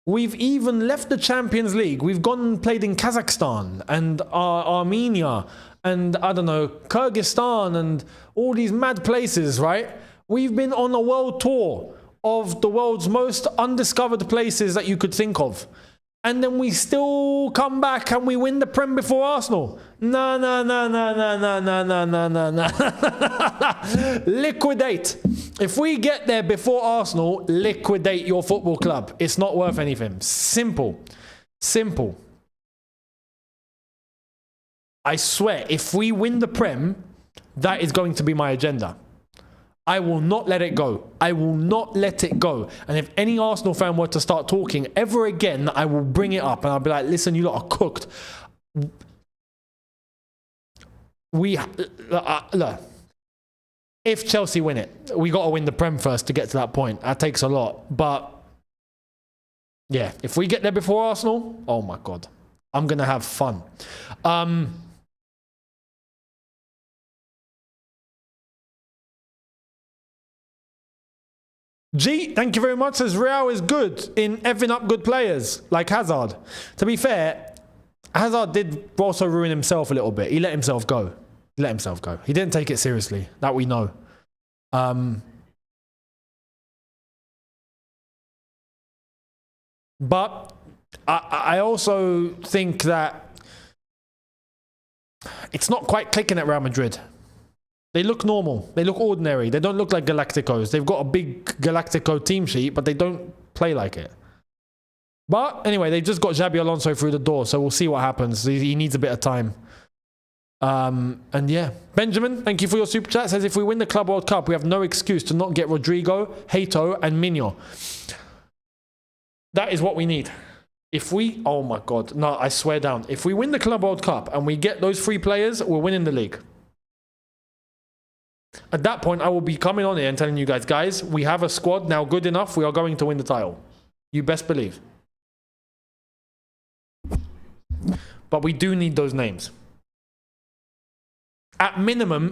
We've even left the Champions League. We've gone and played in Kazakhstan and Armenia and, I don't know, Kyrgyzstan and all these mad places, right? We've been on a world tour of the world's most undiscovered places that you could think of. And then we still come back and we win the Prem before Arsenal. No. Liquidate. If we get there before Arsenal, liquidate your football club. It's not worth anything. Simple. Simple. I swear, if we win the Prem, that is going to be my agenda. I will not let it go. I will not let it go. And if any Arsenal fan were to start talking ever again, I will bring it up and I'll be like, listen, you lot are cooked. Look, if Chelsea win it, we got to win the Prem first to get to that point. That takes a lot. But yeah, if we get there before Arsenal, oh my God, I'm going to have fun. G, thank you very much, says Real is good in effing up good players, like Hazard. To be fair, Hazard did also ruin himself a little bit. He let himself go. He let himself go. He didn't take it seriously. That we know. But I also think that it's not quite clicking at Real Madrid. They look normal. They look ordinary. They don't look like Galacticos. They've got a big Galactico team sheet, but they don't Play like it. But anyway, they just got Xabi Alonso through the door, so we'll see what happens. He needs a bit of time. And yeah, Benjamin, thank you for your super chat. Says if we win the Club World Cup, we have no excuse to not get Rodrigo, Hato, and Mino. That is what we need. If we, oh my God, no, I swear down. If we win the Club World Cup and we get those 3 players, we're winning the league. At that point, I will be coming on here and telling you guys, we have a squad now good enough. We are going to win the title. You best believe. But we do need those names. At minimum,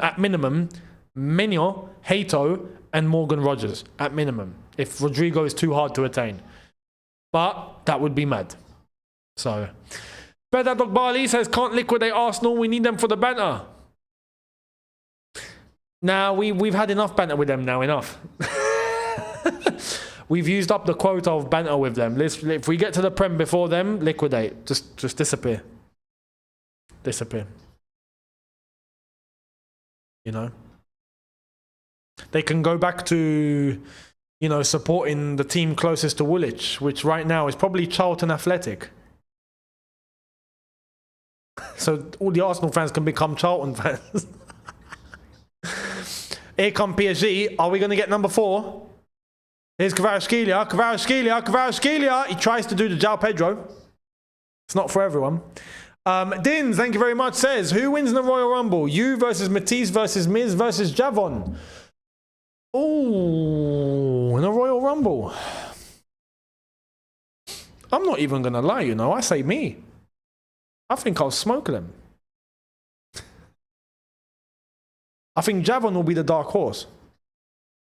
Menyo, Hato, and Morgan Rogers. At minimum. If Rodrigo is too hard to attain. But that would be mad. So, Bedad Dog Bali says, can't liquidate Arsenal. We need them for the banter. Now, we've had enough banter with them now. Enough. We've used up the quota of banter with them. If we get to the Prem before them, liquidate. Just disappear. Disappear. You know? They can go back to, you know, supporting the team closest to Woolwich, which right now is probably Charlton Athletic. So all the Arsenal fans can become Charlton fans. Here come PSG. Are we going to get number 4? Here's Kvaratskhelia. He tries to do the João Pedro. It's not for everyone. Dins, thank you very much, says, who wins in the Royal Rumble? You versus Matisse versus Miz versus Javon. Oh, in a Royal Rumble. I'm not even going to lie, you know. I say me. I think I'll smoke them. I think Javon will be the dark horse.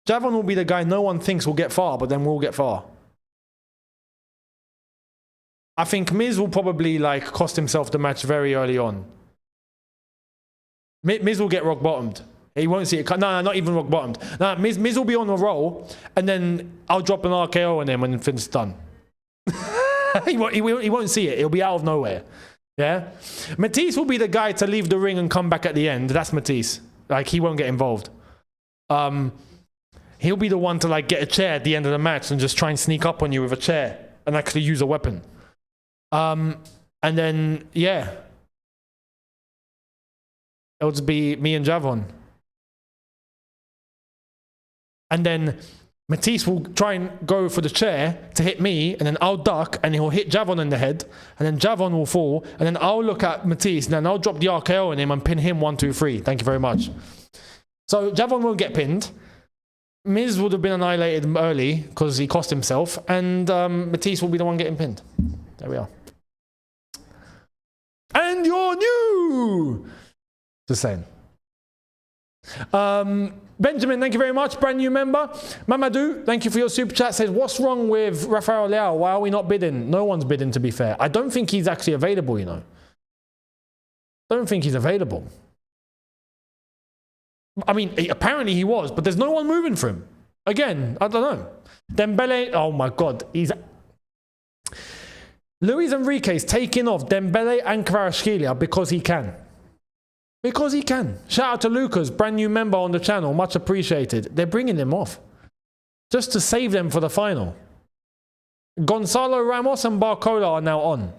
Javon will be the guy no one thinks will get far, but then will get far. I think Miz will probably like cost himself the match very early on. Miz will get rock bottomed. He won't see it. No, not even rock bottomed. No, Miz will be on a roll, and then I'll drop an RKO on him when it's done. he won't see it. It'll be out of nowhere. Yeah, Matisse will be the guy to leave the ring and come back at the end. That's Matisse. Like, he won't get involved. He'll be the one to like get a chair at the end of the match and just try and sneak up on you with a chair and actually use a weapon. And then, yeah, it'll just be me and Javon. And then Matisse will try and go for the chair to hit me, and then I'll duck, and he'll hit Javon in the head, and then Javon will fall, and then I'll look at Matisse, and then I'll drop the RKO on him and pin him 1, 2, 3. Thank you very much. So Javon won't get pinned. Miz would have been annihilated early because he cost himself, and Matisse will be the one getting pinned. There we are. And you're new! Just saying. Benjamin, thank you very much. Brand new member. Mamadou, thank you for your super chat. Says, what's wrong with Rafael Leao? Why are we not bidding? No one's bidding, to be fair. I don't think he's actually available, you know. Don't think he's available. I mean, apparently he was, but there's no one moving for him. Again, I don't know. Dembele, oh my God. Luis Enrique's taking off Dembele and Kvaratskhelia because he can. Because he can. Shout out to Lucas, brand new member on the channel. Much appreciated. They're bringing him off. Just to save them for the final. Gonzalo Ramos and Barcola are now on.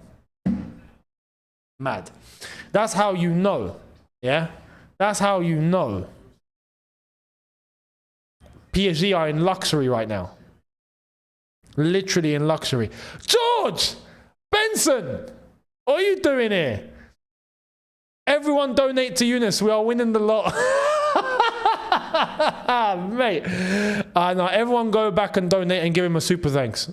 Mad. That's how you know. Yeah? That's how you know. PSG are in luxury right now. Literally in luxury. George! Benson! What are you doing here? Everyone donate to Younes. We are winning the lot. Mate. No, everyone go back and donate and give him a super thanks.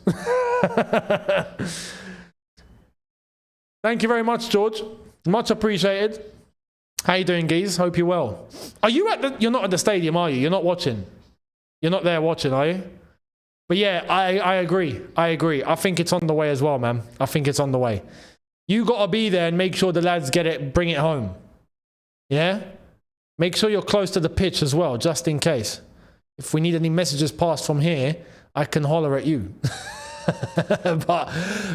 Thank you very much, George. Much appreciated. How you doing, geez? Hope you're well. Are you at the... You're not at the stadium, are you? You're not watching. You're not there watching, are you? But yeah, I agree. I agree. I think it's on the way as well, man. I think it's on the way. You got to be there and make sure the lads get it, bring it home. Yeah? Make sure you're close to the pitch as well, just in case. If we need any messages passed from here, I can holler at you. But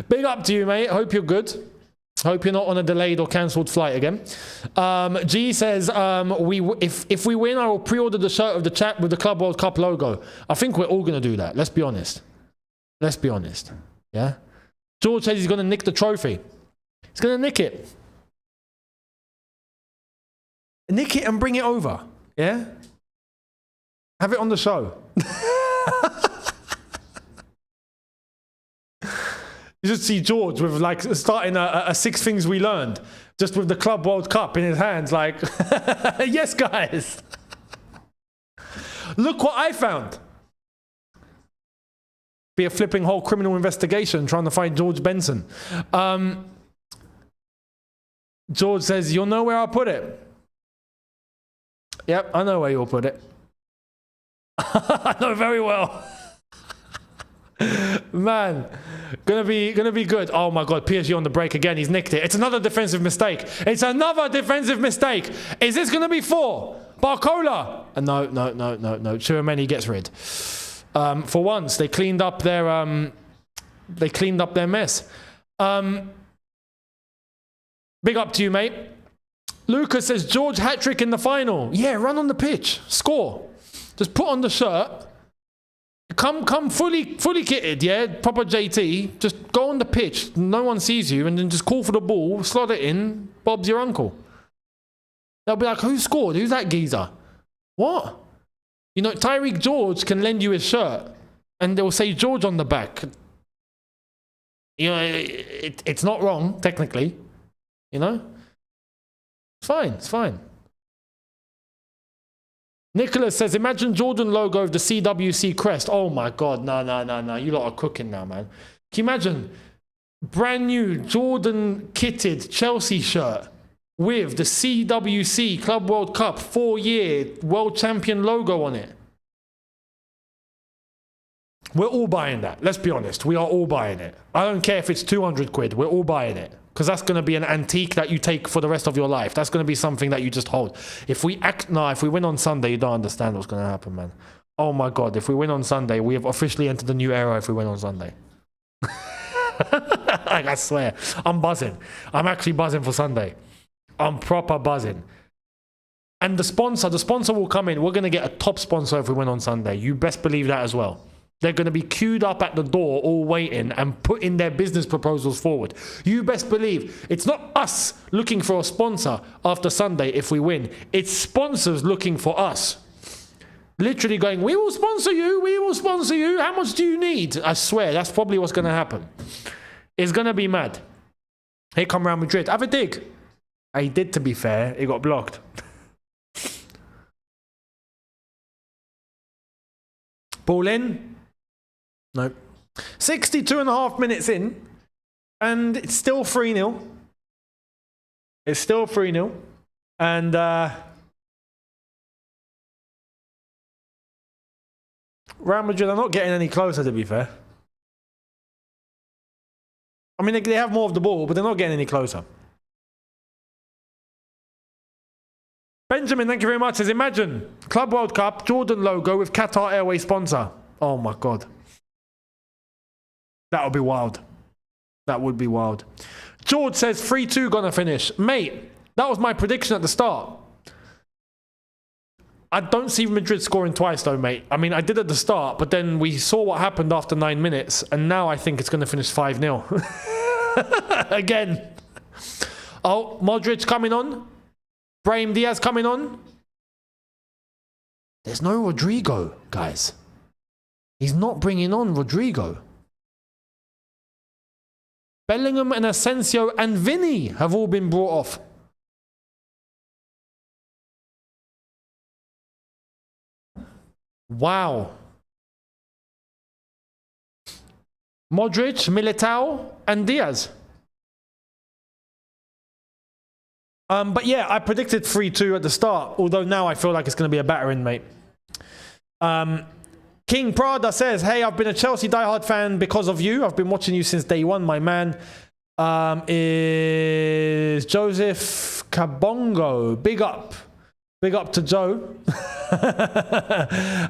big up to you, mate. Hope you're good. Hope you're not on a delayed or cancelled flight again. G says, if we win, I will pre-order the shirt of the chat with the Club World Cup logo. I think we're all going to do that. Let's be honest. Let's be honest. Yeah? George says he's going to nick the trophy. He's going to nick it. Nick it and bring it over. Yeah? Have it on the show. You just see George with like starting a 6 things we learned, just with the Club World Cup in his hands, like, yes, guys. Look what I found. Be a flipping whole criminal investigation trying to find George Benson. George says, you'll know where I'll put it. Yep, I know where you'll put it. I know very well. Man, gonna be good. Oh my God, PSG on the break again. He's nicked it. It's another defensive mistake. It's another defensive mistake. Is this gonna be 4? Barcola? No. Chouameni gets rid. For once, they cleaned up their mess. Big up to you, mate. Lucas says George hat-trick in the final. Yeah, run on the pitch, score. Just put on the shirt. Come fully kitted, yeah? Proper JT. Just go on the pitch. No one sees you. And then just call for the ball. Slot it in. Bob's your uncle. They'll be like, who scored? Who's that geezer? What? You know, Tyreek George can lend you his shirt. And they'll say George on the back. You know, it's not wrong, technically. You know? It's fine. It's fine. Nicholas says, imagine Jordan logo of the CWC crest. Oh my God, no. You lot are cooking now, man. Can you imagine? Brand new Jordan kitted Chelsea shirt with the CWC Club World Cup 4-year world champion logo on it. We're all buying that. Let's be honest. We are all buying it. I don't care if it's 200 quid. We're all buying it. Because that's going to be an antique that you take for the rest of your life. That's going to be something that you just hold. If we win on Sunday, you don't understand what's going to happen, man. Oh my God, if we win on Sunday, we have officially entered the new era if we win on Sunday. Like, I swear, I'm buzzing. I'm actually buzzing for Sunday. I'm proper buzzing. And the sponsor will come in. We're going to get a top sponsor if we win on Sunday. You best believe that as well. They're going to be queued up at the door, all waiting and putting their business proposals forward. You best believe it's not us looking for a sponsor after Sunday if we win. It's sponsors looking for us. Literally going, we will sponsor you, we will sponsor you. How much do you need? I swear, that's probably what's going to happen. It's going to be mad. Here come Real Madrid. Have a dig. He did, to be fair. He got blocked. Ball in. Nope. 62.5 minutes in, and it's still 3-0. It's still 3-0. And Real Madrid are not getting any closer, to be fair. I mean, they have more of the ball, but they're not getting any closer. Benjamin, thank you very much. Says, imagine Club World Cup, Jordan logo with Qatar Airways sponsor. Oh my God. That would be wild. That would be wild. George says 3-2 gonna finish. Mate, that was my prediction at the start. I don't see Madrid scoring twice though, mate. I mean, I did at the start, but then we saw what happened after 9 minutes, and now I think it's gonna finish 5-0. Again. Oh, Modric coming on. Brahim Diaz coming on. There's no Rodrigo, guys. He's not bringing on Rodrigo. Bellingham and Asensio and Vinny have all been brought off. Wow. Modric, Militao and Diaz. But yeah, I predicted 3-2 at the start, although now I feel like it's going to be a battering, mate. King Prada says, hey, I've been a Chelsea diehard fan because of you. I've been watching you since day one. My man is Joseph Kabongo. Big up. Big up to Joe.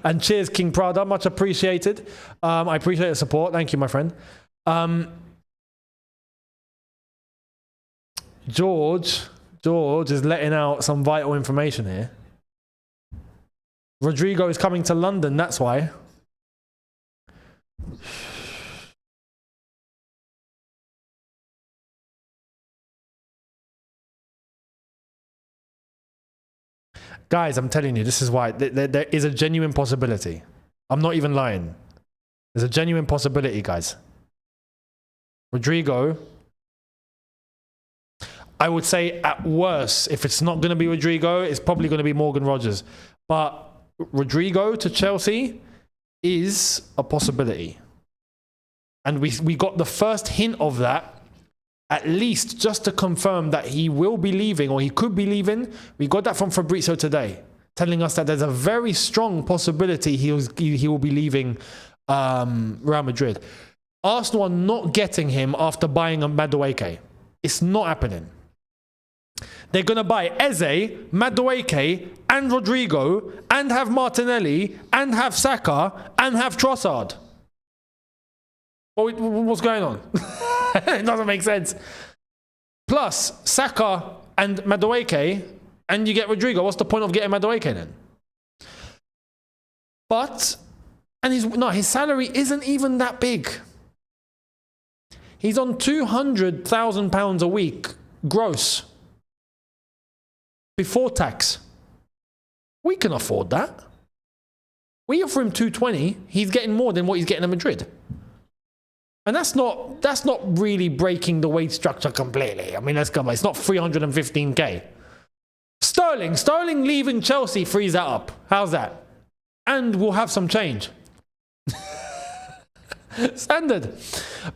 And cheers, King Prada. Much appreciated. I appreciate the support. Thank you, my friend. George is letting out some vital information here. Rodrigo is coming to London, that's why. Guys, I'm telling you, this is why there is a genuine possibility. I'm not even lying. There's a genuine possibility, guys. Rodrigo, I would say at worst, if it's not going to be Rodrigo, it's probably going to be Morgan Rogers. But Rodrigo to Chelsea is a possibility. And we got the first hint of that, at least just to confirm that he will be leaving or he could be leaving. We got that from Fabrizio today, telling us that there's a very strong possibility he will be leaving Real Madrid. Arsenal are not getting him after buying a Madueke. It's not happening. They're going to buy Eze, Madueke, and Rodrigo, and have Martinelli, and have Saka, and have Trossard. What's going on? It doesn't make sense. Plus, Saka and Madueke, and you get Rodrigo. What's the point of getting Madueke then? But, and his salary isn't even that big. He's on £200,000 a week gross before tax. We can afford that. We offer him 220. He's getting more than what he's getting in Madrid. And that's not really breaking the wage structure completely. I mean, let's go. It's not 315k. Sterling leaving Chelsea frees that up. How's that? And we'll have some change. Standard.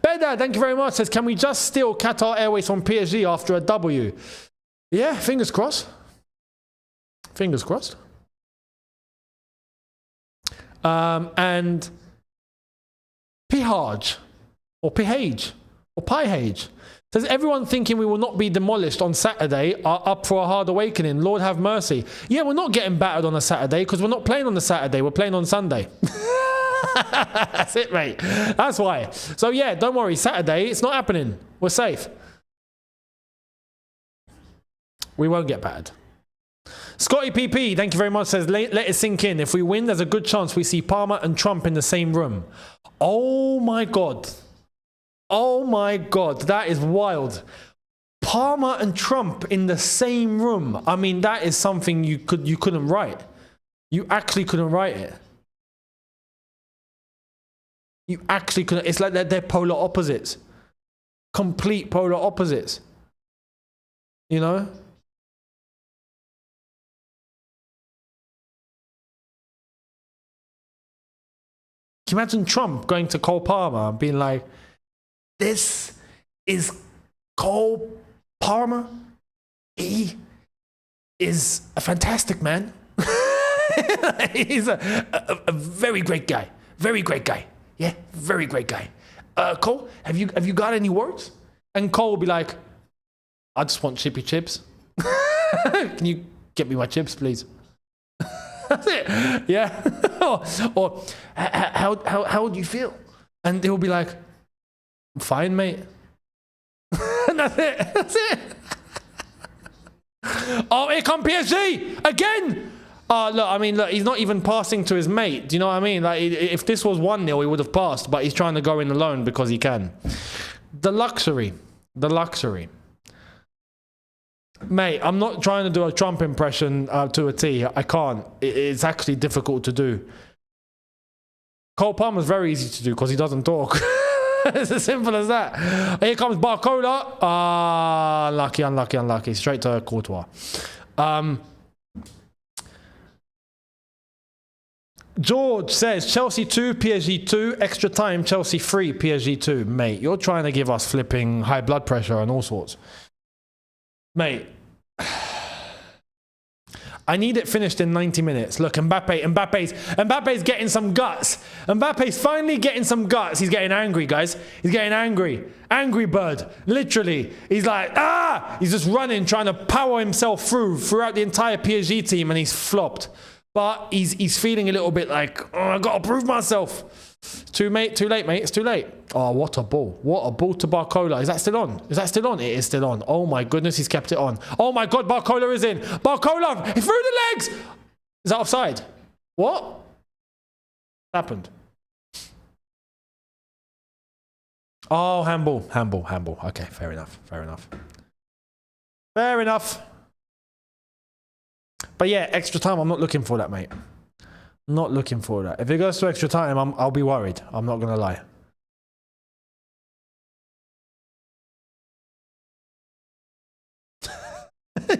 Beda, thank you very much. Says, can we just steal Qatar Airways from PSG after a W? Yeah, fingers crossed. Fingers crossed. And Pihage or Pihage or Pihage says, everyone thinking we will not be demolished on Saturday are up for a hard awakening. Lord have mercy. Yeah, we're not getting battered on a Saturday because we're not playing on the Saturday. We're playing on Sunday. That's it, mate. That's why. So yeah, don't worry. Saturday, it's not happening. We're safe. We won't get battered. Scotty PP, thank you very much, says, let it sink in. If we win, there's a good chance we see Palmer and Trump in the same room. Oh my God. Oh my God. That is wild. Palmer and Trump in the same room. I mean, that is something you couldn't write. You actually couldn't write it. You actually couldn't. It's like they're polar opposites. Complete polar opposites. You know? Can you imagine Trump going to Cole Palmer and being like, this is Cole Palmer. He is a fantastic man. He's a very great guy. Very great guy. Yeah, very great guy. Cole, have you got any words? And Cole will be like, I just want chippy chips. Can you get me my chips, please? That's it. Yeah. or how do you feel? And he'll be like, I'm fine, mate. And that's it. That's it. Oh, here come PSG again. Look, I mean, look, he's not even passing to his mate. Do you know what I mean? Like, if this was 1-0, he would have passed, but he's trying to go in alone because he can. The luxury. Mate, I'm not trying to do a Trump impression to a T. I can't. It's actually difficult to do. Cole Palmer's very easy to do because he doesn't talk. It's as simple as that. Here comes Barcola. Unlucky. Straight to Courtois. George says, Chelsea 2, PSG 2, extra time, Chelsea 3, PSG 2. Mate, you're trying to give us flipping high blood pressure and all sorts. Mate, I need it finished in 90 minutes. Look, Mbappe's getting some guts. Mbappe's finally getting some guts. He's getting angry, guys. He's getting angry. Angry bird. Literally. He's like, He's just running, trying to power himself throughout the entire PSG team, and he's flopped. But he's feeling a little bit like, I got to prove myself. Too late, mate. It's too late. Oh, what a ball. What a ball to Barcola. Is that still on? It is still on. Oh my goodness, he's kept it on. Oh my God, Barcola is in. Barcola, he threw the legs. Is that offside? What happened? Oh, handball. Okay, fair enough. But yeah, extra time, I'm not looking for that, mate. Not looking for that. If it goes to extra time, I'll be worried. I'm not going to lie.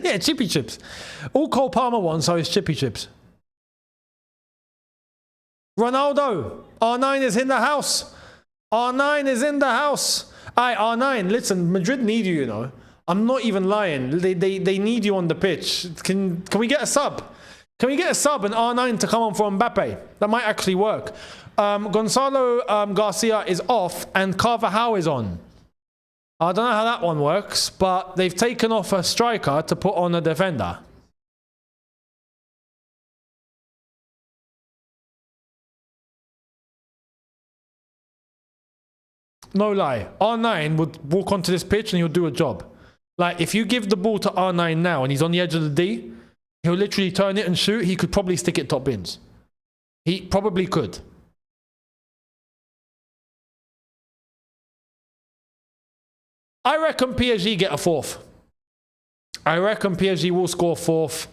Yeah, chippy chips. All Cole Palmer wants, so it's chippy chips. Ronaldo, R9 is in the house. R9 is in the house. Aye, R9, listen, Madrid need you, you know. I'm not even lying. They need you on the pitch. Can we get a sub? Can we get a sub and R9 to come on for Mbappe? That might actually work. Gonzalo Garcia is off and Carvajal is on. I don't know how that one works, but they've taken off a striker to put on a defender. No lie, R9 would walk onto this pitch and he'll do a job. Like, if you give the ball to R9 now and he's on the edge of the D, he'll literally turn it and shoot. He could probably stick it top bins. He probably could. I reckon PSG get a fourth. I reckon PSG will score fourth.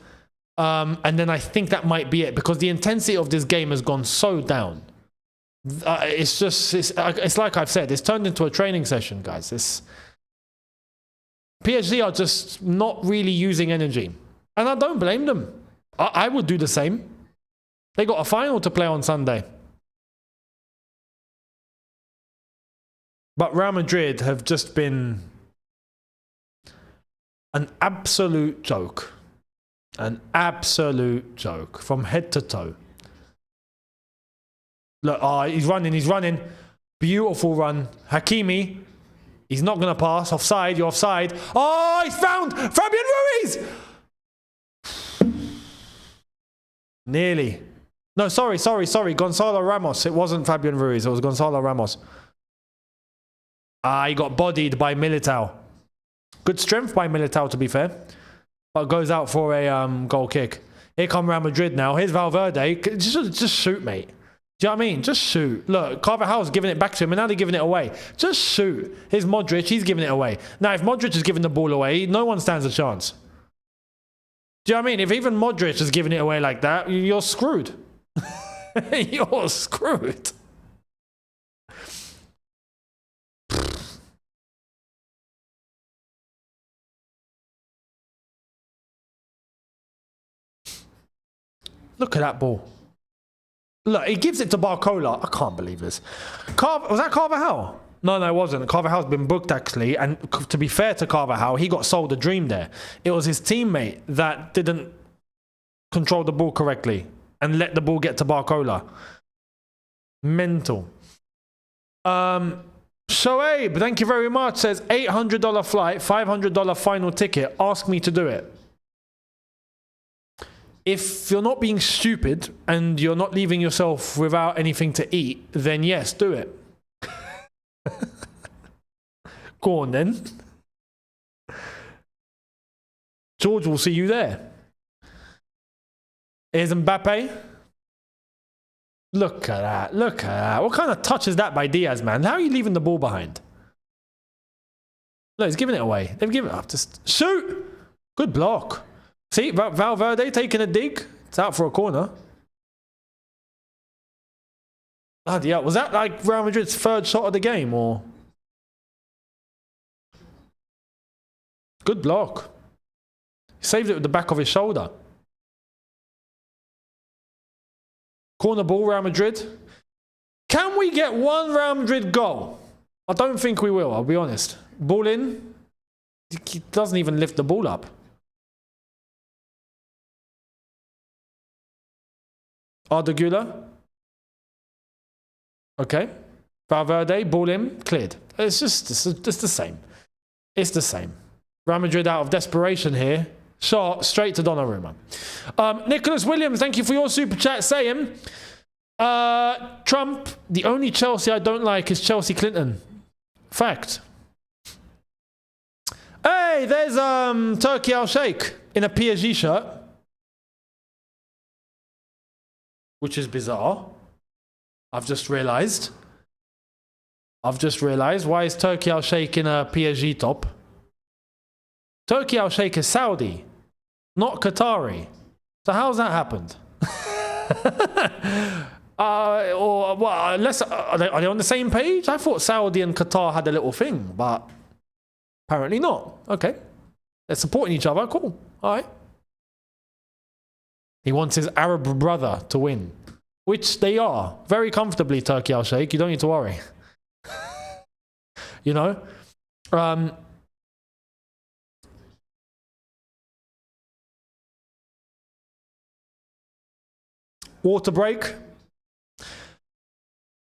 And then I think that might be it, because the intensity of this game has gone so down. It's like I've said, it's turned into a training session, guys. PSG are just not really using energy. And I don't blame them. I would do the same. They got a final to play on Sunday. But Real Madrid have just been an absolute joke. An absolute joke from head to toe. Look, he's running. Beautiful run. Hakimi. He's not going to pass. Offside, you're offside. Oh, he's found Fabian Ruiz! Nearly. No, sorry. Gonzalo Ramos. It wasn't Fabian Ruiz. It was Gonzalo Ramos. He got bodied by Militao. Good strength by Militao, to be fair. But goes out for a goal kick. Here come Real Madrid now. Here's Valverde. Just shoot, mate. Do you know what I mean? Just shoot. Look, Carvajal's giving it back to him, and now they're giving it away. Just shoot. Here's Modric. He's giving it away. Now, if Modric is giving the ball away, no one stands a chance. Do you know what I mean? If even Modric is giving it away like that, you're screwed. You're screwed. Look at that ball. Look, he gives it to Barcola. I can't believe this. Was that Carvajal? No, it wasn't. Carvajal's been booked, actually. And to be fair to Carvajal, he got sold a dream there. It was his teammate that didn't control the ball correctly and let the ball get to Barcola. Mental. Shoaib, thank you very much. Says $800 flight, $500 final ticket. Ask me to do it. If you're not being stupid and you're not leaving yourself without anything to eat, then yes, do it. Go on then. George will see you there. Here's Mbappe. Look at that. Look at that. What kind of touch is that by Diaz, man? How are you leaving the ball behind? Look, he's giving it away. They've given it up. Just shoot. Good block. See, Valverde taking a dig. It's out for a corner. Bloody hell. Was that like Real Madrid's third shot of the game, or? Good block. He saved it with the back of his shoulder. Corner ball, Real Madrid. Can we get one Real Madrid goal? I don't think we will, I'll be honest. Ball in. He doesn't even lift the ball up. Arda Güler. Okay. Valverde, ball in, cleared. It's just the same. It's the same. Real Madrid out of desperation here. Shot straight to Donnarumma. Nicholas Williams, thank you for your super chat saying, Trump, the only Chelsea I don't like is Chelsea Clinton. Fact. Hey, there's Turkey Al Sheikh in a PSG shirt. Which is bizarre. I've just realized. Why is Turkey Al Sheikh in a PSG top? Turkey Al Sheikh is Saudi, not Qatari. So how's that happened? Or well, unless are they on the same page? I thought Saudi and Qatar had a little thing, but apparently not. Okay, they're supporting each other. Cool. All right. He wants his Arab brother to win, which they are very comfortably. Turkey Al Sheikh. You don't need to worry. You know. Water break.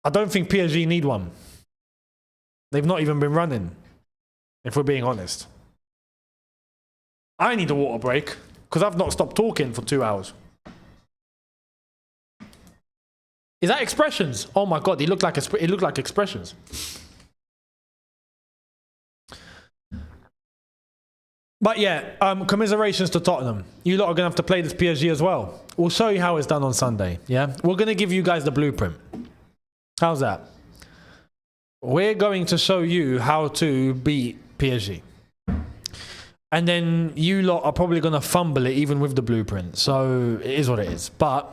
I don't think PSG need one. They've not even been running, if we're being honest. I need a water break because I've not stopped talking for 2 hours. Is that expressions? Oh my God, it looked like expressions. But yeah, commiserations to Tottenham. You lot are going to have to play this PSG as well. We'll show you how it's done on Sunday. Yeah, we're going to give you guys the blueprint. How's that? We're going to show you how to beat PSG. And then you lot are probably going to fumble it even with the blueprint. So it is what it is. But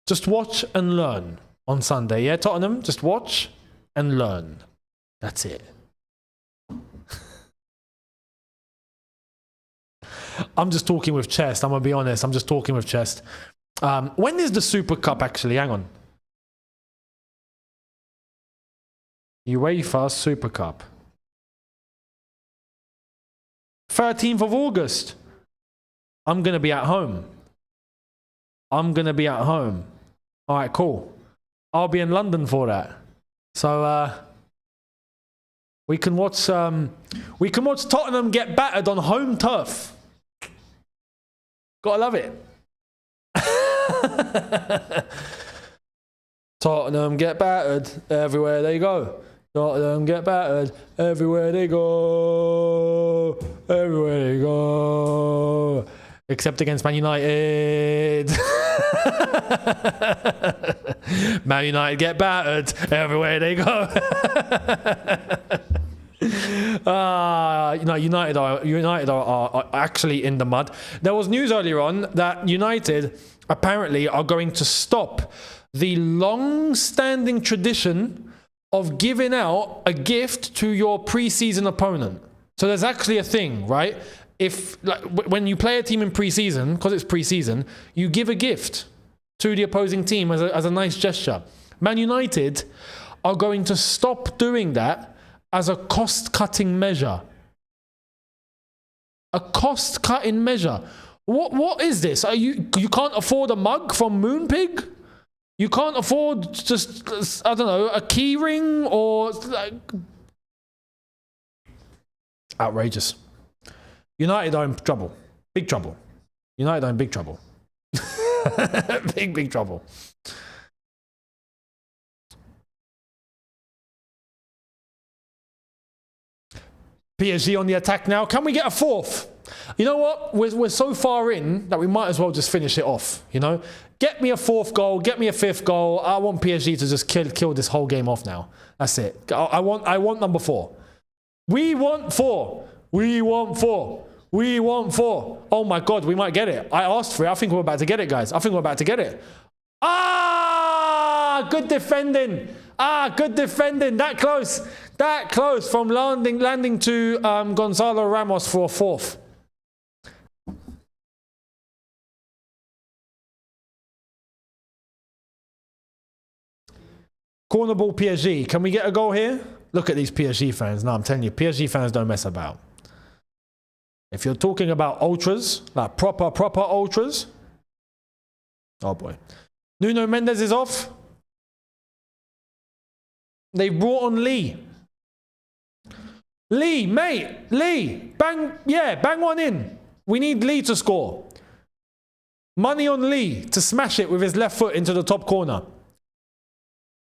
just watch and learn on Sunday. Yeah, Tottenham? Just watch and learn. That's it. I'm just talking with chest. I'm going to be honest. I'm just talking with chest. When is the Super Cup actually? Hang on. UEFA Super Cup. 13th of August. I'm going to be at home. I'm going to be at home. All right, cool. I'll be in London for that. So we can watch Tottenham get battered on home turf. Gotta love it. Tottenham get battered everywhere they go. Tottenham get battered everywhere they go. Everywhere they go. Except against Man United. Man United get battered everywhere they go. United are actually in the mud. There was news earlier on that United apparently are going to stop the long-standing tradition of giving out a gift to your pre-season opponent. So there's actually a thing, right? If when you play a team in pre-season, because it's pre-season, you give a gift to the opposing team as a nice gesture. Man United are going to stop doing that as a cost-cutting measure. A cost-cutting measure. What is this? You can't afford a mug from Moonpig? You can't afford just, I don't know, a key ring or like... Outrageous. United are in trouble. Big trouble. United are in big trouble. Big trouble. PSG on the attack now. Can we get a fourth? You know what? We're so far in that we might as well just finish it off, you know? Get me a fourth goal. Get me a fifth goal. I want PSG to just kill this whole game off now. That's it. I want number 4. We want 4. We want 4. We want 4. Oh my God, we might get it. I asked for it. I think we're about to get it, guys. I think we're about to get it. Ah, good defending. Good defending. That close. That close from landing to Gonzalo Ramos for a fourth. Corner ball PSG. Can we get a goal here? Look at these PSG fans. No, I'm telling you, PSG fans don't mess about. If you're talking about ultras, like proper ultras. Oh boy. Nuno Mendes is off. They brought on Lee. Lee, mate. Lee. Bang one in. We need Lee to score. Money on Lee to smash it with his left foot into the top corner.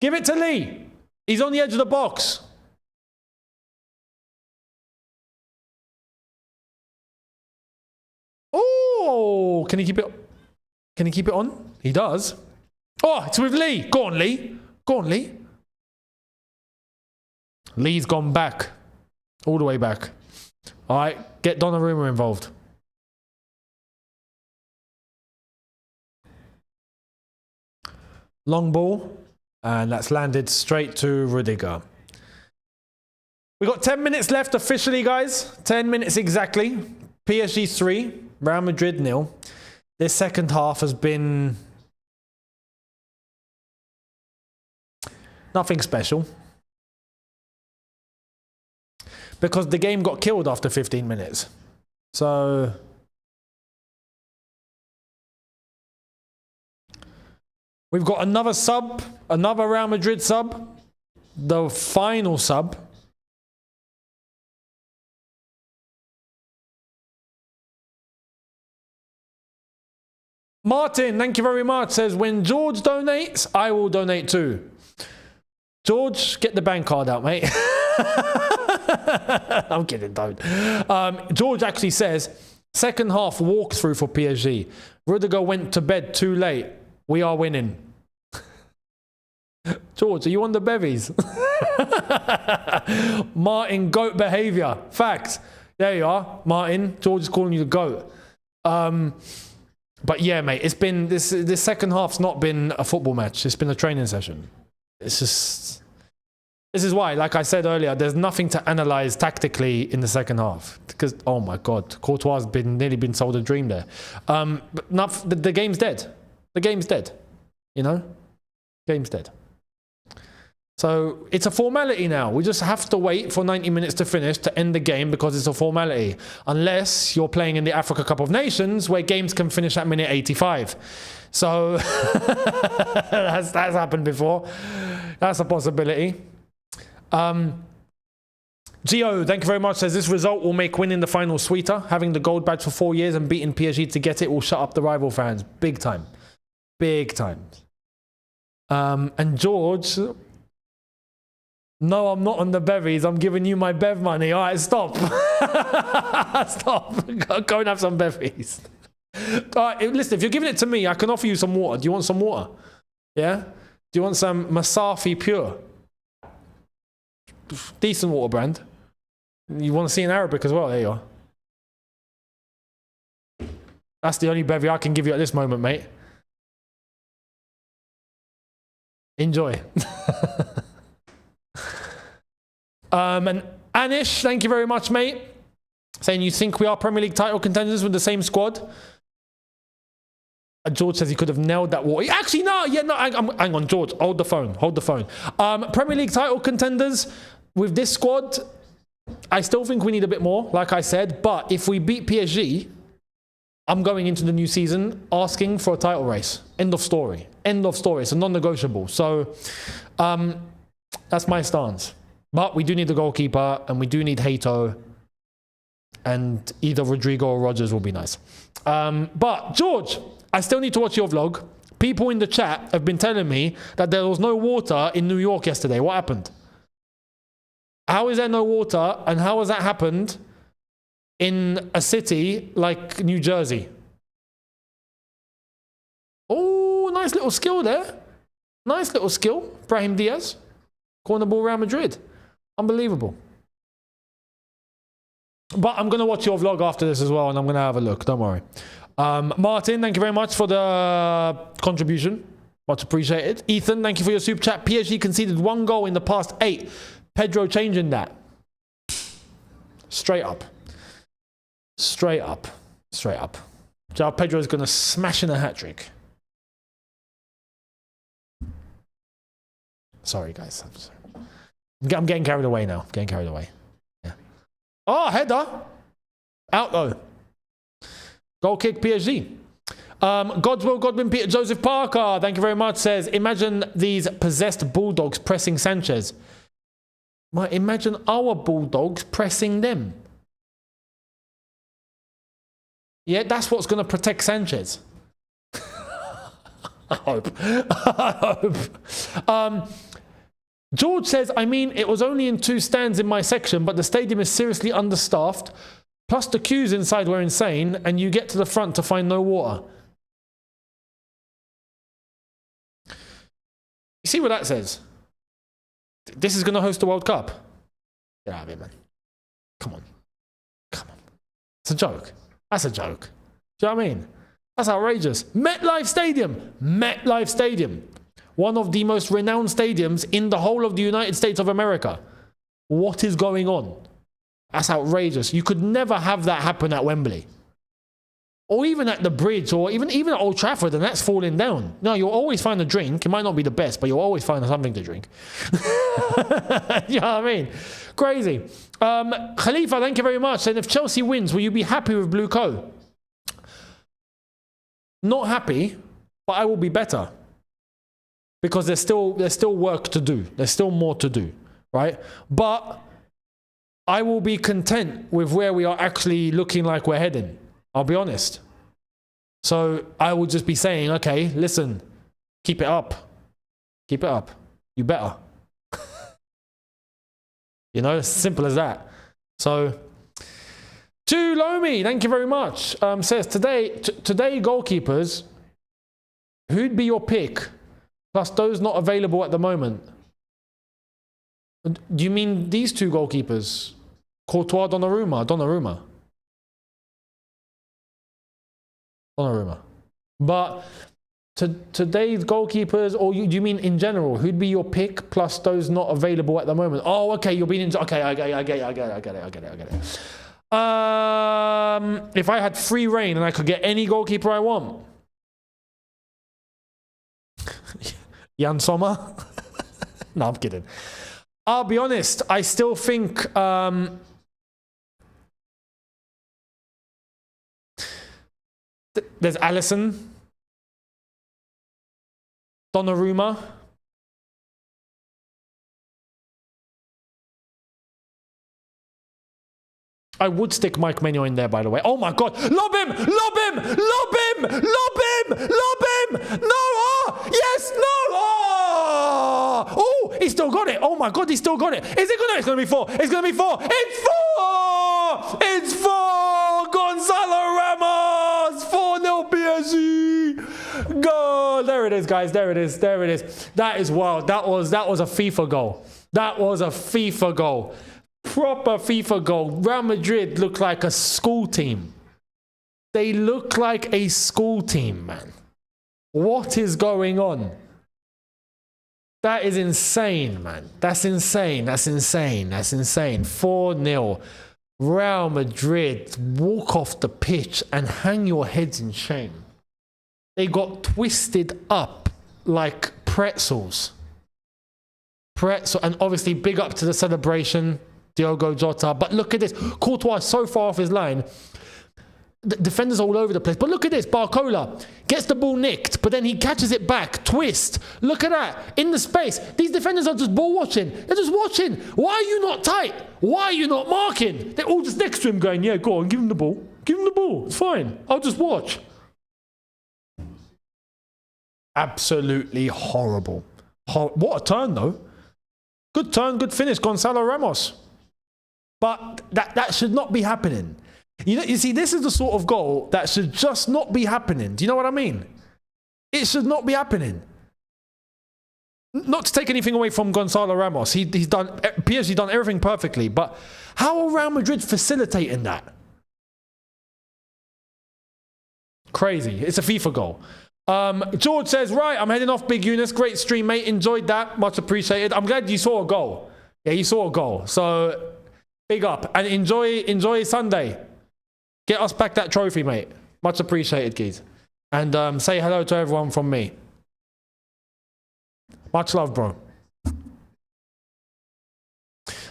Give it to Lee. He's on the edge of the box. Oh, can he keep it? Can he keep it on? He does. Oh, it's with Lee. Go on, Lee. Go on, Lee. Lee's gone back. All the way back. All right, get Donnarumma involved. Long ball. And that's landed straight to Rudiger. We got 10 minutes left officially, guys. 10 minutes exactly. PSG 3, Real Madrid 0. This second half has been nothing special. Because the game got killed after 15 minutes. So we've got another sub, another Real Madrid sub, the final sub. Martin, thank you very much, says, when George donates, I will donate too. George, get the bank card out, mate. I'm kidding, don't. George actually says, second half walkthrough for PSG. Rudiger went to bed too late. We are winning. George, are you on the bevies? Martin, goat behavior. Facts. There you are, Martin. George is calling you the goat. But yeah, mate, it's been this second half's not been a football match. It's been a training session. It's just, this is why, like I said earlier, there's nothing to analyze tactically in the second half because, oh my God, Courtois has nearly been sold a dream there. But the game's dead. The game's dead. You know, game's dead. So it's a formality now. We just have to wait for 90 minutes to finish to end the game because it's a formality. Unless you're playing in the Africa Cup of Nations where games can finish at minute 85. So that's happened before. That's a possibility. Gio, thank you very much, says this result will make winning the final sweeter. Having the gold badge for 4 years and beating PSG to get it will shut up the rival fans. Big time. Big time. And George... No, I'm not on the bevies. I'm giving you my bev money. All right, stop. Stop. Go and have some bevies. All right, listen, if you're giving it to me, I can offer you some water. Do you want some water? Yeah? Do you want some Masafi Pure? Decent water brand. You want to see in Arabic as well? There you are. That's the only bevy I can give you at this moment, mate. Enjoy. And Anish, thank you very much, mate. Saying you think we are Premier League title contenders with the same squad. George says he could have nailed that water. Actually, no, yeah, no, hang on, George, hold the phone, hold the phone. Premier League title contenders with this squad, I still think we need a bit more, like I said. But if we beat PSG, I'm going into the new season asking for a title race. End of story. End of story. It's a non-negotiable. So that's my stance. But we do need the goalkeeper, and we do need Hato, and either Rodrigo or Rogers will be nice. But George, I still need to watch your vlog. People in the chat have been telling me that there was no water in New York yesterday. What happened? How is there no water, and how has that happened in a city like New Jersey? Oh, nice little skill there. Nice little skill. Brahim Diaz. Corner ball Real Madrid. Unbelievable. But I'm going to watch your vlog after this as well, and I'm going to have a look. Don't worry. Martin, thank you very much for the contribution. Much appreciated. Ethan, thank you for your super chat. PSG conceded 1 goal in the past 8. Pedro changing that. Straight up. Straight up. Straight up. So Pedro's going to smash in a hat-trick. Sorry, guys. I'm getting carried away now. Getting carried away. Yeah. Oh, header. Out, though. Goal kick, PSG. Godswill Godwin Peter Joseph Parker, thank you very much, says, imagine these possessed Bulldogs pressing Sanchez. Well, imagine our Bulldogs pressing them. Yeah, that's what's going to protect Sanchez. I hope. I hope. George says, I mean, it was only in 2 stands in my section, but the stadium is seriously understaffed. Plus the queues inside were insane, and you get to the front to find no water. You see what that says? This is going to host the World Cup. Get out of here, man. Come on. Come on. It's a joke. That's a joke. Do you know what I mean? That's outrageous. MetLife Stadium. MetLife Stadium. One of the most renowned stadiums in the whole of the United States of America. What is going on? That's outrageous. You could never have that happen at Wembley. Or even at the Bridge, or even at Old Trafford, and that's falling down. No, you'll always find a drink. It might not be the best, but you'll always find something to drink. You know what I mean? Crazy. Khalifa, thank you very much. Saying, if Chelsea wins, will you be happy with Blue Co? Not happy, but I will be better. Because there's still work to do. There's still more to do, right? But I will be content with where we are actually looking like we're heading. I'll be honest. So I will just be saying, okay, listen, keep it up. Keep it up. You better. You know, simple as that. So, Lomi, thank you very much. Says, today goalkeepers, who'd be your pick? Plus those not available at the moment. Do you mean these two goalkeepers? Courtois, Donnarumma. But today's goalkeepers, or do you mean in general? Who'd be your pick plus those not available at the moment? Oh, okay, you're being okay. I get it. If I had free reign and I could get any goalkeeper I want, Jan Sommer. No, I'm kidding. I'll be honest. I still think. There's Alisson, Donnarumma, I would stick Mike Maignan in there, by the way. Oh my God! Lob him! No! Oh! Yes! No! Oh! Oh! He still got it! Oh my God! He still got it! Is it gonna? It's gonna be 4! It's gonna be 4! It's 4! It's 4! Gonzalo Ramos! 4-0 PSG! Goal! There it is, guys. There it is. That is wild. That was a FIFA goal. That was a FIFA goal. Proper FIFA goal. Real Madrid look like a school team. They look like a school team, man. What is going on? That is insane, man. That's insane. 4-0. Real Madrid walk off the pitch and hang your heads in shame. They got twisted up like pretzels. And obviously big up to the celebration. Diogo Jota, but look at this. Courtois is so far off his line. The defenders all over the place. But look at this. Barcola gets the ball nicked, but then he catches it back. Twist. Look at that. In the space. These defenders are just ball watching. They're just watching. Why are you not tight? Why are you not marking? They're all just next to him going, yeah, go on, give him the ball. Give him the ball. It's fine. I'll just watch. Absolutely horrible. What a turn, though. Good turn, good finish. Gonzalo Ramos. But that should not be happening. You see, this is the sort of goal that should just not be happening. Do you know what I mean? It should not be happening. Not to take anything away from Gonzalo Ramos. He's done, PSG done everything perfectly. But how are Real Madrid facilitating that? Crazy. It's a FIFA goal. George says, right, I'm heading off, Big Younes. Great stream, mate. Enjoyed that. Much appreciated. I'm glad you saw a goal. Yeah, you saw a goal. So... big up and enjoy Sunday. Get us back that trophy, mate. Much appreciated, Keys. And say hello to everyone from me. Much love, bro.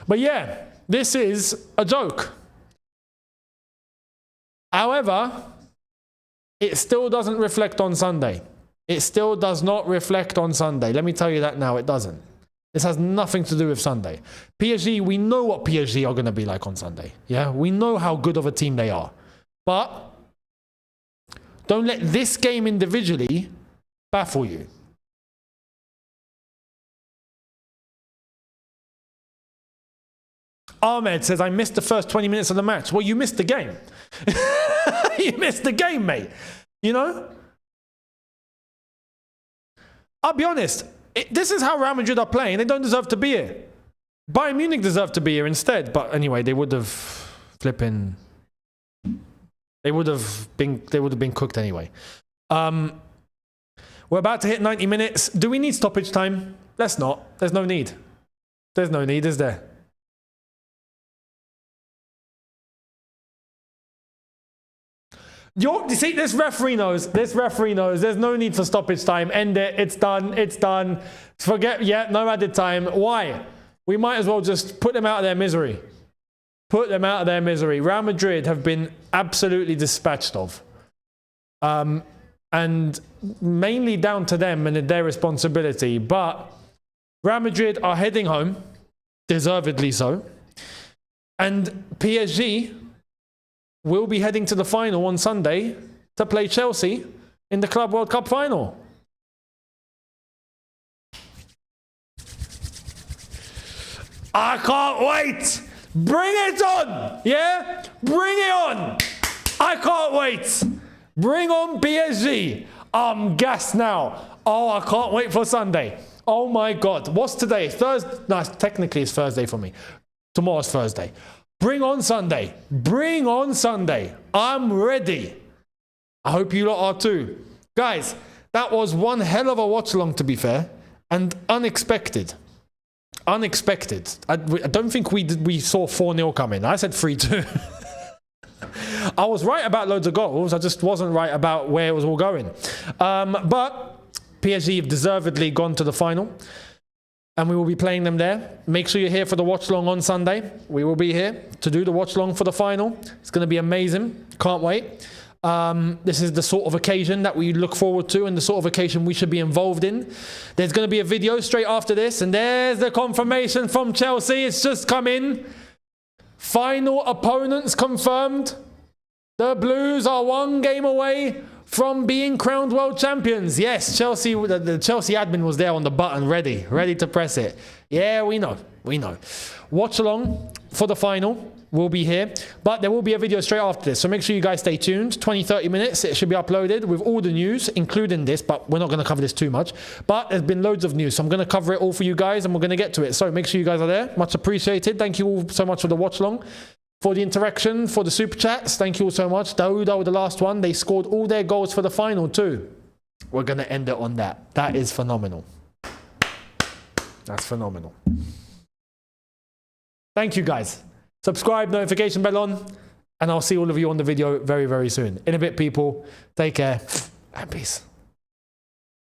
But yeah, this is a joke. However, it still doesn't reflect on Sunday. It still does not reflect on Sunday. Let me tell you that now, it doesn't. This has nothing to do with Sunday. PSG, we know what PSG are going to be like on Sunday. Yeah, we know how good of a team they are. But don't let this game individually baffle you. Ahmed says, I missed the first 20 minutes of the match. Well, you missed the game. You missed the game, mate. You know? I'll be honest. This is how Real Madrid are playing. They don't deserve to be here. Bayern Munich deserve to be here instead. But anyway, they would have flipping. They would have been cooked anyway. We're about to hit 90 minutes. Do we need stoppage time? Let's not. There's no need. There's no need, is there? You see, this referee knows. This referee knows. There's no need for stoppage time. End it. It's done. It's done. Forget. Yeah, no added time. Why? We might as well just put them out of their misery. Put them out of their misery. Real Madrid have been absolutely dispatched of. And mainly down to them and their responsibility. But Real Madrid are heading home, deservedly so. And PSG will be heading to the final on Sunday to play Chelsea in the Club World Cup final. I can't wait! Bring it on! Yeah? Bring it on! I can't wait! Bring on PSG! I'm gassed now. Oh, I can't wait for Sunday. Oh my God. What's today? Thursday? No, technically it's Thursday for me. Tomorrow's Thursday. Bring on Sunday. Bring on Sunday. I'm ready. I hope you lot are too. Guys, that was one hell of a watch along, to be fair, and unexpected. Unexpected. I don't think we saw 4-0 coming. I said 3-2. I was right about loads of goals. I just wasn't right about where it was all going. But PSG have deservedly gone to the final. And we will be playing them there. Make sure you're here for the watch along on Sunday. We will be here to do the watch along for the final. It's going to be amazing. Can't wait. This is the sort of occasion that we look forward to and the sort of occasion we should be involved in. There's going to be a video straight after this. And there's the confirmation from Chelsea. It's just come in. Final opponents confirmed. The Blues are one game away from being crowned world champions. Yes, Chelsea, the Chelsea admin was there on the button, ready to press it. Yeah, we know. Watch along for the final. We'll be here, but there will be a video straight after this, so make sure you guys stay tuned. 20-30 minutes, it should be uploaded with all the news, including this, but we're not going to cover this too much. But there's been loads of news, so I'm going to cover it all for you guys, and we're going to get to it. So make sure you guys are there. Much appreciated. Thank you all so much for the watch along, for the interaction, for the super chats. Thank you all so much. Dauda with the last one. They scored all their goals for the final too. We're going to end it on that. That is phenomenal. That's phenomenal. Thank you guys. Subscribe, notification bell on, and I'll see all of you on the video very, very soon. In a bit, people. Take care and peace.